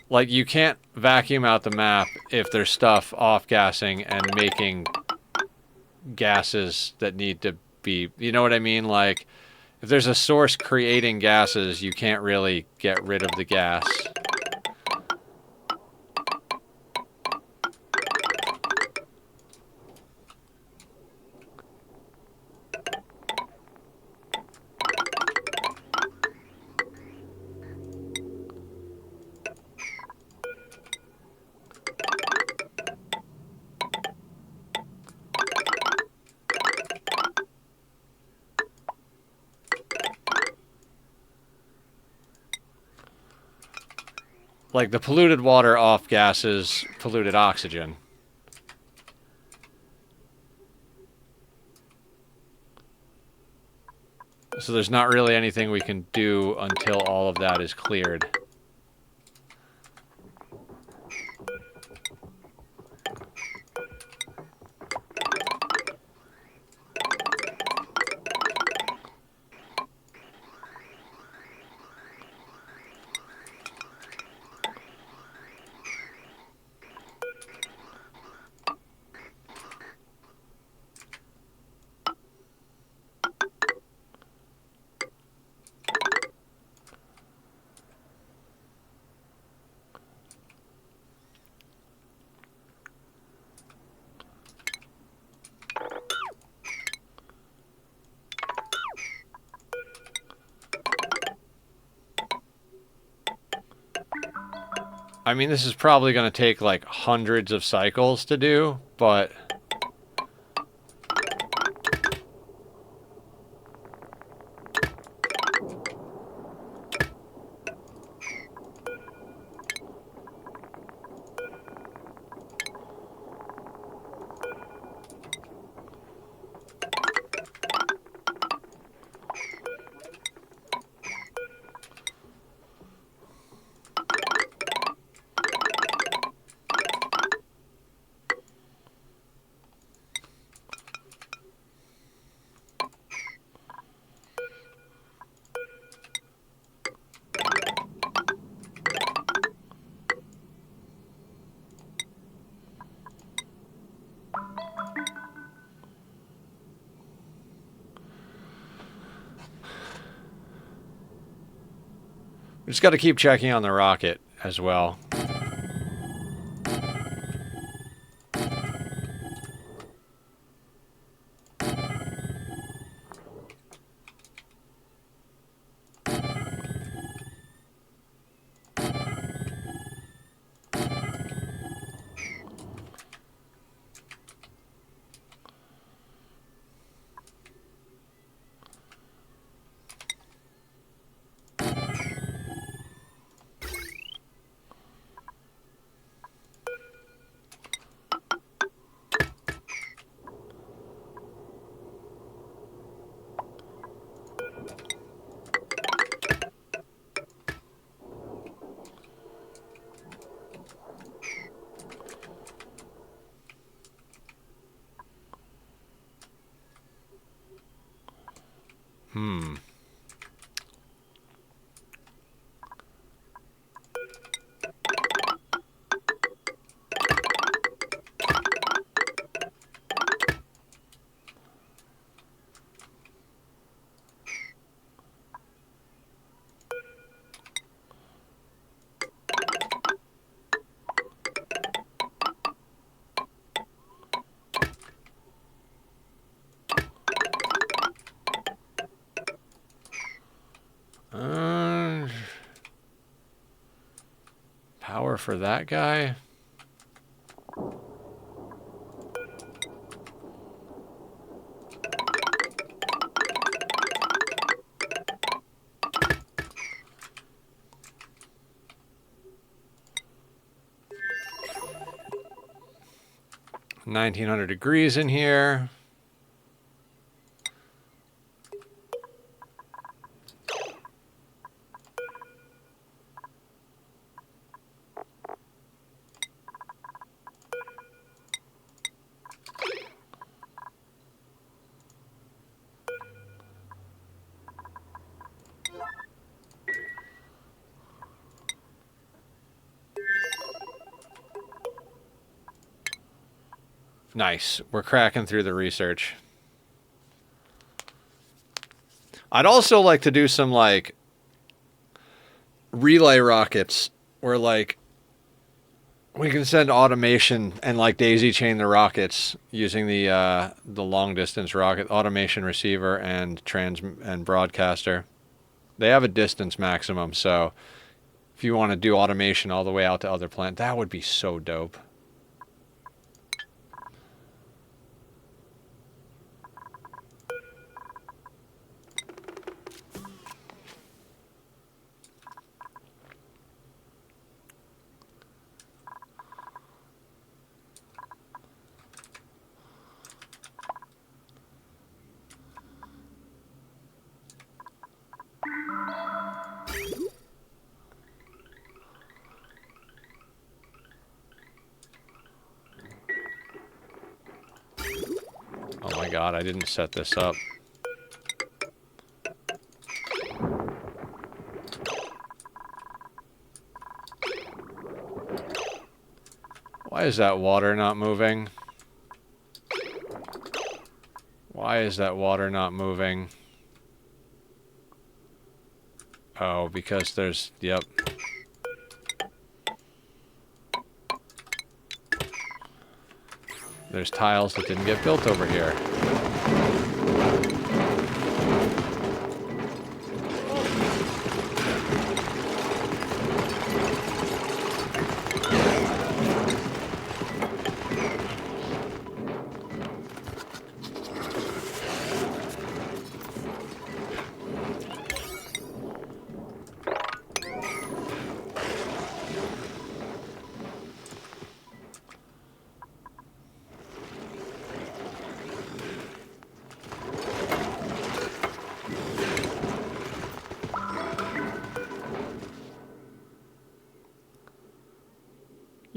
Like, you can't vacuum out the map if there's stuff off-gassing and making gases that need to be... You know what I mean? Like, if there's a source creating gases, you can't really get rid of the gas. Like, the polluted water off gases polluted oxygen. So there's not really anything we can do until all of that is cleared. I mean, this is probably going to take like hundreds of cycles to do, but... We just got to keep checking on the rocket as well. Hmm. Power for that guy? $1,900 in here. Nice. We're cracking through the research. I'd also like to do some, like, relay rockets where, like, we can send automation and, like, daisy chain the rockets using the long distance rocket automation receiver and broadcaster. They have a distance maximum, so if you want to do automation all the way out to other planets, that would be so dope. Oh my god, I didn't set this up. Why is that water not moving? Why is that water not moving? Oh, because there's... Yep. There's tiles that didn't get built over here.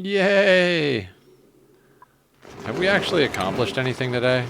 Yay! Have we actually accomplished anything today?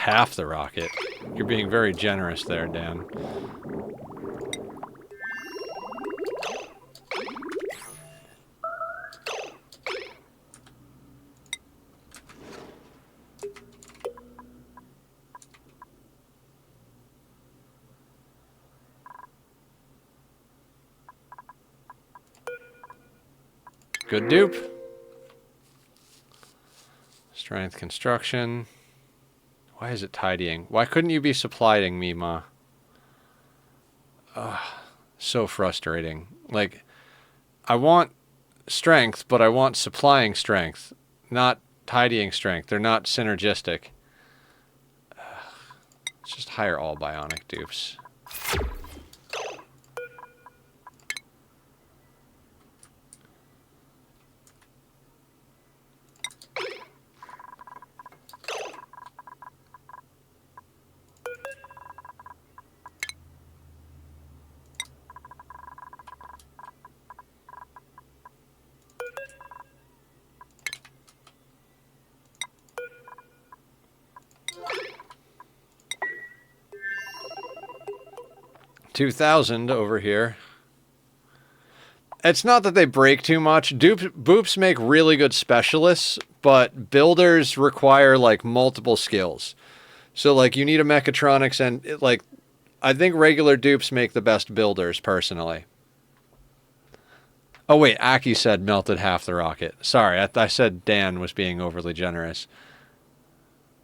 half the rocket. You're being very generous there, Dan. Good dupe. Strength construction. Why is it tidying? Why couldn't you be supplying me, Ma? Ugh, so frustrating. Like, I want strength, but I want supplying strength, not tidying strength. They're not synergistic. Let's just hire all bionic dupes. $2,000 over here. It's not that they break too much. Boops make really good specialists, but builders require like multiple skills. So like you need a mechatronics and like I think regular dupes make the best builders personally. Oh wait, Aki said melted half the rocket. Sorry, I said Dan was being overly generous.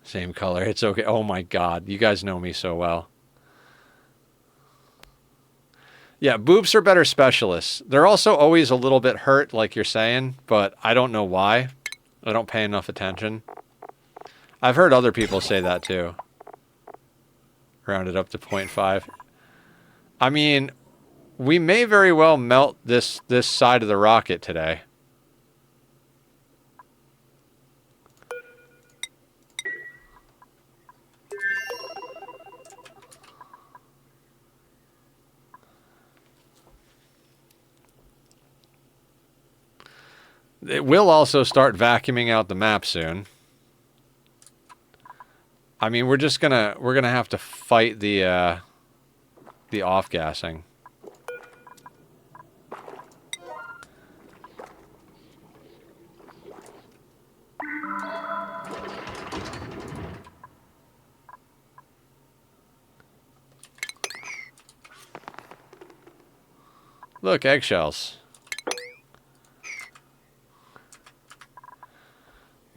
Same color. It's okay. Oh my god, you guys know me so well. Yeah, boops are better specialists. They're also always a little bit hurt, like you're saying, but I don't know why. I don't pay enough attention. I've heard other people say that too. Rounded up to 0.5. I mean, we may very well melt this side of the rocket today. It will also start vacuuming out the map soon. I mean, we're gonna have to fight the off-gassing. Look, eggshells.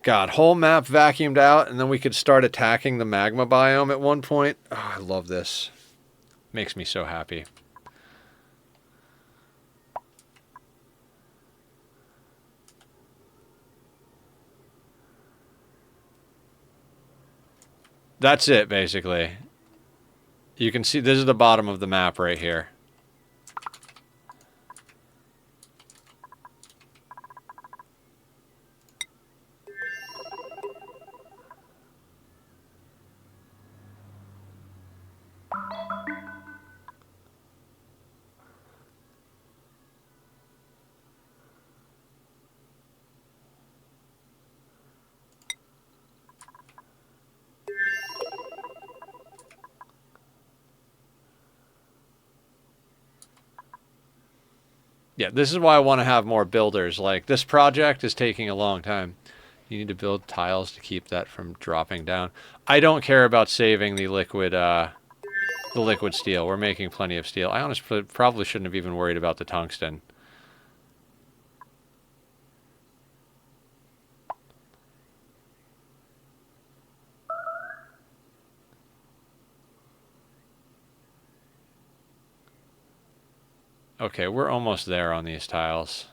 God, whole map vacuumed out, and then we could start attacking the magma biome at one point. Oh, I love this. Makes me so happy. That's it, basically. You can see this is the bottom of the map right here. Yeah, this is why I want to have more builders. Like, this project is taking a long time. You need to build tiles to keep that from dropping down. I don't care about saving the liquid steel. We're making plenty of steel. I honestly probably shouldn't have even worried about the tungsten. Okay, we're almost there on these tiles.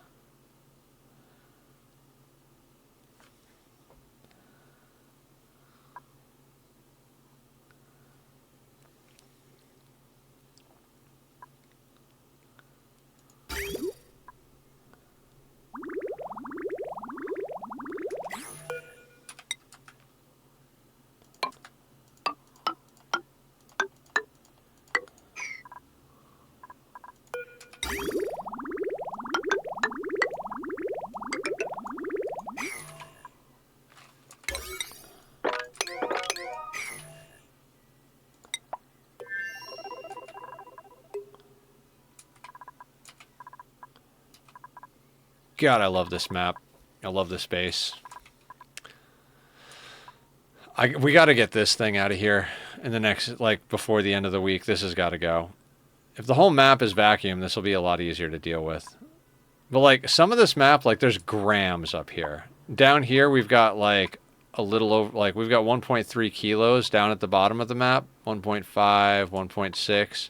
God, I love this map. I love this base. We got to get this thing out of here in the next, like, before the end of the week. This has got to go. If the whole map is vacuum, this will be a lot easier to deal with. But, like, some of this map, like, there's grams up here. Down here, we've got, like, a little over, like, we've got 1.3 kilos down at the bottom of the map. 1.5, 1.6.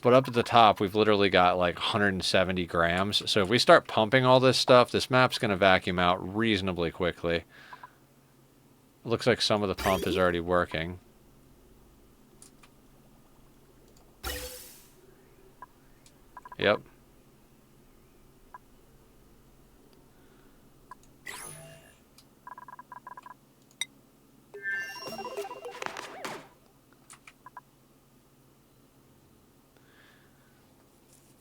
But up at the top, we've literally got, like, 170 grams. So if we start pumping all this stuff, this map's going to vacuum out reasonably quickly. Looks like some of the pump is already working. Yep.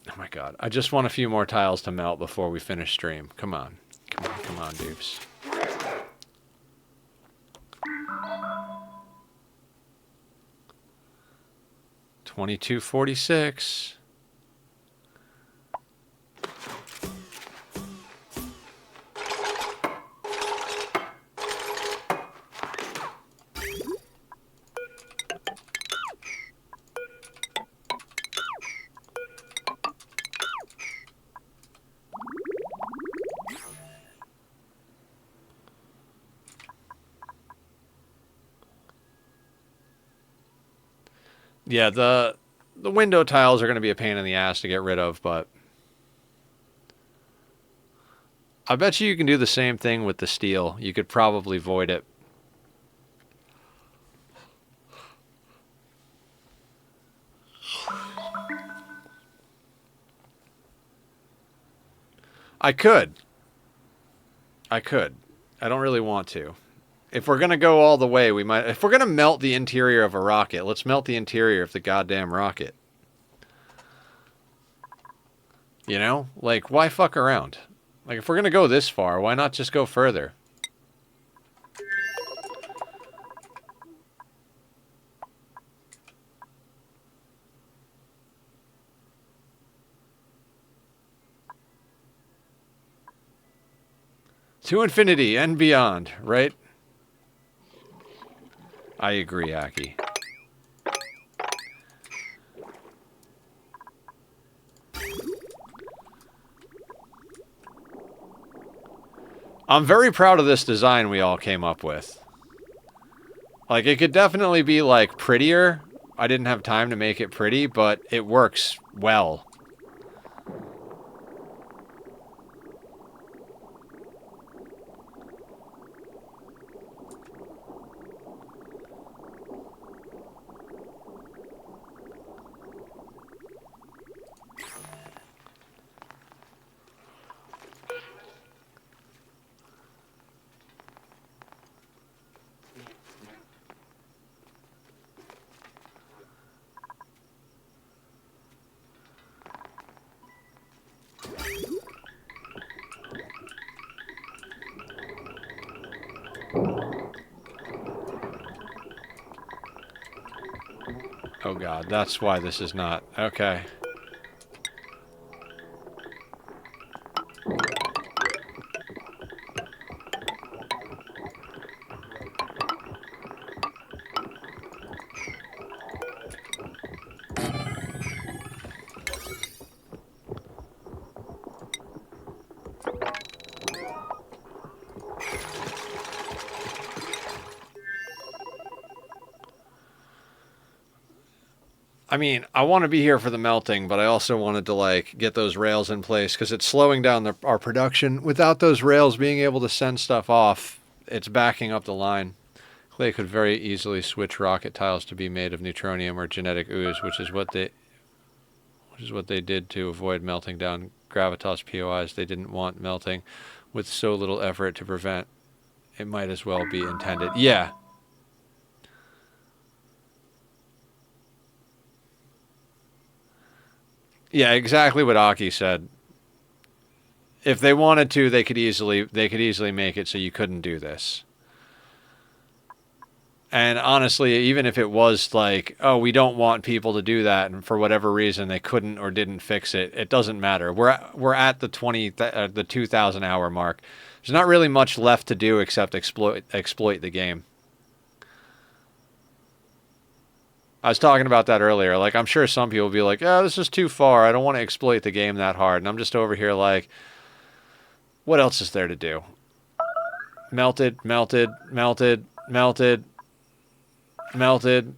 Oh my god. I just want a few more tiles to melt before we finish stream. Come on. Come on, come on, dupes. $22.46. Yeah, the window tiles are going to be a pain in the ass to get rid of, but I bet you can do the same thing with the steel. You could probably void it. I could. I don't really want to. If we're going to go all the way, we might... If we're going to melt the interior of a rocket, let's melt the interior of the goddamn rocket. You know? Like, why fuck around? Like, if we're going to go this far, why not just go further? To infinity and beyond, right? I agree, Aki. I'm very proud of this design we all came up with. Like, it could definitely be, like, prettier. I didn't have time to make it pretty, but it works well. Oh god, that's why this is not... Okay. I mean, I want to be here for the melting, but I also wanted to, like, get those rails in place because it's slowing down our production. Without those rails being able to send stuff off, it's backing up the line. Clay could very easily switch rocket tiles to be made of neutronium or genetic ooze, which is what they did to avoid melting down gravitas POIs. They didn't want melting with so little effort to prevent. It might as well be intended. Yeah. Yeah, exactly what Aki said. If they wanted to, they could easily make it so you couldn't do this. And honestly, even if it was like, oh, we don't want people to do that, and for whatever reason they couldn't or didn't fix it, it doesn't matter. We're at the 2,000 hour mark. There's not really much left to do except exploit the game. I was talking about that earlier. Like, I'm sure some people will be like, oh, this is too far. I don't want to exploit the game that hard. And I'm just over here like, what else is there to do? Melted, melted, melted, melted, melted,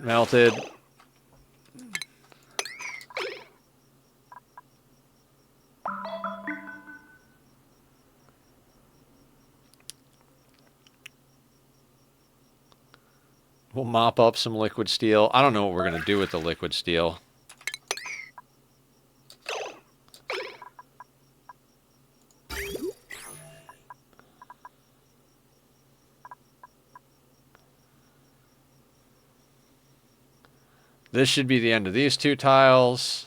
melted. We'll mop up some liquid steel. I don't know what we're going to do with the liquid steel. This should be the end of these two tiles.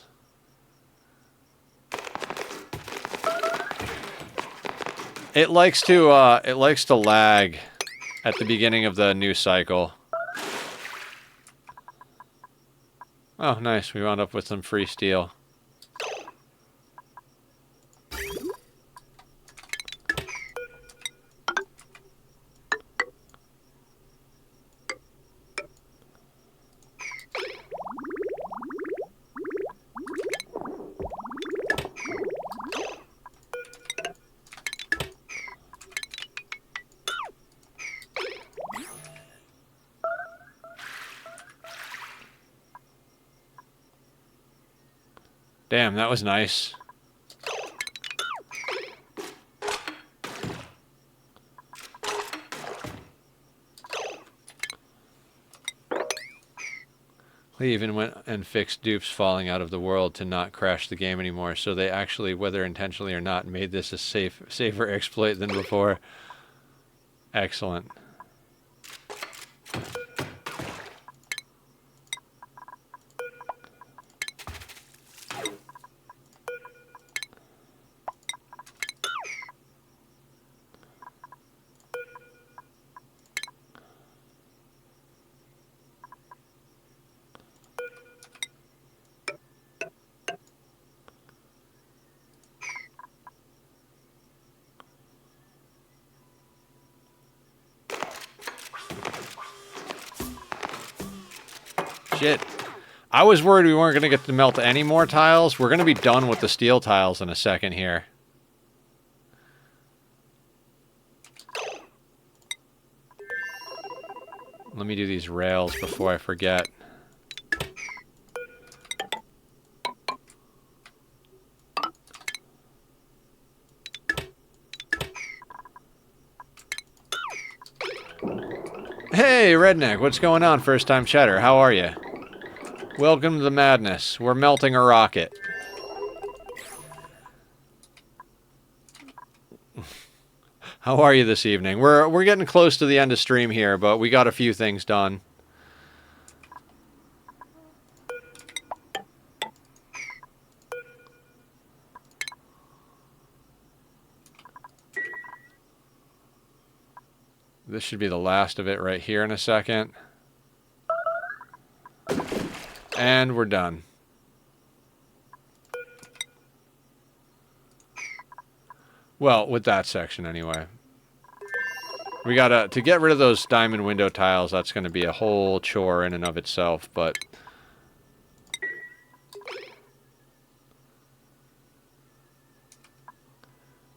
It likes to lag at the beginning of the new cycle. Oh, nice. We wound up with some free steel. Damn, that was nice. They even went and fixed dupes falling out of the world to not crash the game anymore, so they actually, whether intentionally or not, made this a safer exploit than before. Excellent. Shit. I was worried we weren't going to get to melt any more tiles. We're going to be done with the steel tiles in a second here. Let me do these rails before I forget. Hey, Redneck, what's going on, first time chatter? How are you? Welcome to the madness. We're melting a rocket. How are you this evening? We're getting close to the end of stream here, but we got a few things done. This should be the last of it right here in a second. And we're done. Well, with that section anyway. We gotta, to get rid of those diamond window tiles, that's gonna be a whole chore in and of itself, but...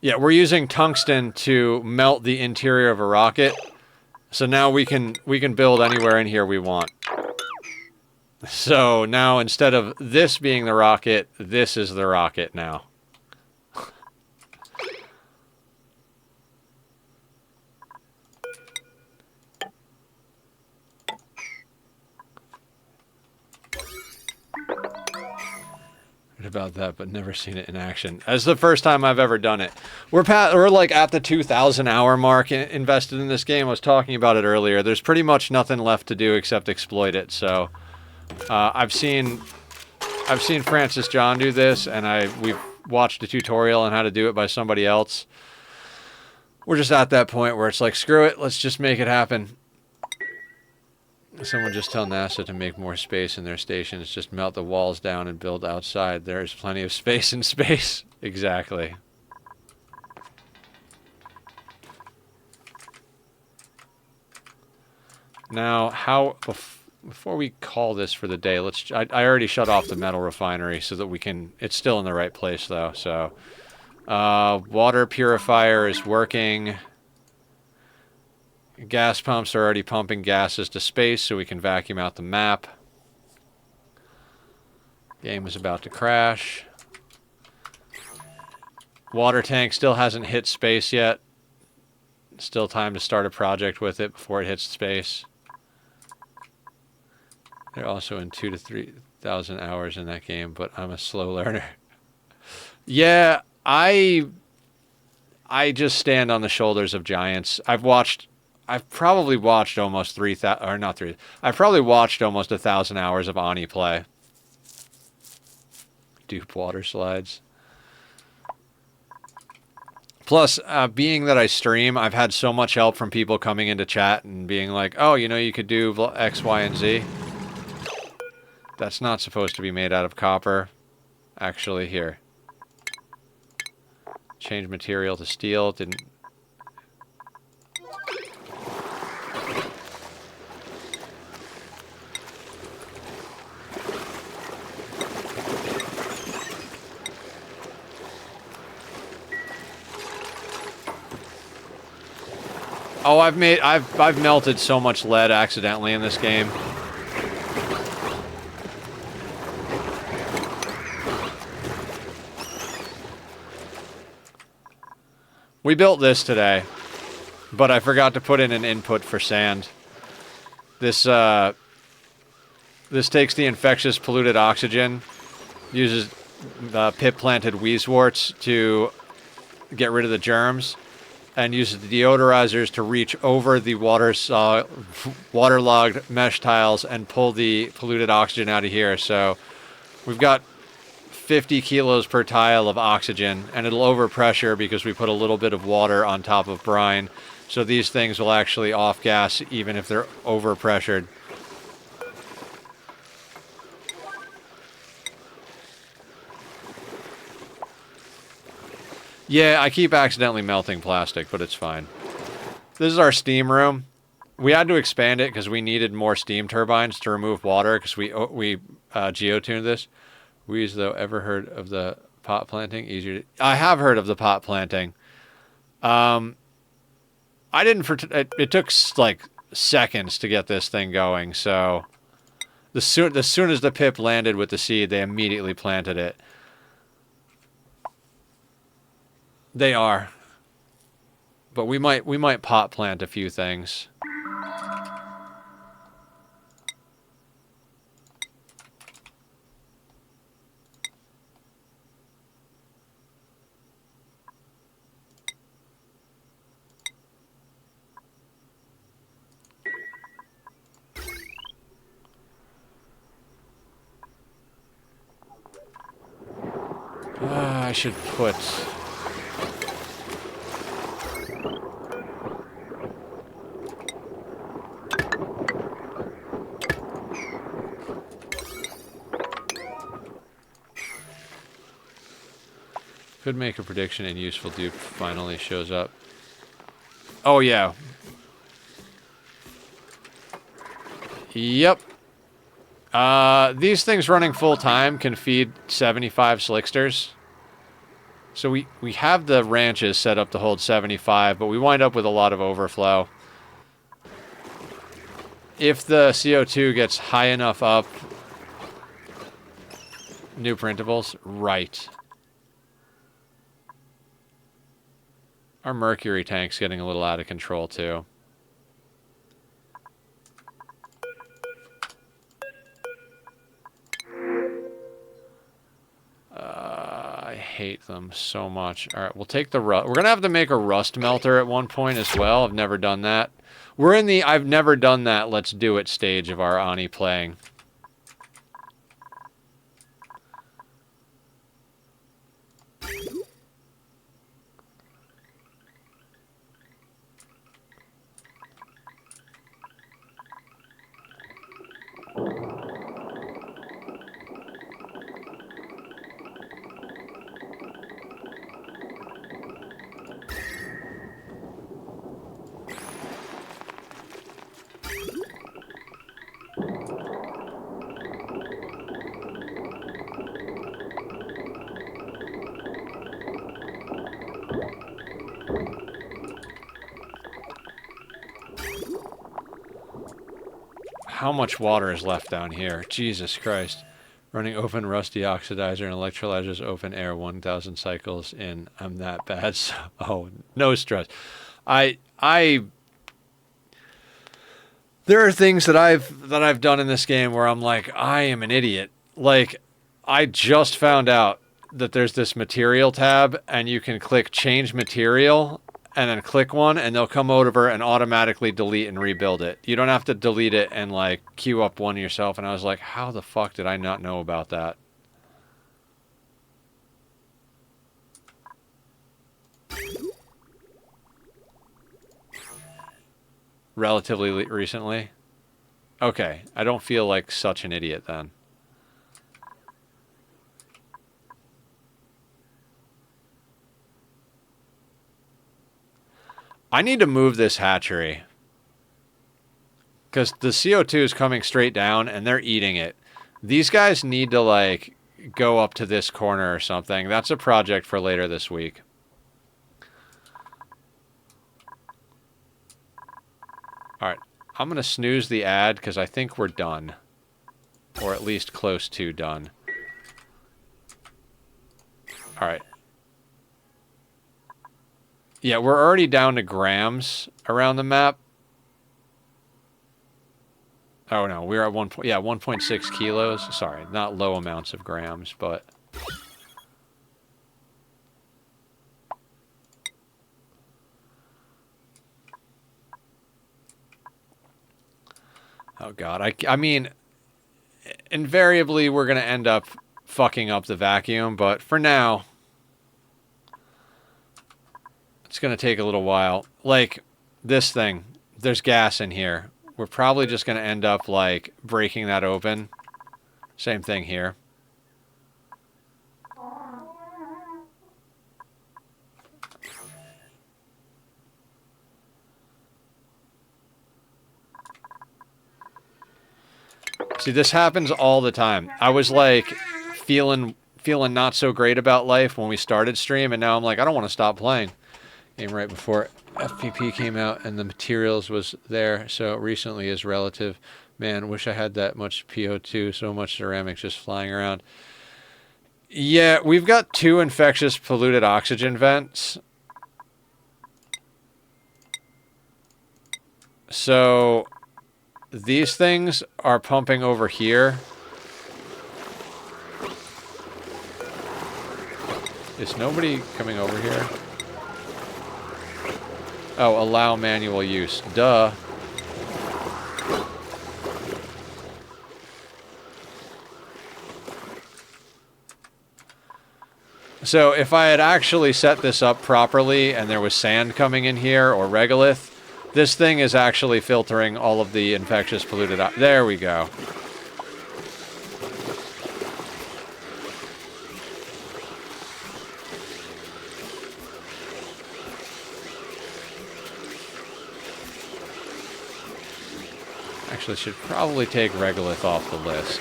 Yeah, we're using tungsten to melt the interior of a rocket. So now we can build anywhere in here we want. So now instead of this being the rocket, this is the rocket now. Heard about that, but never seen it in action. That's the first time I've ever done it. We're like at the 2,000 hour mark invested in this game. I was talking about it earlier. There's pretty much nothing left to do except exploit it. So I've seen Francis John do this, and we've watched a tutorial on how to do it by somebody else. We're just at that point where it's like, screw it, let's just make it happen. Someone just tell NASA to make more space in their stations. Just melt the walls down and build outside. There is plenty of space in space. Exactly. Now, how... Before we call this for the day, let's... I already shut off the metal refinery so that we can... It's still in the right place, though, so... water purifier is working. Gas pumps are already pumping gases to space so we can vacuum out the map. Game is about to crash. Water tank still hasn't hit space yet. Still time to start a project with it before it hits space. They're also in 2,000 to 3,000 hours in that game, but I'm a slow learner. Yeah, I just stand on the shoulders of giants. I've probably watched almost 3,000, or not 3. I've probably watched almost 1,000 hours of Ani play. Dupe water slides. Plus, being that I stream, I've had so much help from people coming into chat and being like, oh, you know, you could do X, Y, and Z. That's not supposed to be made out of copper. Actually, here. Change material to steel. Didn't... Oh, I've melted so much lead accidentally in this game. We built this today, but I forgot to put in an input for sand. This takes the infectious polluted oxygen, uses pit-planted wheezeworts to get rid of the germs, and uses the deodorizers to reach over the waterlogged mesh tiles and pull the polluted oxygen out of here. So we've got 50 kilos per tile of oxygen, and it'll overpressure because we put a little bit of water on top of brine. So these things will actually off gas even if they're overpressured. Yeah, I keep accidentally melting plastic, but it's fine. This is our steam room. We had to expand it because we needed more steam turbines to remove water because we geotuned this. Weeze, though, ever heard of the pot planting? Easier to... I have heard of the pot planting. I didn't... It took, like, seconds to get this thing going, so... As soon as the pip landed with the seed, they immediately planted it. They are. But we might pot plant a few things. I should put... Could make a prediction and useful dupe finally shows up. Oh, yeah. Yep. These things running full time can feed 75 slicksters. So we have the ranches set up to hold 75, but we wind up with a lot of overflow. If the CO2 gets high enough up... New printables? Right. Our mercury tank's getting a little out of control, too. I hate them so much. Alright, we'll take the rust. We're gonna have to make a rust melter at one point as well. I've never done that. We're in the I've never done that, let's do it stage of our Ani playing. How much water is left down here? Jesus Christ. Running open rusty oxidizer and electrolyzers open air 1,000 cycles in. I'm that bad. So, oh, no stress. There are things that I've done in this game where I'm like, I am an idiot. Like, I just found out that there's this material tab and you can click change material and then click one and they'll come over and automatically delete and rebuild it. You don't have to delete it and like queue up one yourself. And I was like, how the fuck did I not know about that? Relatively recently? Okay, I don't feel like such an idiot then. I need to move this hatchery. Because the CO2 is coming straight down and they're eating it. These guys need to like go up to this corner or something. That's a project for later this week. Alright, I'm going to snooze the ad because I think we're done. Or at least close to done. Alright. Yeah, we're already down to grams around the map. Oh no, we're at 1.6 kilos. Sorry, not low amounts of grams, but... Oh god, I mean, invariably we're going to end up fucking up the vacuum, but for now, it's going to take a little while. Like, this thing, there's gas in here. We're probably just going to end up, like, breaking that open. Same thing here. See, this happens all the time. I was, like, feeling not so great about life when we started stream, and now I'm like, I don't want to stop playing. Game right before FPP came out and the materials was there, so recently is relative. Man, wish I had that much PO2, so much ceramics just flying around. Yeah, we've got 2 infectious polluted oxygen vents. So these things are pumping over here. Is nobody coming over here? Oh, allow manual use. Duh. So if I had actually set this up properly and there was sand coming in here or regolith, this thing is actually filtering all of the infectious polluted... There we go. Actually, should probably take regolith off the list.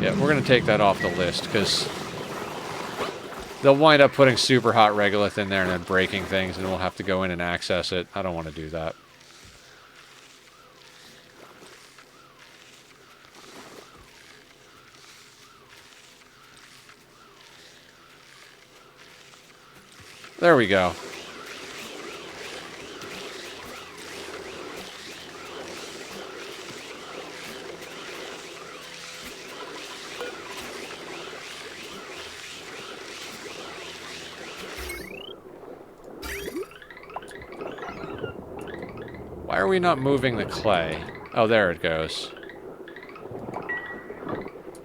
Yeah, we're going to take that off the list, because they'll wind up putting super hot regolith in there and then breaking things, and we'll have to go in and access it. I don't want to do that. There we go. Why are we not moving the clay? Oh, there it goes.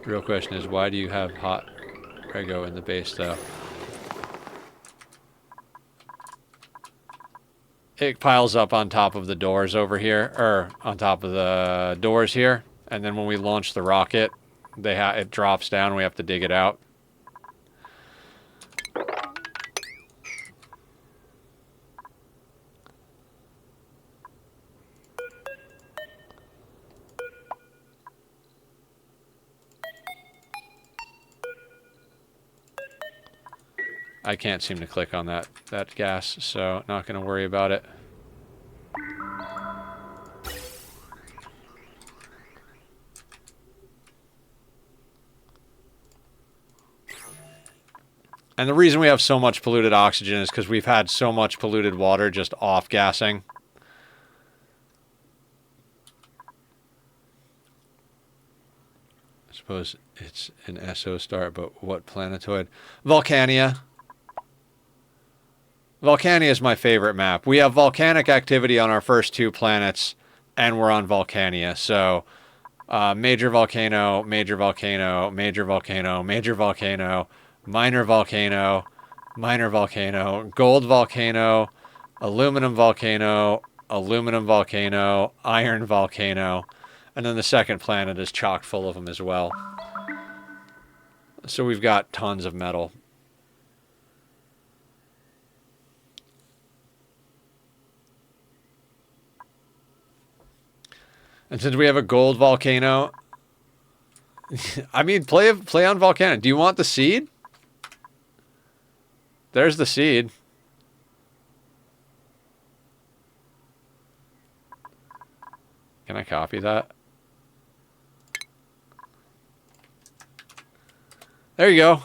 The real question is, why do you have hot rego in the base, though? It piles up on top of the doors over here, or on top of the doors here, and then when we launch the rocket, it drops down and we have to dig it out. I can't seem to click on that gas, so not going to worry about it. And the reason we have so much polluted oxygen is because we've had so much polluted water just off-gassing. I suppose it's an SO star, but what planetoid? Volcanea. Volcanea is my favorite map. We have volcanic activity on our first 2 planets, and we're on Volcanea. So, major volcano, major volcano, major volcano, major volcano, minor volcano, minor volcano, gold volcano, aluminum volcano, aluminum volcano, iron volcano, and then the second planet is chock full of them as well. So we've got tons of metal. And since we have a gold volcano, I mean, play on Volcano. Do you want the seed? There's the seed. Can I copy that? There you go.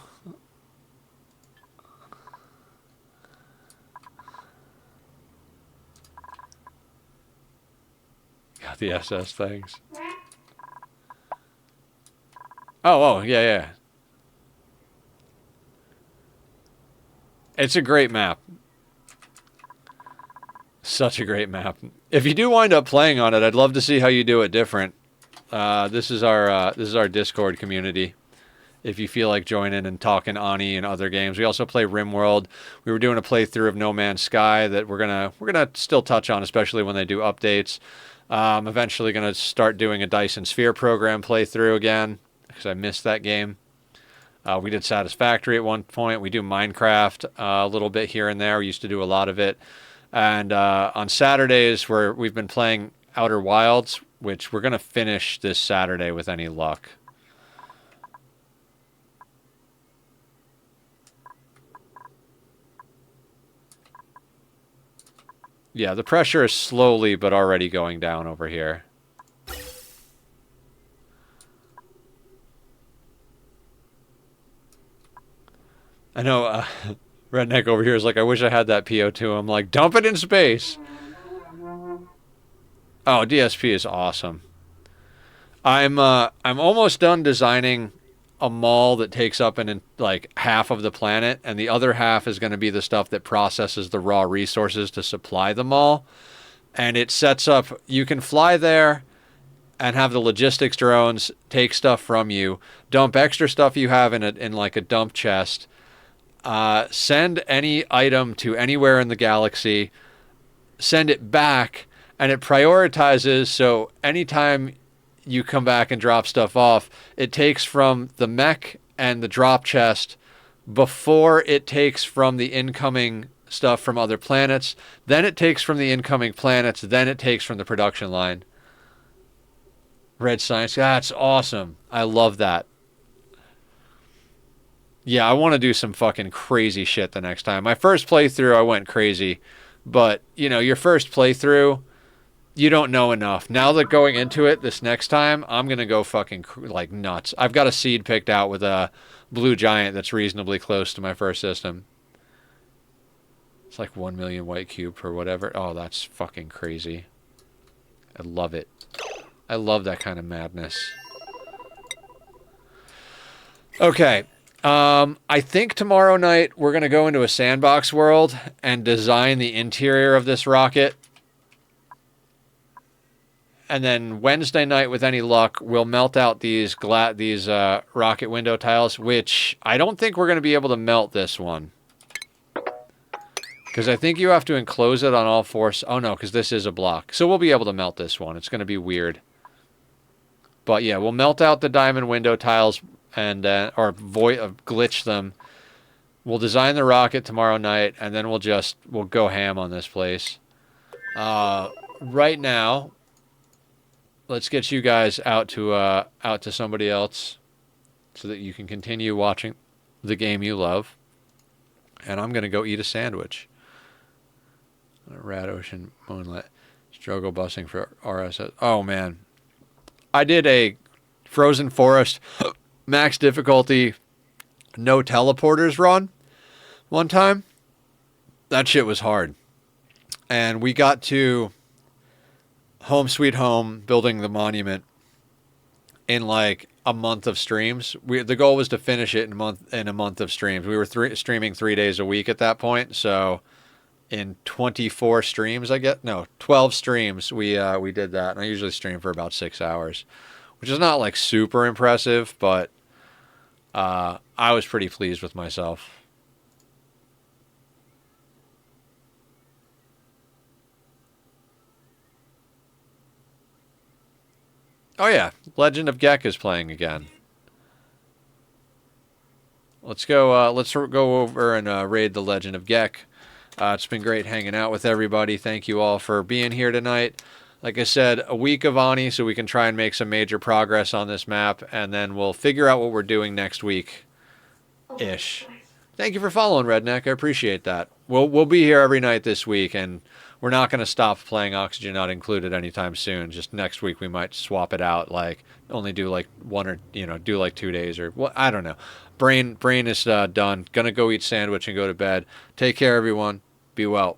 Got the SS things. Oh, yeah. It's a great map. Such a great map. If you do wind up playing on it, I'd love to see how you do it different. This is our Discord community. If you feel like joining and talking Ani and other games, we also play RimWorld. We were doing a playthrough of No Man's Sky that we're gonna still touch on, especially when they do updates. Eventually gonna start doing a Dyson Sphere program playthrough again because I missed that game. We did Satisfactory at one point. We do Minecraft a little bit here and there. We used to do a lot of it. And on Saturdays, we've been playing Outer Wilds, which we're going to finish this Saturday with any luck. Yeah, the pressure is slowly but already going down over here. I know Redneck over here is like, I wish I had that PO2. I'm like, dump it in space. Oh, DSP is awesome. I'm almost done designing a mall that takes up like half of the planet, and the other half is going to be the stuff that processes the raw resources to supply the mall. And it sets up, you can fly there and have the logistics drones take stuff from you, dump extra stuff you have in like a dump chest. Send any item to anywhere in the galaxy, send it back, and it prioritizes, so anytime you come back and drop stuff off, it takes from the mech and the drop chest before it takes from the incoming stuff from other planets, then it takes from the incoming planets, then it takes from the production line. Red Science, that's awesome. I love that. Yeah, I want to do some fucking crazy shit the next time. My first playthrough, I went crazy. But, you know, your first playthrough, you don't know enough. Now that going into it this next time, I'm going to go fucking, like, nuts. I've got a seed picked out with a blue giant that's reasonably close to my first system. It's like 1 million white cube per whatever. Oh, that's fucking crazy. I love it. I love that kind of madness. Okay. I think tomorrow night we're going to go into a sandbox world and design the interior of this rocket. And then Wednesday night, with any luck, we'll melt out these rocket window tiles, which I don't think we're going to be able to melt this one. Because I think you have to enclose it on all four. Oh, no, because this is a block. So we'll be able to melt this one. It's going to be weird. But yeah, we'll melt out the diamond window tiles and glitch them. We'll design the rocket tomorrow night, and then we'll go ham on this place. Right now, let's get you guys out to somebody else so that you can continue watching the game you love. And I'm going to go eat a sandwich. Red Ocean Moonlit. Struggle busing for RSS. Oh, man. I did a Frozen Forest max difficulty no teleporters run one time. That shit was hard. And we got to Home Sweet Home, building the monument, in like a month of streams. The goal was to finish it in a month of streams. We were streaming 3 days a week at that point, so in 24 streams, 12 streams, we did that. And I usually stream for about 6 hours, which is not like super impressive, but I was pretty pleased with myself. Oh yeah, Legend of Gek is playing again. Let's go. Let's go over and raid the Legend of Gek. It's been great hanging out with everybody. Thank you all for being here tonight. Like I said, a week of Ani, so we can try and make some major progress on this map, and then we'll figure out what we're doing next week-ish. Thank you for following, Redneck. I appreciate that. We'll be here every night this week, and we're not going to stop playing Oxygen Not Included anytime soon. Just next week we might swap it out, like only do like one or do like 2 days or what, I don't know. Brain is done. Gonna go eat sandwich and go to bed. Take care, everyone. Be well.